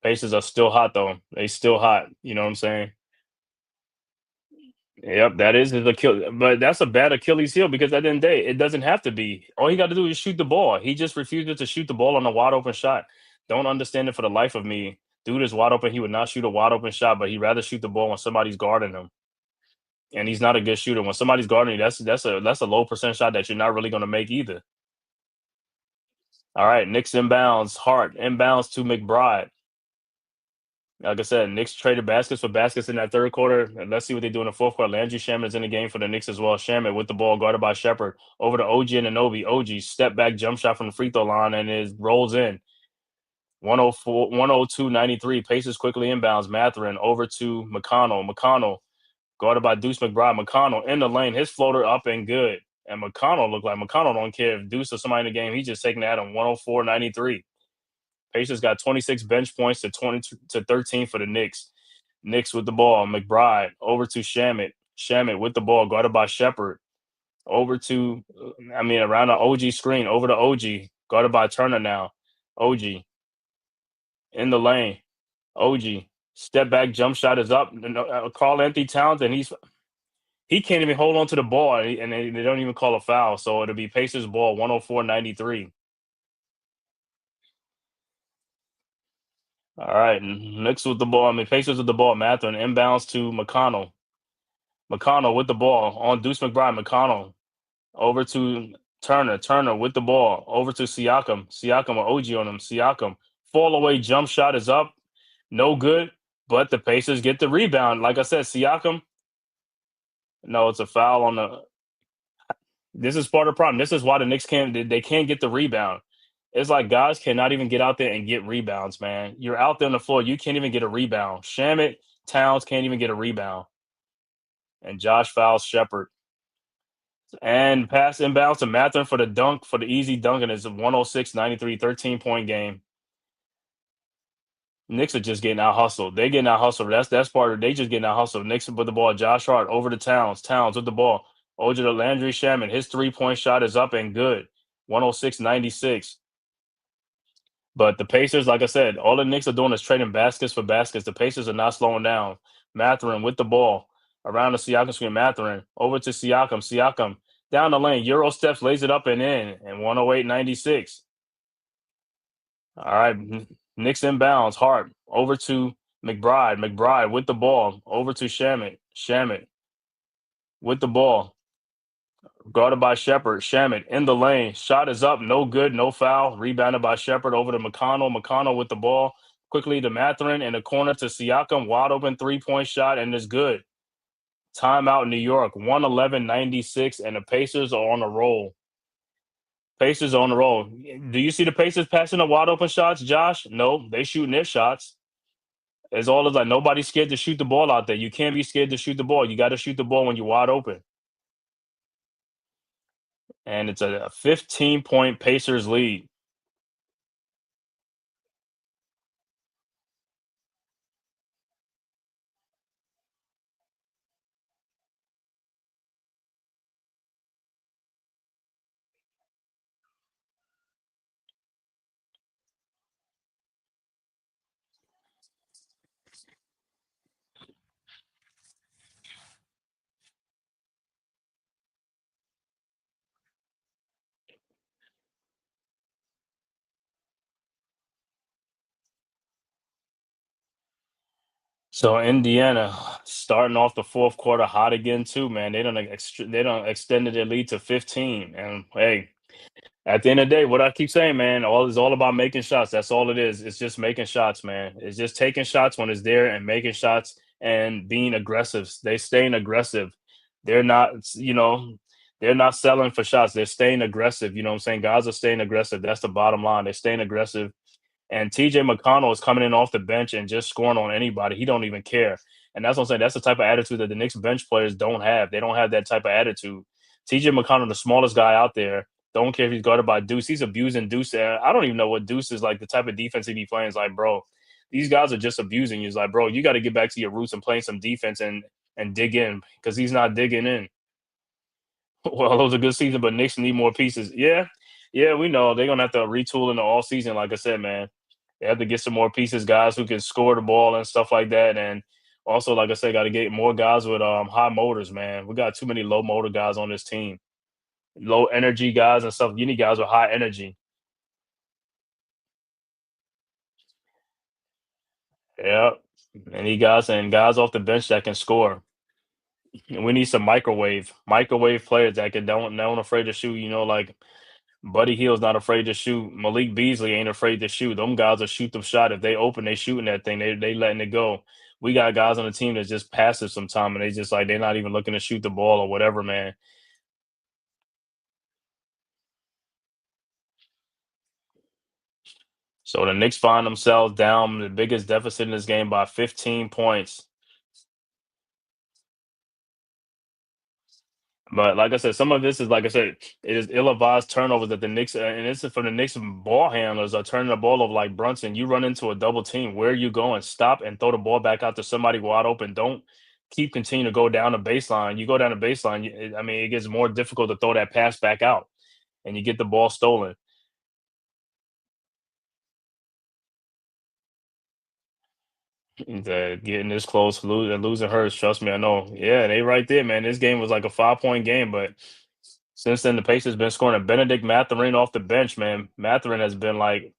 Pacers are still hot though. They still hot. You know what I'm saying? Yep, that is his Achilles, but that's a bad Achilles heel because at the end of the day, it doesn't have to be. All he got to do is shoot the ball. He just refuses to shoot the ball on a wide open shot. Don't understand it for the life of me. Dude is wide open. He would not shoot a wide open shot, but he'd rather shoot the ball when somebody's guarding him. And he's not a good shooter. When somebody's guarding you, that's a low percent shot that you're not really going to make either. All right, Knicks inbounds, Hart inbounds to McBride. Like I said, Knicks traded baskets for baskets in that third quarter. And let's see what they do in the fourth quarter. Landry Shaman's in the game for the Knicks as well. Shaman with the ball guarded by Shepard over to OG and Anobi. OG step back jump shot from the free throw line and it rolls in. 104, 102.93. Pacers quickly inbounds. Matherin over to McConnell. McConnell guarded by Deuce McBride. McConnell in the lane. His floater up and good. And McConnell looked like McConnell don't care if Deuce or somebody in the game. He's just taking that on 104.93. Pacers got 26 bench points to 20 to 13 for the Knicks. Knicks with the ball. McBride over to Shamit. Shamit with the ball, guarded by Shepard. Over to, around the OG screen. Over to OG, guarded by Turner now. OG in the lane. OG step back jump shot is up. Carl Anthony Towns, and he can't even hold on to the ball, and they don't even call a foul. So it'll be Pacers ball 104.93. All right, Knicks with the ball. Pacers with the ball. Matherin inbounds to McConnell. McConnell with the ball on Deuce McBride. McConnell over to Turner. Turner with the ball over to Siakam. Siakam with OG on him. Siakam fall away jump shot is up. No good, but the Pacers get the rebound. Like I said, Siakam. No, it's a foul on the. This is part of the problem. This is why the Knicks can't get the rebound. It's like guys cannot even get out there and get rebounds, man. You're out there on the floor. You can't even get a rebound. Shamit, Towns can't even get a rebound. And Josh fouls Shepard. And pass inbounds to Matherin for the dunk, for the easy dunk, and it's a 106-93, 13-point game. Knicks are just getting out hustled. They getting out hustled. That's part of they just getting out hustled. Knicks put the ball. Josh Hart over to Towns. Towns with the ball. Over to Landry Shaman. His 3-point shot is up and good. 106-96. But the Pacers, like I said, all the Knicks are doing is trading baskets for baskets. The Pacers are not slowing down. Mathurin with the ball around the Siakam screen. Mathurin over to Siakam. Siakam down the lane. Euro steps, lays it up and in. And 108-96. All right. Knicks inbounds. Hart over to McBride. McBride with the ball. Over to Shamit. Shamit with the ball. Guarded by Shepard. Shamit in the lane. Shot is up. No good. No foul. Rebounded by Shepard over to McConnell. McConnell with the ball. Quickly to Mathurin in the corner to Siakam. Wide open 3-point shot and it's good. Timeout New York. 111-96 and the Pacers are on a roll. Pacers are on the roll. Do you see the Pacers passing the wide open shots, Josh? No, they shooting their shots. It's all is like nobody's scared to shoot the ball out there. You can't be scared to shoot the ball. You got to shoot the ball when you're wide open. And it's a 15-point Pacers lead. So Indiana starting off the fourth quarter hot again too, man. They don't extended their lead to 15. And hey, at the end of the day, what I keep saying, man, all is all about making shots. That's all it is. It's just making shots, man. It's just taking shots when it's there and making shots and being aggressive. They staying aggressive. They're not, they're not selling for shots. They're staying aggressive. You know what I'm saying? Guys are staying aggressive. That's the bottom line. They're staying aggressive. And TJ McConnell is coming in off the bench and just scoring on anybody. He don't even care. And that's what I'm saying. That's the type of attitude that the Knicks bench players don't have. They don't have that type of attitude. TJ McConnell, the smallest guy out there, don't care if he's guarded by Deuce. He's abusing Deuce. I don't even know what Deuce is like. The type of defense he be playing is like, bro, these guys are just abusing you. It's like, bro, you got to get back to your roots and playing some defense and dig in because he's not digging in. Well, it was a good season, but Knicks need more pieces. Yeah, yeah, we know they're gonna have to retool in the all season. Like I said, man, they have to get some more pieces, guys who can score the ball and stuff like that. And also, like I said, got to get more guys with high motors, man. We got too many low motor guys on this team, low energy guys and stuff. You need guys with high energy. Yeah, any guys and guys off the bench that can score. We need some microwave players that can don't afraid to shoot. Like Buddy Hield's not afraid to shoot. Malik Beasley ain't afraid to shoot. Them guys will shoot the shot. If they open, they shooting that thing. They letting it go. We got guys on the team that's just passive sometime, and they just like they're not even looking to shoot the ball or whatever, man. So the Knicks find themselves down the biggest deficit in this game by 15 points. But like I said, some of this is like I said, it is ill-advised turnovers that the Knicks and this is from the Knicks ball handlers are turning the ball over like Brunson. You run into a double team. Where are you going? Stop and throw the ball back out to somebody wide open. Don't keep continue to go down the baseline. You go down the baseline. I mean, it gets more difficult to throw that pass back out, and you get the ball stolen. Getting this close, losing hurts. Trust me, I know. Yeah, they right there, man. This game was like a 5-point game, but since then the Pacers been scoring. A Benedict Mathurin off the bench, man. Mathurin has been like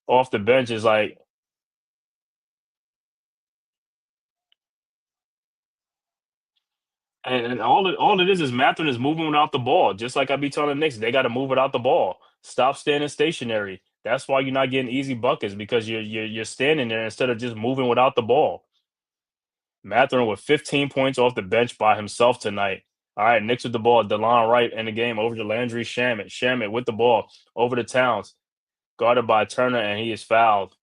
off the bench is like, and all it is Mathurin is moving without the ball. Just like I be telling the Knicks, they got to move without the ball. Stop standing stationary. That's why you're not getting easy buckets because you're standing there instead of just moving without the ball. Mathurin with 15 points off the bench by himself tonight. All right, Knicks with the ball. DeLon Wright in the game over to Landry Shamit. Shamit with the ball over to Towns. Guarded by Turner, and he is fouled.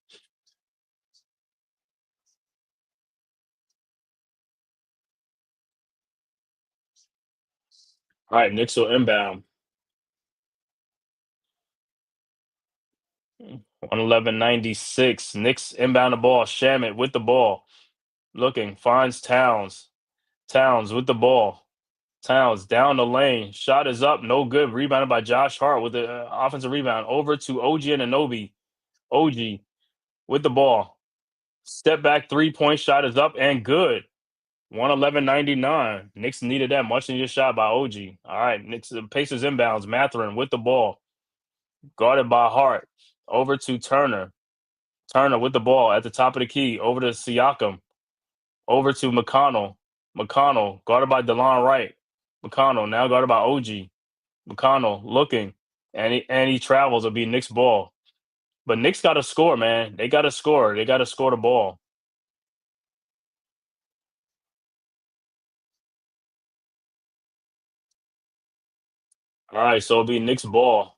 All right, Knicks will inbound. 111.96. Knicks inbound the ball. Shamit with the ball. Looking, finds Towns. Towns with the ball. Towns down the lane. Shot is up. No good. Rebounded by Josh Hart with the offensive rebound. Over to OG and Anobi. OG with the ball. Step back 3-point shot is up and good. 111.99. Knicks needed that much needed shot by OG. All right. Knicks Pacers inbounds. Matherin with the ball. Guarded by Hart. Over to Turner. Turner with the ball at the top of the key. Over to Siakam. Over to McConnell. McConnell guarded by DeLon Wright. McConnell now guarded by OG. McConnell looking. And he travels. It'll be Knicks ball. But Knicks got to score, man. They got to score. They got to score the ball. All right, so it'll be Knicks ball.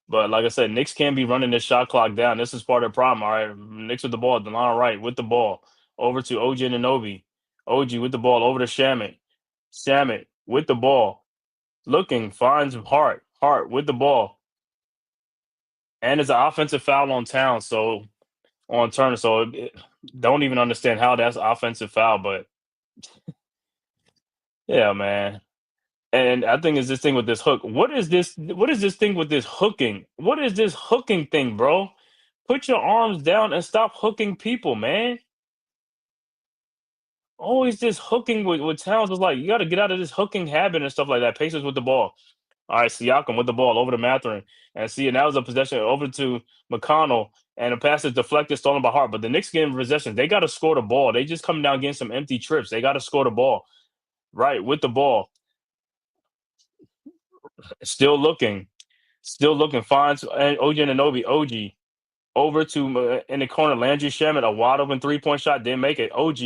But like I said, Knicks can't be running this shot clock down. This is part of the problem. All right, Knicks with the ball. DeLon Wright with the ball. Over to OG Anunoby. OG with the ball. Over to Shamit. Shamit with the ball. Looking, finds Hart. Hart with the ball. And it's an offensive foul on Towns, so on Turner. So don't even understand how that's offensive foul, but yeah, man. And I think it's this thing with this hook. What is this? What is this thing with this hooking? What is this hooking thing, bro? Put your arms down and stop hooking people, man. Always this hooking with Towns is like you got to get out of this hooking habit and stuff like that. Pacers with the ball. All right, Siakam with the ball over to Mathurin. And see, and that was a possession over to McConnell. And the pass is deflected, stolen by Hart. But the Knicks getting possession. They got to score the ball. They just coming down getting some empty trips. They got to score the ball. Right, with the ball. Still looking. Still looking. Finds OG Anunoby. OG over to in the corner. Landry Shamet, a wide open 3-point shot. Didn't make it. OG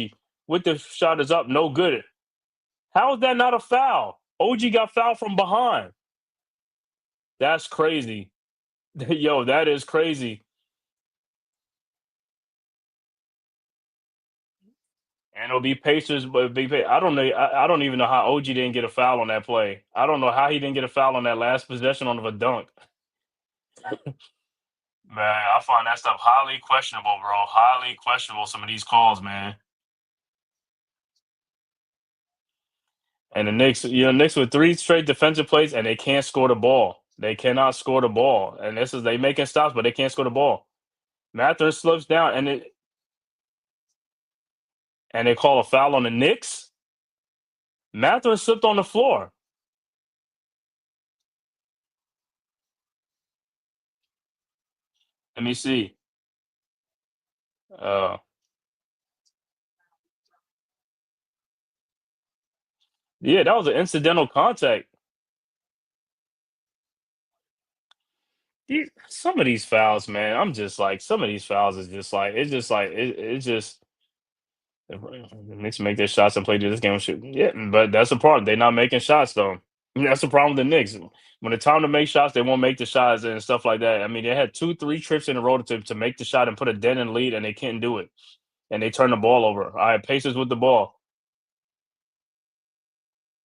with the shot is up. No good. How is that not a foul? OG got fouled from behind. That's crazy. Yo, that is crazy. And it'll be Pacers, but it'll be I don't know. I don't even know how OG didn't get a foul on that play. I don't know how he didn't get a foul on that last possession on the dunk. Man, I find that stuff highly questionable, bro. Highly questionable. Some of these calls, man. And the Knicks, Knicks with 3 straight defensive plays, and they can't score the ball. They cannot score the ball, and this is they making stops, but they can't score the ball. Mather slips down, and they call a foul on the Knicks. Mather slipped on the floor. Let me see. Uh, yeah, that was an incidental contact. Some of these fouls, man, I'm just like some of these fouls is just like it's just the Knicks make their shots and play this game. Shoot, yeah, but that's the problem. They're not making shots though. That's the problem with the Knicks. When it's time to make shots, they won't make the shots and stuff like that. I mean, they had 2, 3 trips in a row to make the shot and put a dent in the lead, and they can't do it. And they turn the ball over. All right, Pacers with the ball.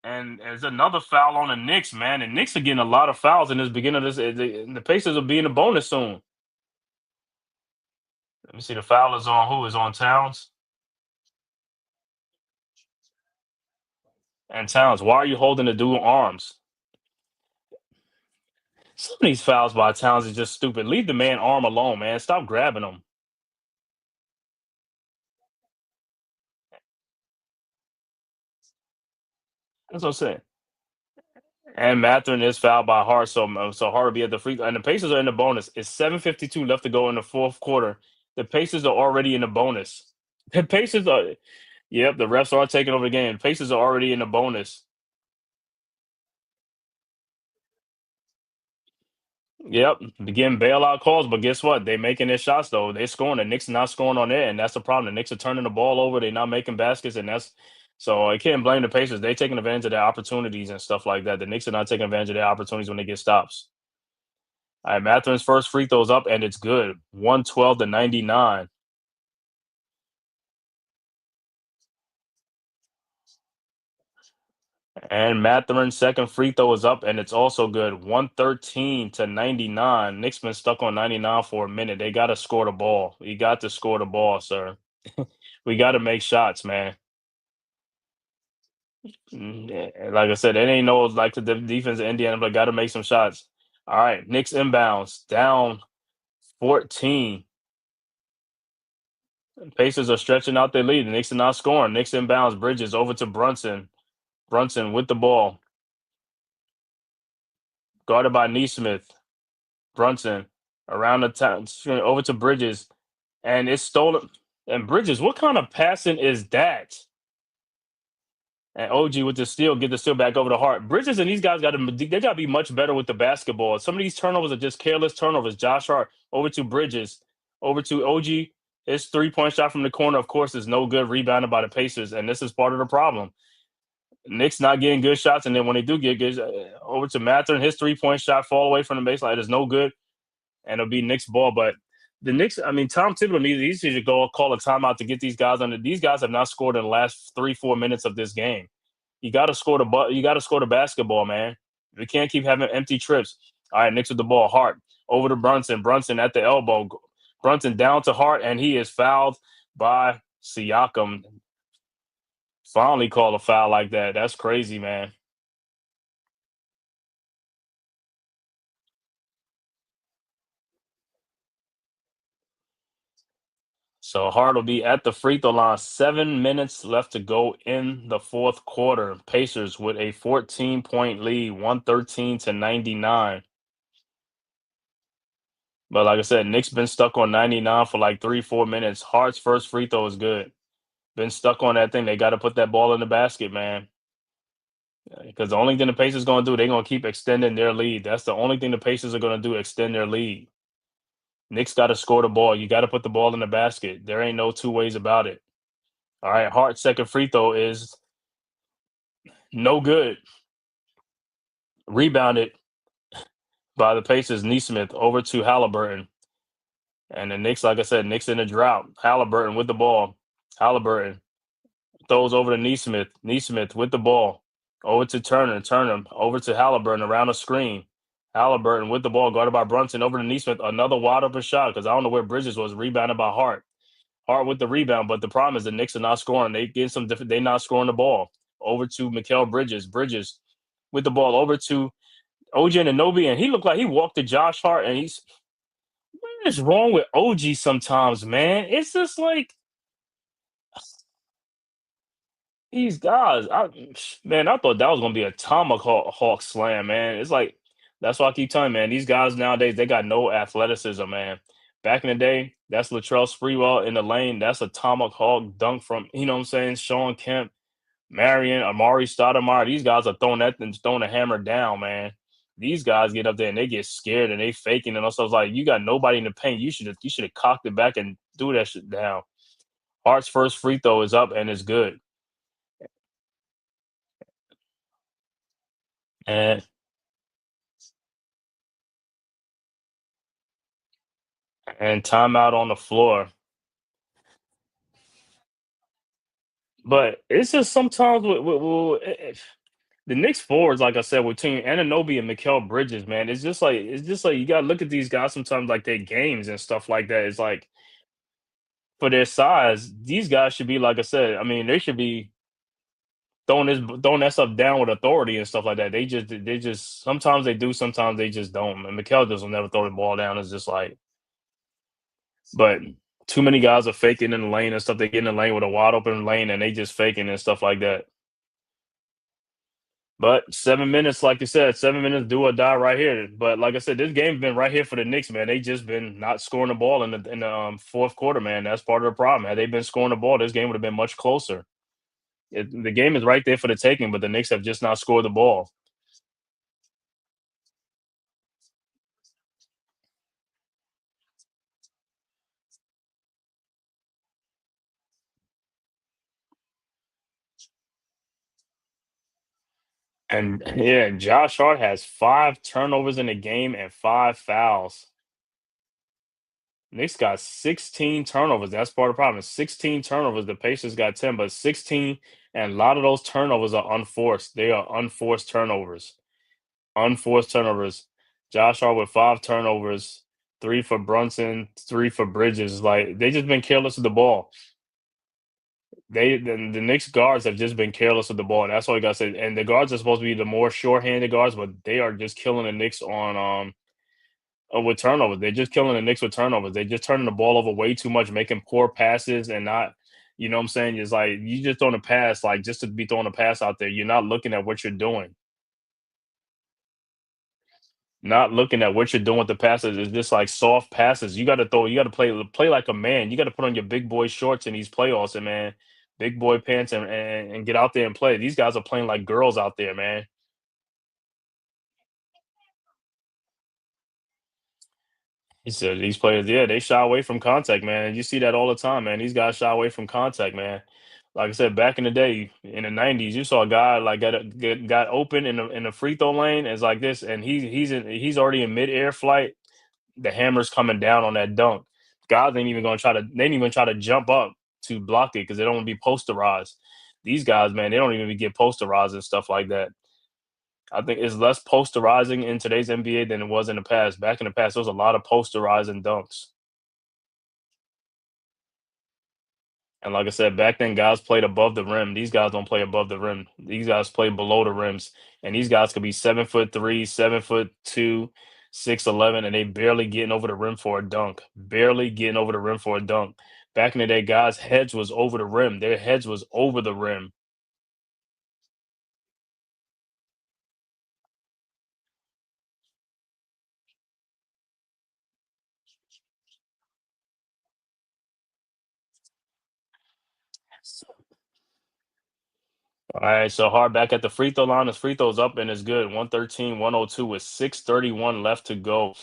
And there's another foul on the Knicks, man. The Knicks are getting a lot of fouls in this beginning of this. The Pacers will be in the bonus soon. Let me see. The foul is on who? Is on Towns. And Towns, why are you holding the dual arms? Some of these fouls by Towns is just stupid. Leave the man arm alone, man. Stop grabbing him. That's what I'm saying. And Mathurin is fouled by Hart, so Hart will be at the free throw. And the Pacers are in the bonus. It's 7:52 left to go in the fourth quarter. The Pacers are already in the bonus. The Pacers are, yep, the refs are taking over the game. The Pacers are already in the bonus. Yep, begin bailout calls, but guess what? They making their shots though. They're scoring. The Knicks are not scoring on there, and that's the problem. The Knicks are turning the ball over. They're not making baskets, and that's so I can't blame the Pacers. They're taking advantage of their opportunities and stuff like that. The Knicks are not taking advantage of their opportunities when they get stops. All right, Matherin's first free throw's up, and it's good. 112-99. And Matherin's second free throw is up, and it's also good. 113-99. Knicks been stuck on 99 for a minute. They got to score the ball. You got to score the ball, sir. We got to make shots, man. Like I said, it ain't no like the defense of Indiana, but got to make some shots. All right, Knicks inbounds down 14. Pacers are stretching out their lead. The Knicks are not scoring. Knicks inbounds. Bridges over to Brunson. Brunson with the ball, guarded by Neesmith. Brunson around the town over to Bridges, and it's stolen. And Bridges, what kind of passing is that? And OG with the steal, get the steal back over the Hart. Bridges and these guys they got to be much better with the basketball. Some of these turnovers are just careless turnovers. Josh Hart over to Bridges, over to OG. His 3-point shot from the corner, of course, is no good. Rebounded by the Pacers, and this is part of the problem. Knicks not getting good shots, and then when they do get good, over to Mathurin, his 3-point shot fall away from the baseline. It is no good, and it'll be Knicks ball. But the Knicks, I mean, Tom Thibodeau needs to go call a timeout to get these guys under. These guys have not scored in the last 3-4 minutes of this game. You got to score you got to score the basketball, man. We can't keep having empty trips. All right, Knicks with the ball. Hart over to Brunson. Brunson at the elbow. Brunson down to Hart, and he is fouled by Siakam. Finally call a foul like that. That's crazy, man. So Hart will be at the free throw line. 7 minutes left to go in the fourth quarter. Pacers with a 14-point lead, 113-99. But like I said, Knicks been stuck on 99 for like 3-4 minutes. Hart's first free throw is good. Been stuck on that thing. They got to put that ball in the basket, man. Because the only thing the Pacers going to do, they're going to keep extending their lead. That's the only thing the Pacers are going to do, extend their lead. Knicks got to score the ball. You got to put the ball in the basket. There ain't no two ways about it. All right, Hart's second free throw is no good. Rebounded by the Pacers. Neesmith over to Halliburton. And the Knicks, like I said, Knicks in a drought. Halliburton with the ball. Halliburton throws over to Neesmith. Neesmith with the ball. Over to Turner. Turner over to Halliburton around the screen. Halliburton with the ball, guarded by Brunson over to Neesmith. Another wide open shot because I don't know where Bridges was. Rebounded by Hart. Hart with the rebound, but the problem is the Knicks are not scoring. They get some different. They're not scoring the ball. Over to Mikal Bridges. Bridges with the ball over to OG Anunoby, and he looked like he walked to Josh Hart. And what is wrong with OG sometimes, man? It's just like these guys. Man, I thought that was gonna be a tomahawk slam, man. It's like that's why I keep telling you, man. These guys nowadays they got no athleticism, man. Back in the day, that's Latrell Sprewell in the lane. That's a tomahawk dunk from what I'm saying, Sean Kemp, Marion, Amari Stoudemire. These guys are throwing that and throwing the hammer down, man. These guys get up there and they get scared and they faking and also it's like you got nobody in the paint. You should have cocked it back and threw that shit down. Hart's first free throw is up and it's good. And and timeout on the floor. But it's just sometimes the Knicks forwards, like I said, with Team Ananobi and Mikal Bridges, man, it's just like you gotta look at these guys sometimes like their games and stuff like that. It's like for their size, these guys should be like I said. I mean, they should be throwing that stuff down with authority and stuff like that. They just sometimes they do, sometimes they just don't. And Mikal just will never throw the ball down. It's just like, but too many guys are faking in the lane and stuff. They get in the lane with a wide open lane and they just faking and stuff like that. But 7 minutes, like you said, 7 minutes do or die right here. But like I said, this game's been right here for the Knicks, man. They just been not scoring the ball in the fourth quarter, man. That's part of the problem. Had they been scoring the ball, this game would have been much closer. The game is right there for the taking, but the Knicks have just not scored the ball. And yeah, Josh Hart has 5 turnovers in the game and 5 fouls. Knicks got 16 turnovers. That's part of the problem. 16 turnovers. The Pacers got 10, but 16, and a lot of those turnovers are unforced. They are unforced turnovers. Unforced turnovers. Josh Hart with 5 turnovers, 3 for Brunson, 3 for Bridges. Like they just been careless with the ball. The Knicks guards have just been careless with the ball, and that's all you gotta say. And the guards are supposed to be the more sure-handed guards, but they are just killing the Knicks on with turnovers. They're just killing the Knicks with turnovers. They're just turning the ball over way too much, making poor passes and not, you know what I'm saying? It's like you just throwing a pass, like just to be throwing a pass out there. You're not looking at what you're doing. Not looking at what you're doing with the passes. It's just like soft passes. You gotta throw, you gotta play like a man. You gotta put on your big boy shorts in these playoffs and man, big boy pants and get out there and play. These guys are playing like girls out there, man. He said these players, yeah, they shy away from contact, man. You see that all the time, man. These guys shy away from contact, man. Like I said, back in the day, in the '90s, you saw a guy like got open in the free throw lane. It's like this, and he's already in mid-air flight. The hammer's coming down on that dunk. Guys ain't even gonna try to. They ain't even try to jump up to block it because they don't want to be posterized. These guys, man, they don't even get posterized and stuff like that. I think it's less posterizing in today's NBA than it was in the past. Back in the past, there was a lot of posterizing dunks. And like I said, back then, guys played above the rim. These guys don't play above the rim. These guys play below the rims. And these guys could be 7'3", 7'2", 6'11", and they barely getting over the rim for a dunk. Barely getting over the rim for a dunk. Back in the day, guys' heads was over the rim. Their heads was over the rim. All right, so Hard back at the free throw line. His free throws up and it's good. 113, 102 with 6:31 left to go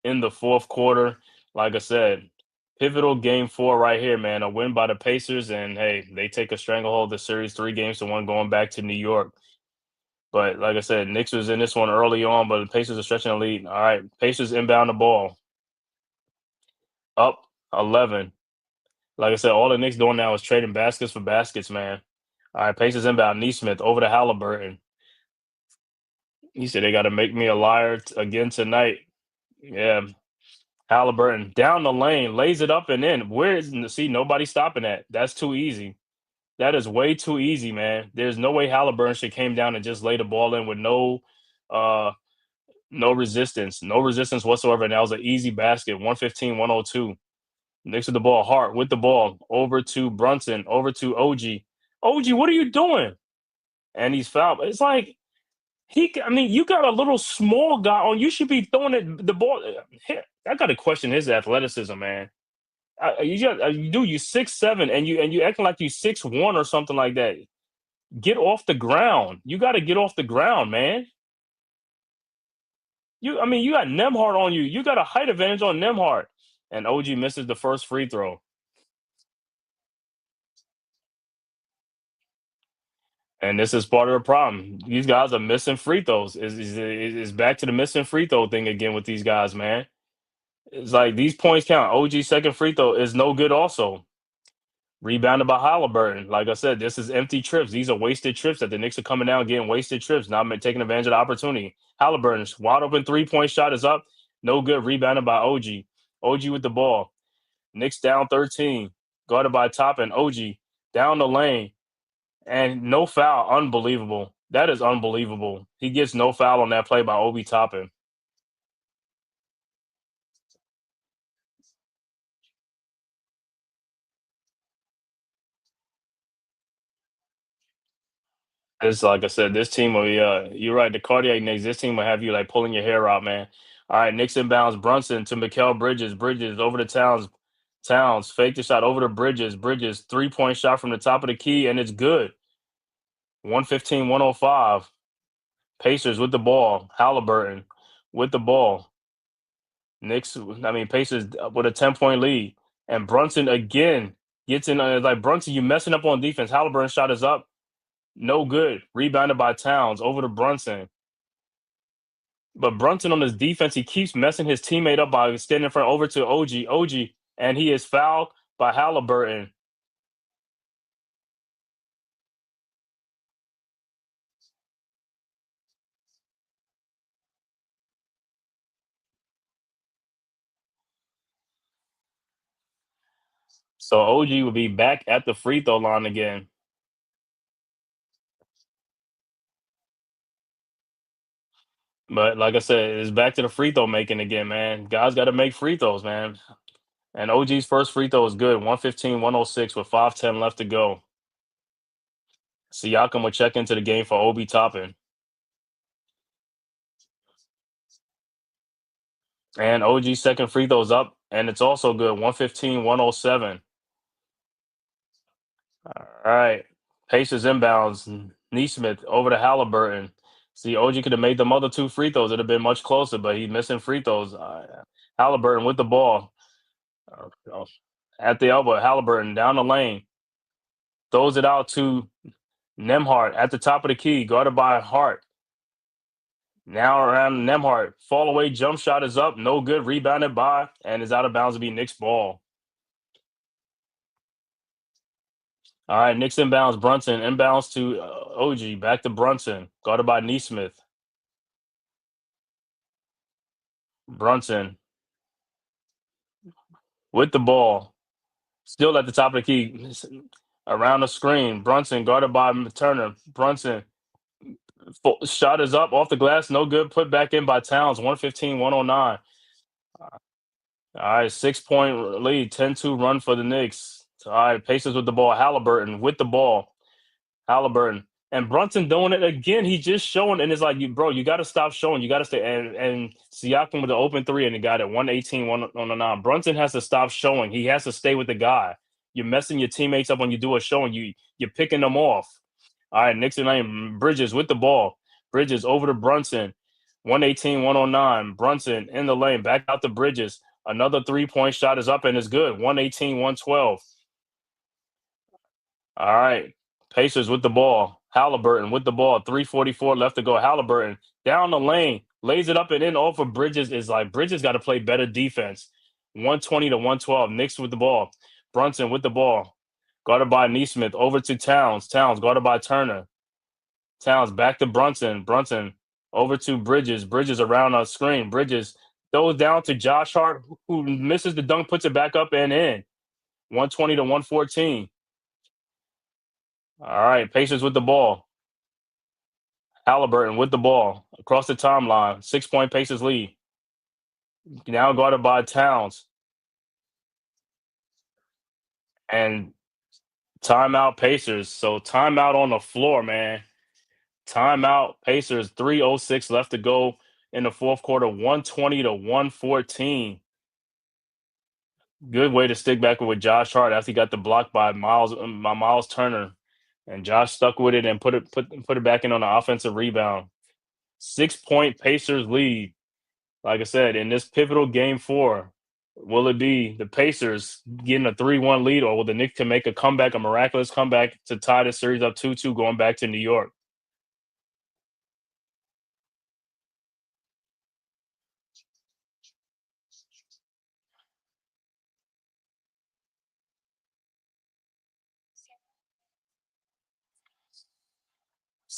in the fourth quarter. Like I said, pivotal game 4 right here, man. A win by the Pacers, and hey, they take a stranglehold of the series 3 games to 1 going back to New York. But like I said, Knicks was in this one early on, but the Pacers are stretching the lead. All right, Pacers inbound the ball. Up 11. Like I said, all the Knicks doing now is trading baskets for baskets, man. All right, Pacers inbound. Neesmith over to Halliburton. He said they got to make me a liar again tonight. Yeah, Halliburton down the lane, lays it up and in. Where is see nobody stopping that? That's too easy. That is way too easy, man. There's no way Halliburton should came down and just lay the ball in with uh no resistance, no resistance whatsoever. And that was an easy basket. 115, 102. Next to the ball, Hart with the ball over to Brunson, over to OG. OG, what are you doing? And he's fouled. It's like I mean, you got a little small guy on. You should be throwing the ball. I got to question his athleticism, man. You 6'7", and you acting like you 6'1" or something like that. Get off the ground. You got to get off the ground, man. I mean, you got Nemhart on you. You got a height advantage on Nemhart, and OG misses the first free throw. And this is part of the problem. These guys are missing free throws. Is back to the missing free throw thing again with these guys, man. It's like these points count. OG's second free throw is no good also. Rebounded by Halliburton. Like I said, this is empty trips. These are wasted trips that the Knicks are coming down getting wasted trips, not taking advantage of the opportunity. Halliburton's wide open 3-point shot is up. No good. Rebounded by OG. OG with the ball. Knicks down 13. Guarded by Toppin. OG down the lane. And no foul. Unbelievable. That is unbelievable. He gets no foul on that play by Obi Toppin. It's like I said, this team will be, you're right, the cardiac Knicks, this team will have you like pulling your hair out, man. All right, Knicks inbounds Brunson to Mikal Bridges. Bridges over to Towns. Towns fake the shot over to Bridges. Bridges 3-point shot from the top of the key, and it's good. 115, 105. Pacers with the ball. Halliburton with the ball. Pacers with a 10-point lead. And Brunson again gets in. Like Brunson, you messing up on defense. Halliburton shot is up. No good. Rebounded by Towns over to Brunson. But Brunson on his defense, he keeps messing his teammate up by standing in front over to OG. OG and he is fouled by Halliburton. So OG will be back at the free throw line again. But like I said, it's back to the free throw making again, man. Guys got to make free throws, man. And OG's first free throw is good, 115-106 with 5:10 left to go. Siakam will check into the game for Obi Toppin. And OG's second free throw's up, and it's also good, 115-107. All right. Pacers inbounds. Neesmith over to Halliburton. See, OG could have made them other two free throws. It'd have been much closer, but he's missing free throws. Halliburton with the ball. At the elbow, Halliburton down the lane. Throws it out to Nemhart at the top of the key, guarded by Hart. Now around Nemhart. Fall away jump shot is up. No good. Rebounded by and is out of bounds to be Knicks ball. All right, Knicks inbounds. Brunson inbounds to OG. Back to Brunson. Guarded by Neesmith. Brunson with the ball. Still at the top of the key. Around the screen. Brunson guarded by Turner. Brunson. Shot is up off the glass. No good. Put back in by Towns. 115-109. All right, 6-point lead. 10-2 run for the Knicks. All right, Pacers with the ball. Halliburton with the ball. Halliburton. And Brunson doing it again. He just showing, and it's like, you got to stop showing. You got to stay. And Siakam with the open three, and he got it 118-109. Brunson has to stop showing. He has to stay with the guy. You're messing your teammates up when you do a show, and you're picking them off. All right, Knicks and lane. Bridges with the ball. Bridges over to Brunson. 118-109. Brunson in the lane. Back out to Bridges. Another 3-point shot is up and is good. 118-112. All right. Pacers with the ball. Halliburton with the ball. 3:44 left to go. Halliburton down the lane. Lays it up and in off of Bridges. Is like Bridges got to play better defense. 120-112. Knicks with the ball. Brunson with the ball. Guarded by Neesmith. Over to Towns. Towns guarded by Turner. Towns back to Brunson. Brunson over to Bridges. Bridges around a screen. Bridges throws down to Josh Hart, who misses the dunk, puts it back up and in. 120-114. All right, Pacers with the ball. Halliburton with the ball across the timeline. 6-point Pacers lead. Now guarded by Towns. And timeout Pacers. So timeout on the floor, man. Timeout Pacers. 3:06 left to go in the fourth quarter. 120-114. Good way to stick back with Josh Hart after he got the block by Miles Turner. And Josh stuck with it and put it back in on the offensive rebound. 6-point Pacers lead. Like I said, in this pivotal game 4, will it be the Pacers getting a 3-1 lead, or will the Knicks can make a comeback, a miraculous comeback to tie the series up 2-2 going back to New York?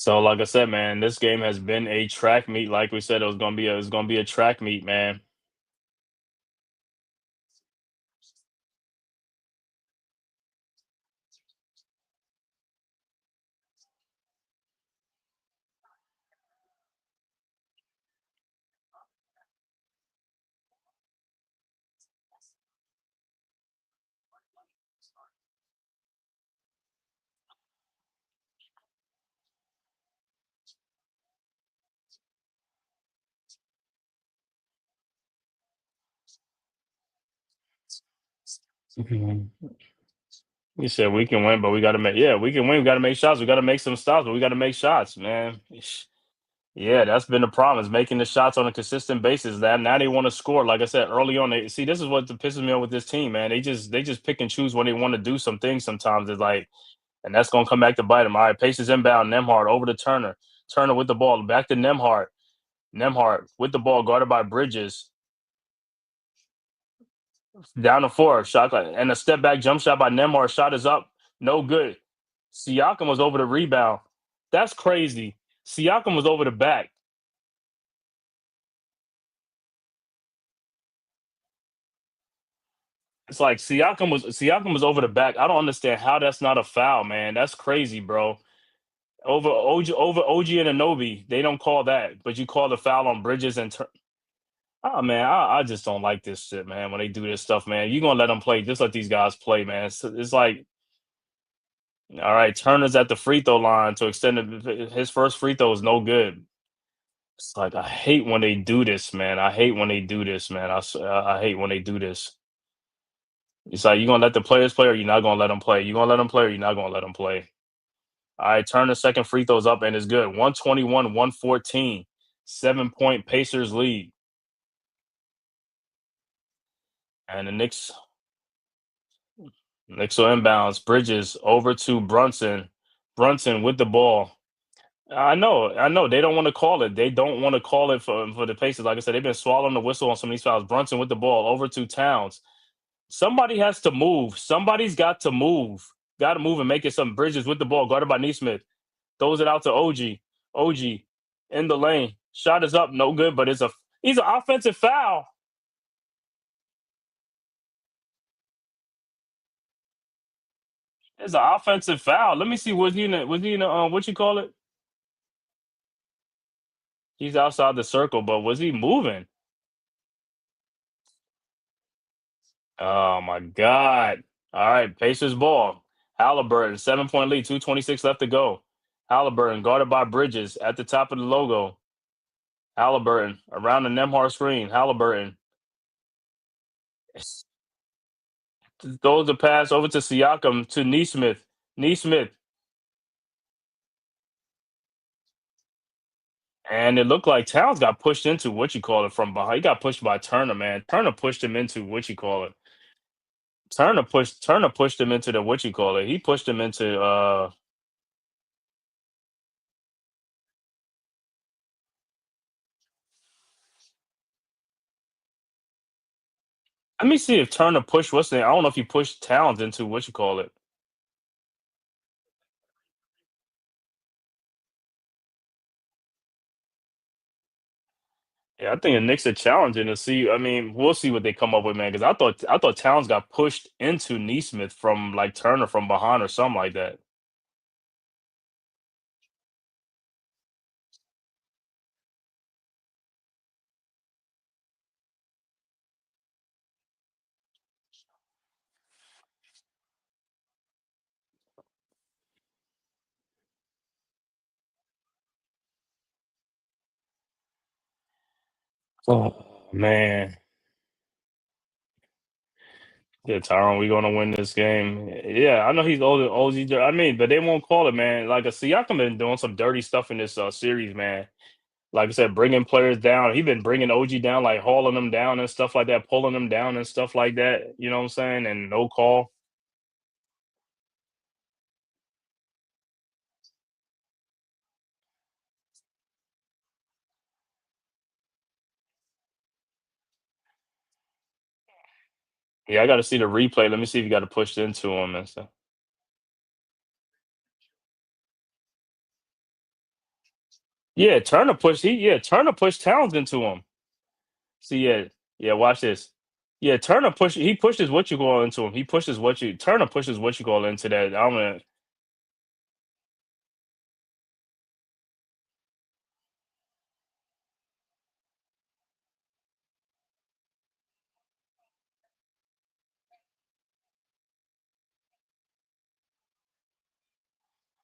So, like I said, man, this game has been a track meet. Like we said, it was gonna be a track meet, man. Mhm. You said we can win, but we got to make. Yeah, we can win. We got to make shots. We got to make some stops, but we got to make shots, man. Yeah, that's been the problem is making the shots on a consistent basis. That now they want to score. Like I said early on, they see this is what pisses me off with this team, man. They just pick and choose when they want to do some things. Sometimes it's like, and that's gonna come back to bite them. All right, Pacers inbound. Nemhart over to Turner. Turner with the ball back to Nemhart. Nemhart with the ball guarded by Bridges. Down to four. Shot and a step back jump shot by Nemar. Shot is up. No good. Siakam was over the rebound. That's crazy. Siakam was over the back. It's like Siakam was over the back. I don't understand how that's not a foul, man. That's crazy, bro. Over OG and Anobi, they don't call that, but you call the foul on Bridges and oh man, I just don't like this shit, man. When they do this stuff, man, you gonna let them play? Just let these guys play, man. It's like, all right, Turner's at the free throw line to extend his first free throw is no good. It's like I hate when they do this, man. I hate when they do this, man. I hate when they do this. It's like you gonna let the players play, or you're not gonna let them play. You gonna let them play, or you're not gonna let them play. All right, Turner second free throws up and it's good. 121, 114. 7-point Pacers lead. And the Knicks will inbounds. Bridges over to Brunson. Brunson with the ball. I know. They don't want to call it. They don't want to call it for the Pacers. Like I said, they've been swallowing the whistle on some of these fouls. Brunson with the ball over to Towns. Somebody has to move. Somebody's got to move. Got to move and make it some. Bridges with the ball, guarded by Neesmith. Throws it out to OG. OG in the lane. Shot is up, no good, but he's an offensive foul. It's an offensive foul. Let me see. Was he in a what you call it? He's outside the circle, but was he moving? Oh my God. All right, Pacers ball. Halliburton, 7-point lead, 2:26 left to go. Halliburton guarded by Bridges at the top of the logo. Halliburton around the Nemhard screen. Halliburton throws the pass over to Siakam to Neesmith. Neesmith. And it looked like Towns got pushed into what you call it from behind. He got pushed by Turner, man. Turner pushed him into what you call it. Turner pushed him into the what you call it. He pushed him into let me see if Turner pushed what's name. I don't know if he pushed Towns into what you call it. Yeah, I think the Knicks are challenging to see. I mean, we'll see what they come up with, man. Because I thought Towns got pushed into Neesmith from like Turner from behind or something like that. Oh man. Yeah, Tyron, we gonna win this game. Yeah, I know he's older, OG. I mean, but they won't call it, man. Like a Siakam been doing some dirty stuff in this series, man. Like I said, bringing players down. He been bringing OG down, like hauling them down and stuff like that, pulling them down and stuff like that. You know what I'm saying? And no call. Yeah, I got to see the replay. Let me see if you got to push into him and stuff. Yeah, Turner pushed. Turner pushed Towns into him. See, yeah. Watch this. Yeah, Turner push. He pushes what you call into him. He pushes what you. Turner pushes what you call into that. I'm gonna.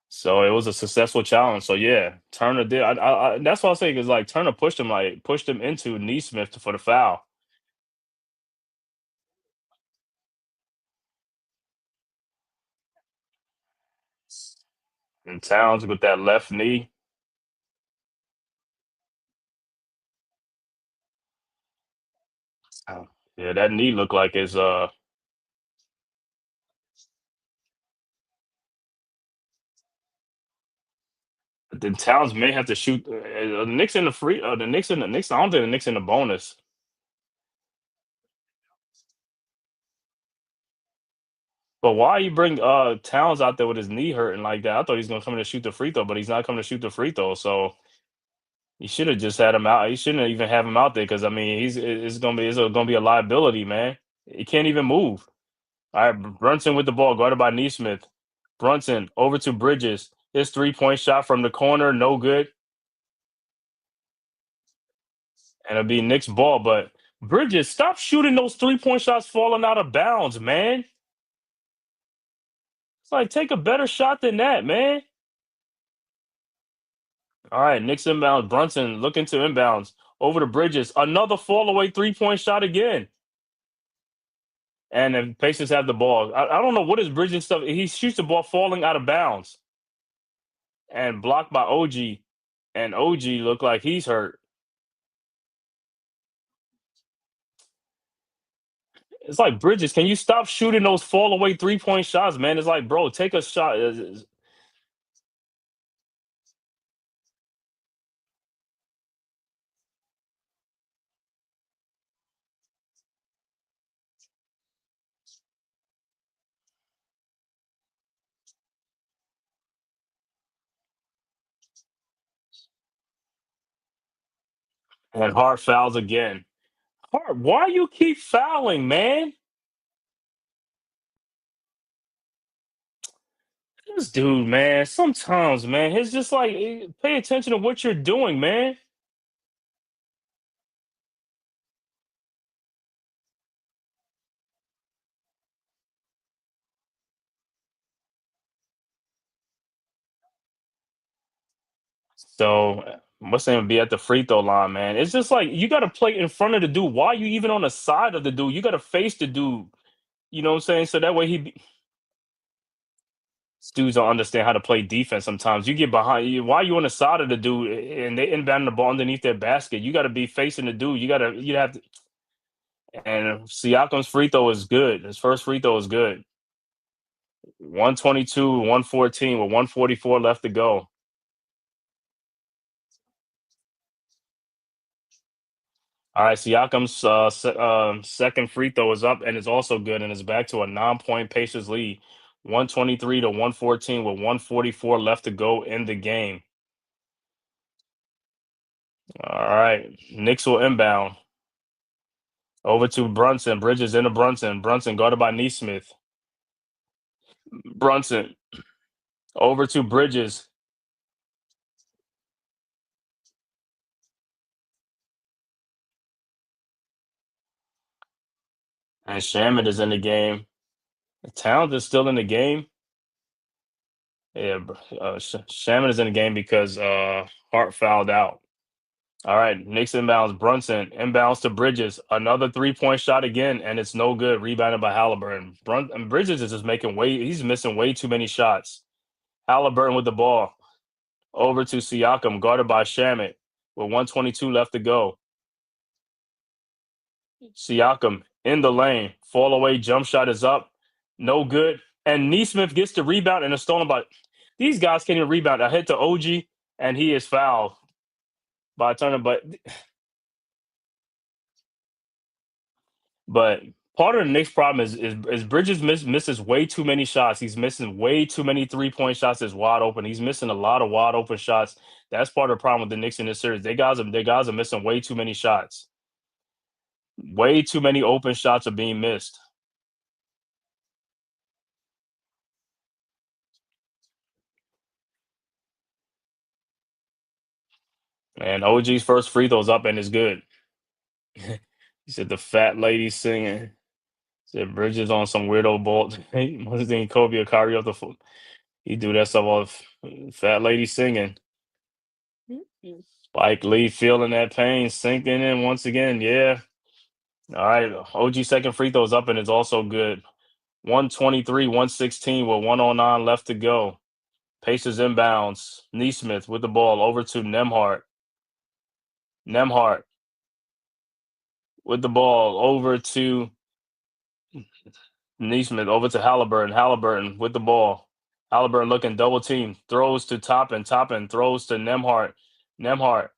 So it was a successful challenge. So yeah, Turner did. That's what I say because like Turner pushed him into Neesmith for the foul. And Towns with that left knee. Oh, yeah, that knee looked like his. Then Towns may have to shoot. The Knicks in the free. The Knicks in the Knicks. I don't think the Knicks in the bonus. But why you bring Towns out there with his knee hurting like that? I thought he's gonna come in to shoot the free throw, but he's not coming to shoot the free throw. So you should have just had him out. You shouldn't even have him out there because I mean it's gonna be a liability, man. He can't even move. All right, Brunson with the ball, guarded by Neesmith. Brunson over to Bridges. His 3-point shot from the corner, no good, and it'll be Knicks ball. But Bridges, stop shooting those 3-point shots falling out of bounds, man. It's like take a better shot than that, man. All right, Knicks inbound. Brunson looking to inbounds over to Bridges. Another fall away 3-point shot again. And the Pacers have the ball. I don't know what is Bridges stuff. He shoots the ball falling out of bounds and blocked by OG. And OG looked like he's hurt. It's like Bridges, can you stop shooting those fall away 3-point shots, man? It's like, bro, take a shot. And Hart fouls again. Hart, why you keep fouling, man? This dude, man, sometimes, man, it's just like pay attention to what you're doing, man. So what's name be at the free throw line, man? It's just like you got to play in front of the dude. Why are you even on the side of the dude? You got to face the dude. You know what I'm saying? So that way dudes don't understand how to play defense. Sometimes you get behind. Why are you on the side of the dude and they inbound the ball underneath their basket? You got to be facing the dude. You have to. And Siakam's free throw is good. His first free throw is good. 122, 114 with 144 left to go. All right, Siakam's second free throw is up and it's also good, and it's back to a 9-point Pacers lead, 123 to 114 with 144 left to go in the game. All right, Knicks will inbound over to Brunson. Bridges into Brunson. Brunson guarded by Neesmith. Brunson over to Bridges, and Shaman is in the game. Towns is still in the game. Yeah, Shaman is in the game because Hart fouled out. All right, Knicks inbounds. Brunson inbounds to Bridges. Another 3-point shot again, and it's no good. Rebounded by Halliburton. And Bridges is just making way. He's missing way too many shots. Halliburton with the ball over to Siakam, guarded by Shamit, with 122 left to go. Siakam in the lane, fall away jump shot is up, no good. And Neesmith gets the rebound and is stolen by. These guys can't even rebound. I hit to OG, and he is fouled by Turner, but part of the Knicks' problem is Bridges misses way too many shots. He's missing way too many 3-point shots that's wide open. He's missing a lot of wide open shots. That's part of the problem with the Knicks in this series. They guys are missing way too many shots. Way too many open shots are being missed. And OG's first free throw's up and it's good. He said the fat lady singing. Said Bridges on some weirdo ball. What's think Kobe or Kyrie off the foot. He do that stuff off fat lady singing. Spike Lee feeling that pain, sinking in once again. Yeah. All right. OG second free throws up and it's also good. 123, 116 with 109 left to go. Pacers inbounds. Neesmith with the ball over to Nemhart. Nemhart with the ball over to Neesmith, over to Halliburton. Halliburton with the ball. Halliburton looking double team. Throws to Toppin. Toppin throws to Nemhart. Nemhart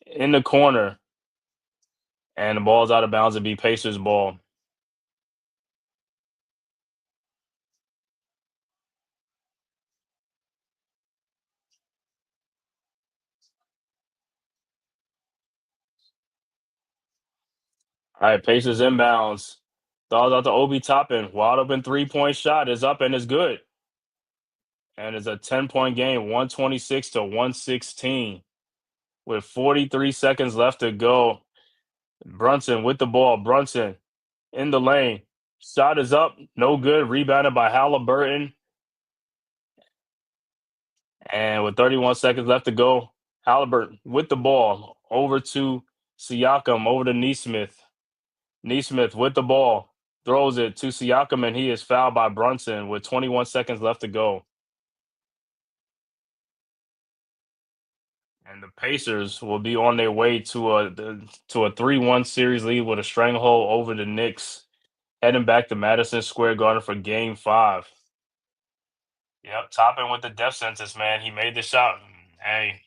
in the corner. And the ball's out of bounds. It'd be Pacers ball. All right, Pacers inbounds. Throws out to Obi Toppin. Wide open 3-point shot is up and is good. And it's a 10-point game, 126 to 116. With 43 seconds left to go. Brunson with the ball. Brunson in the lane. Shot is up. No good. Rebounded by Halliburton. And with 31 seconds left to go, Halliburton with the ball. Over to Siakam. Over to Neesmith. Neesmith with the ball. Throws it to Siakam, and he is fouled by Brunson with 21 seconds left to go. And the Pacers will be on their way to a 3-1 series lead with a stranglehold over the Knicks, heading back to Madison Square Garden for Game 5. Yep, Toppin with the death sentence, man. He made the shot. Hey,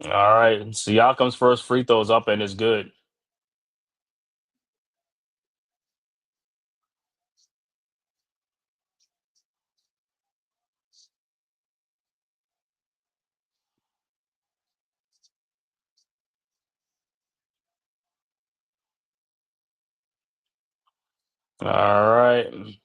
all right. Siakam's first free throw is up and it's good. All right.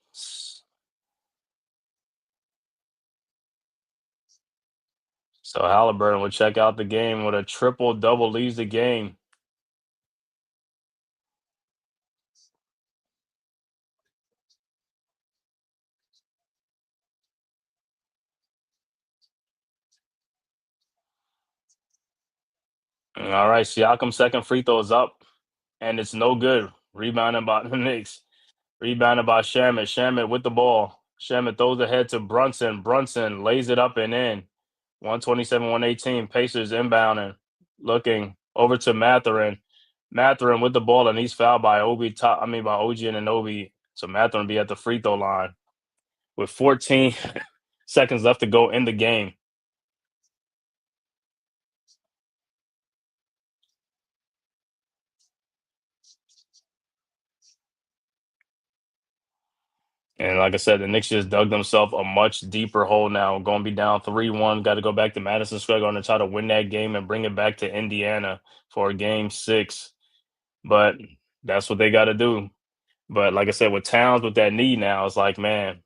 So Halliburton will check out the game with a triple double, leads the game. All right. Siakam's second free throw is up and it's no good. Rebounded by the Knicks. Rebounded by Shamit. Shamit with the ball. Shamit throws ahead to Brunson. Brunson lays it up and in. 127-118. Pacers inbounding. Looking over to Mathurin. Mathurin with the ball, and he's fouled by by OG Anunoby. So Mathurin be at the free throw line with 14 seconds left to go in the game. And like I said, the Knicks just dug themselves a much deeper hole now. Going to be down 3-1. Got to go back to Madison Square Garden to try to win that game and bring it back to Indiana for Game 6. But that's what they got to do. But like I said, with Towns with that knee now, it's like, man,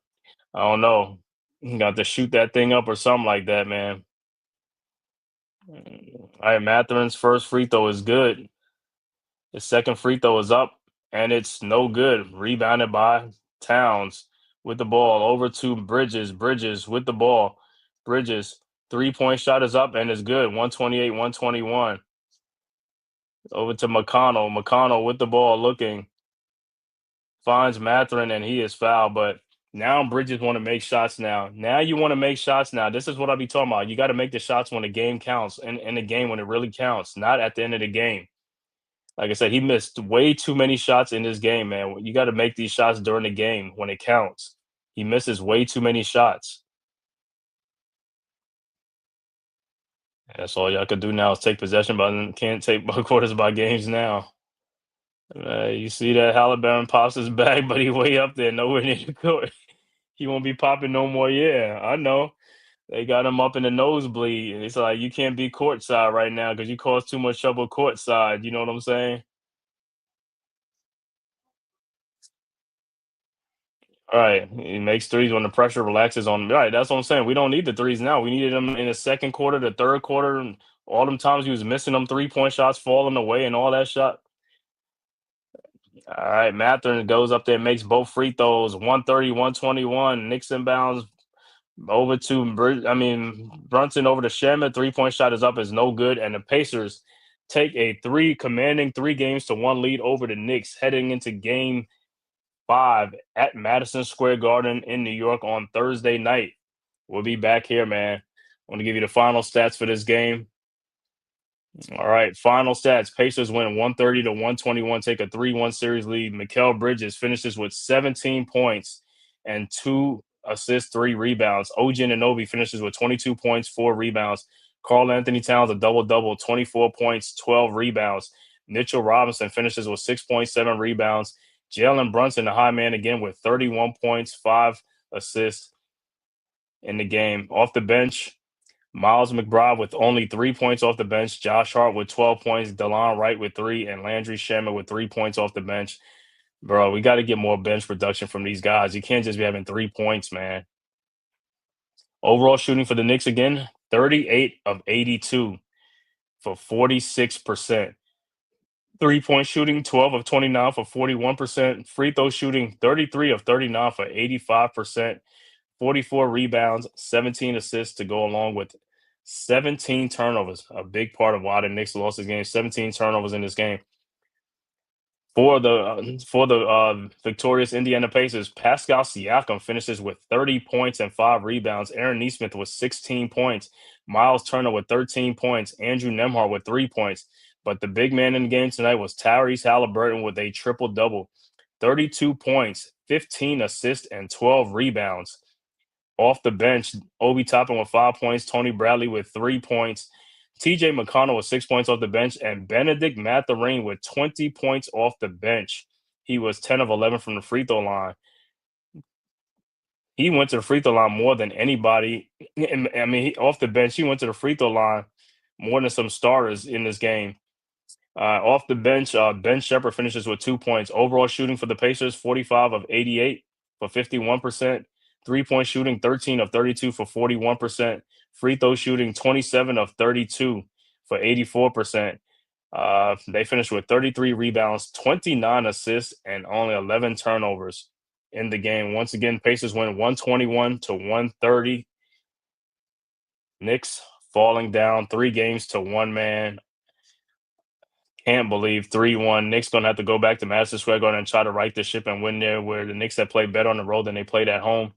I don't know. You got to shoot that thing up or something like that, man. All right, Mathurin's first free throw is good. His second free throw is up, and it's no good. Rebounded by Towns with the ball over to Bridges. Bridges with the ball. Bridges, 3-point shot is up and it's good. 128-121. Over to McConnell. McConnell with the ball looking. Finds Mathurin, and he is fouled. But now Bridges want to make shots now. Now you want to make shots now. This is what I be talking about. You got to make the shots when the game counts, in the game when it really counts, not at the end of the game. Like I said, he missed way too many shots in this game, man. You got to make these shots during the game when it counts. He misses way too many shots. That's all y'all could do now is take possession, but can't take quarters by games now. You see that Halliburton pops his back, but he way up there, nowhere near the court. He won't be popping no more. Yeah, I know. They got him up in the nosebleed. It's like you can't be courtside right now because you cause too much trouble courtside. You know what I'm saying? All right, he makes threes when the pressure relaxes on him. All right, that's what I'm saying. We don't need the threes now. We needed them in the second quarter, the third quarter, and all them times he was missing them 3-point shots, falling away, and all that shot. All right, Mathurin goes up there, makes both free throws, 130-121. Knicks inbounds over to Brunson over to Sherman. 3-point shot is up, is no good, and the Pacers take a commanding 3-1 lead over the Knicks, heading into Game 5 at Madison Square Garden in New York on Thursday night. We'll be back here, man. I want to give you the final stats for this game. All right, final stats. Pacers win 130-121, take a 3-1 series lead. Mikal Bridges finishes with 17 points and 2 assists, 3 rebounds. OG Anunoby finishes with 22 points, 4 rebounds. Karl Anthony Towns, a double-double, 24 points, 12 rebounds. Mitchell Robinson finishes with 6.7 rebounds. Jalen Brunson, the high man, again with 31 points, 5 assists in the game. Off the bench, Miles McBride with only 3 points off the bench. Josh Hart with 12 points. DeLon Wright with 3. And Landry Shamet with 3 points off the bench. Bro, we got to get more bench production from these guys. You can't just be having 3 points, man. Overall shooting for the Knicks again, 38 of 82 for 46%. 3-point shooting, 12 of 29 for 41%. Free throw shooting, 33 of 39 for 85%. 44 rebounds, 17 assists to go along with 17 turnovers. A big part of why the Knicks lost this game. 17 turnovers in this game. For the victorious Indiana Pacers, Pascal Siakam finishes with 30 points and 5 rebounds. Aaron Nesmith with 16 points. Miles Turner with 13 points. Andrew Nembhard with 3 points. But the big man in the game tonight was Tyrese Halliburton with a triple-double. 32 points, 15 assists, and 12 rebounds. Off the bench, Obi Toppin with 5 points. Tony Bradley with 3 points. TJ McConnell with 6 points off the bench, and Benedict Mathurin with 20 points off the bench. He was 10 of 11 from the free throw line. He went to the free throw line more than anybody. I mean, off the bench, he went to the free throw line more than some starters in this game. Off the bench, Ben Shepherd finishes with 2 points. Overall shooting for the Pacers, 45 of 88 for 51%. 3-point shooting, 13 of 32 for 41%. Free throw shooting, 27 of 32 for 84%. They finished with 33 rebounds, 29 assists, and only 11 turnovers in the game. Once again, Pacers win 121 to 130. Knicks falling down 3 games to 1 man. Can't believe 3-1. Knicks going to have to go back to Madison Square Garden and try to right the ship and win there, where the Knicks have played better on the road than they played at home.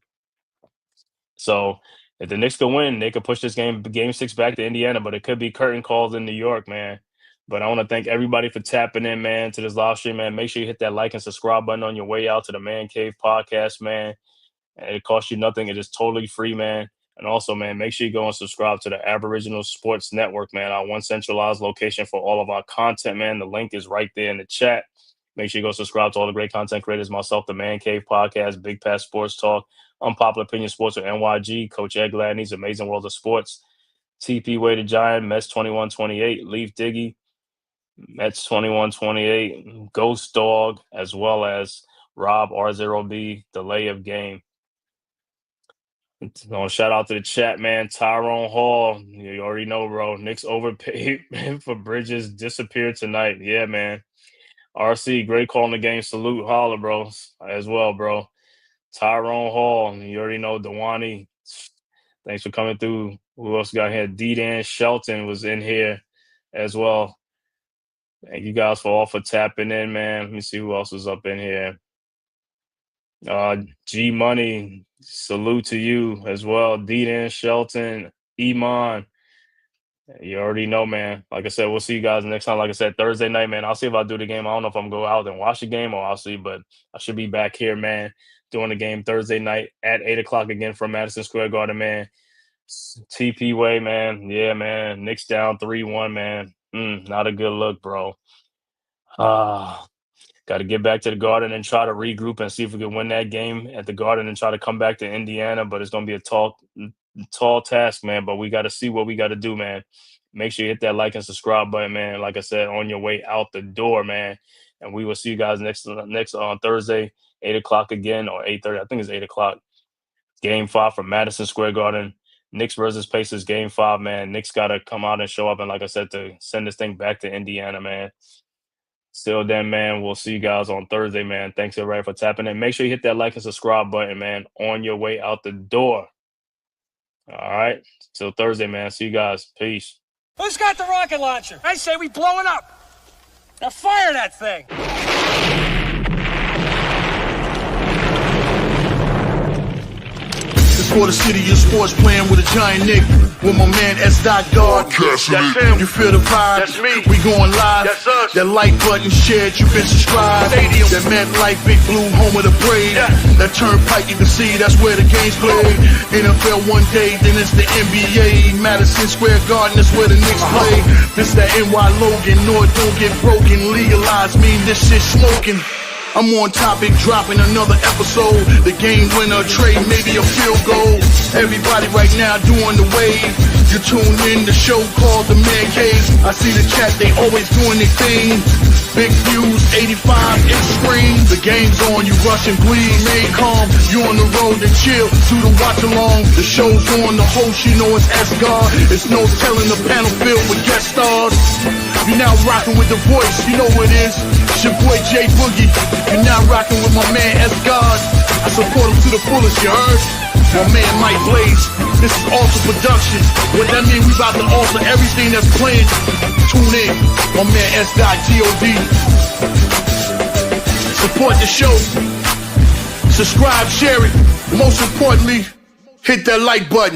So if the Knicks could win, they could push this game 6 back to Indiana, but it could be curtain calls in New York, man. But I want to thank everybody for tapping in, man, to this live stream, man. Make sure you hit that like and subscribe button on your way out to the Man Cave Podcast, man. And it costs you nothing. It is totally free, man. And also, man, make sure you go and subscribe to the Aboriginal Sports Network, man, our one centralized location for all of our content, man. The link is right there in the chat. Make sure you go subscribe to all the great content creators, myself, the Man Cave Podcast, Big Pass Sports Talk, Unpopular Opinion Sports with NYG, Coach Ed Gladney's Amazing World of Sports, TP Way the Giant, Mets 2128, Leaf Diggy, Mets 2128, Ghost Dog, as well as Rob R0B, Delay of Game. Shout out to the chat, man. Tyrone Hall, you already know, bro. Knicks overpaid for Bridges, disappeared tonight. Yeah, man. RC, great call in the game. Salute, holla, bro, as well, bro. Tyrone Hall, you already know. Dewani, thanks for coming through. Who else got here? D-Dan Shelton was in here as well. Thank you guys for tapping in, man. Let me see who else is up in here. G Money, salute to you as well. D-Dan Shelton, Iman. You already know, man. Like I said, we'll see you guys next time. Like I said, Thursday night, man. I'll see if I do the game. I don't know if I'm going to go out and watch the game or I'll see, but I should be back here, man, doing the game Thursday night at 8 o'clock again from Madison Square Garden, man. TP Way, man. Yeah, man. Knicks down 3-1, man. Not a good look, bro. Got to get back to the Garden and try to regroup and see if we can win that game at the Garden and try to come back to Indiana, but it's going to be a tall task, man, but we got to see what we got to do, man. Make sure you hit that like and subscribe button, man. Like I said, on your way out the door, man. And we will see you guys next on Thursday, 8 o'clock again, or 8:30. I think it's 8 o'clock. Game 5 from Madison Square Garden. Knicks versus Pacers, Game 5, man. Knicks got to come out and show up, and like I said, to send this thing back to Indiana, man. Till then, man, we'll see you guys on Thursday, man. Thanks, everybody, for tapping in. Make sure you hit that like and subscribe button, man, on your way out the door. All right. Till Thursday, man. See you guys. Peace. Who's got the rocket launcher? I say we blow it up. Now fire that thing. It's for the city of sports, playing with a giant Nick. With my man S. God. That's him. You feel the vibe? That's me. We going live. That's us. That like button shared, you been subscribed. Stadium. That MetLife, Big Blue, home of the Braves. Yeah. That Turnpike, you can see that's where the game's played. NFL one day, then it's the NBA. Madison Square Garden, that's where the Knicks play. This that NY Logan, no it don't get broken. Legalize, mean this shit smoking. I'm on topic, dropping another episode. The game winner, trade, maybe a field goal. Everybody right now doing the wave. You tune in the show called The Man Cave. I see the chat, they always doing their thing. Big views, 85-inch screen. The game's on, you rush and bleed. Stay calm, you on the road and chill. Do the watch along. The show's on, the host, you know it's S-God. It's no telling the panel filled with guest stars. You're now rocking with the voice, you know what it is. It's your boy J Boogie. You're now rocking with my man S-God. I support him to the fullest, you heard? My man Mike Blaze. This is Alter Production. What that mean, we about to alter everything that's playing. Tune in. My man S.God. Support the show. Subscribe, share it. Most importantly, hit that like button.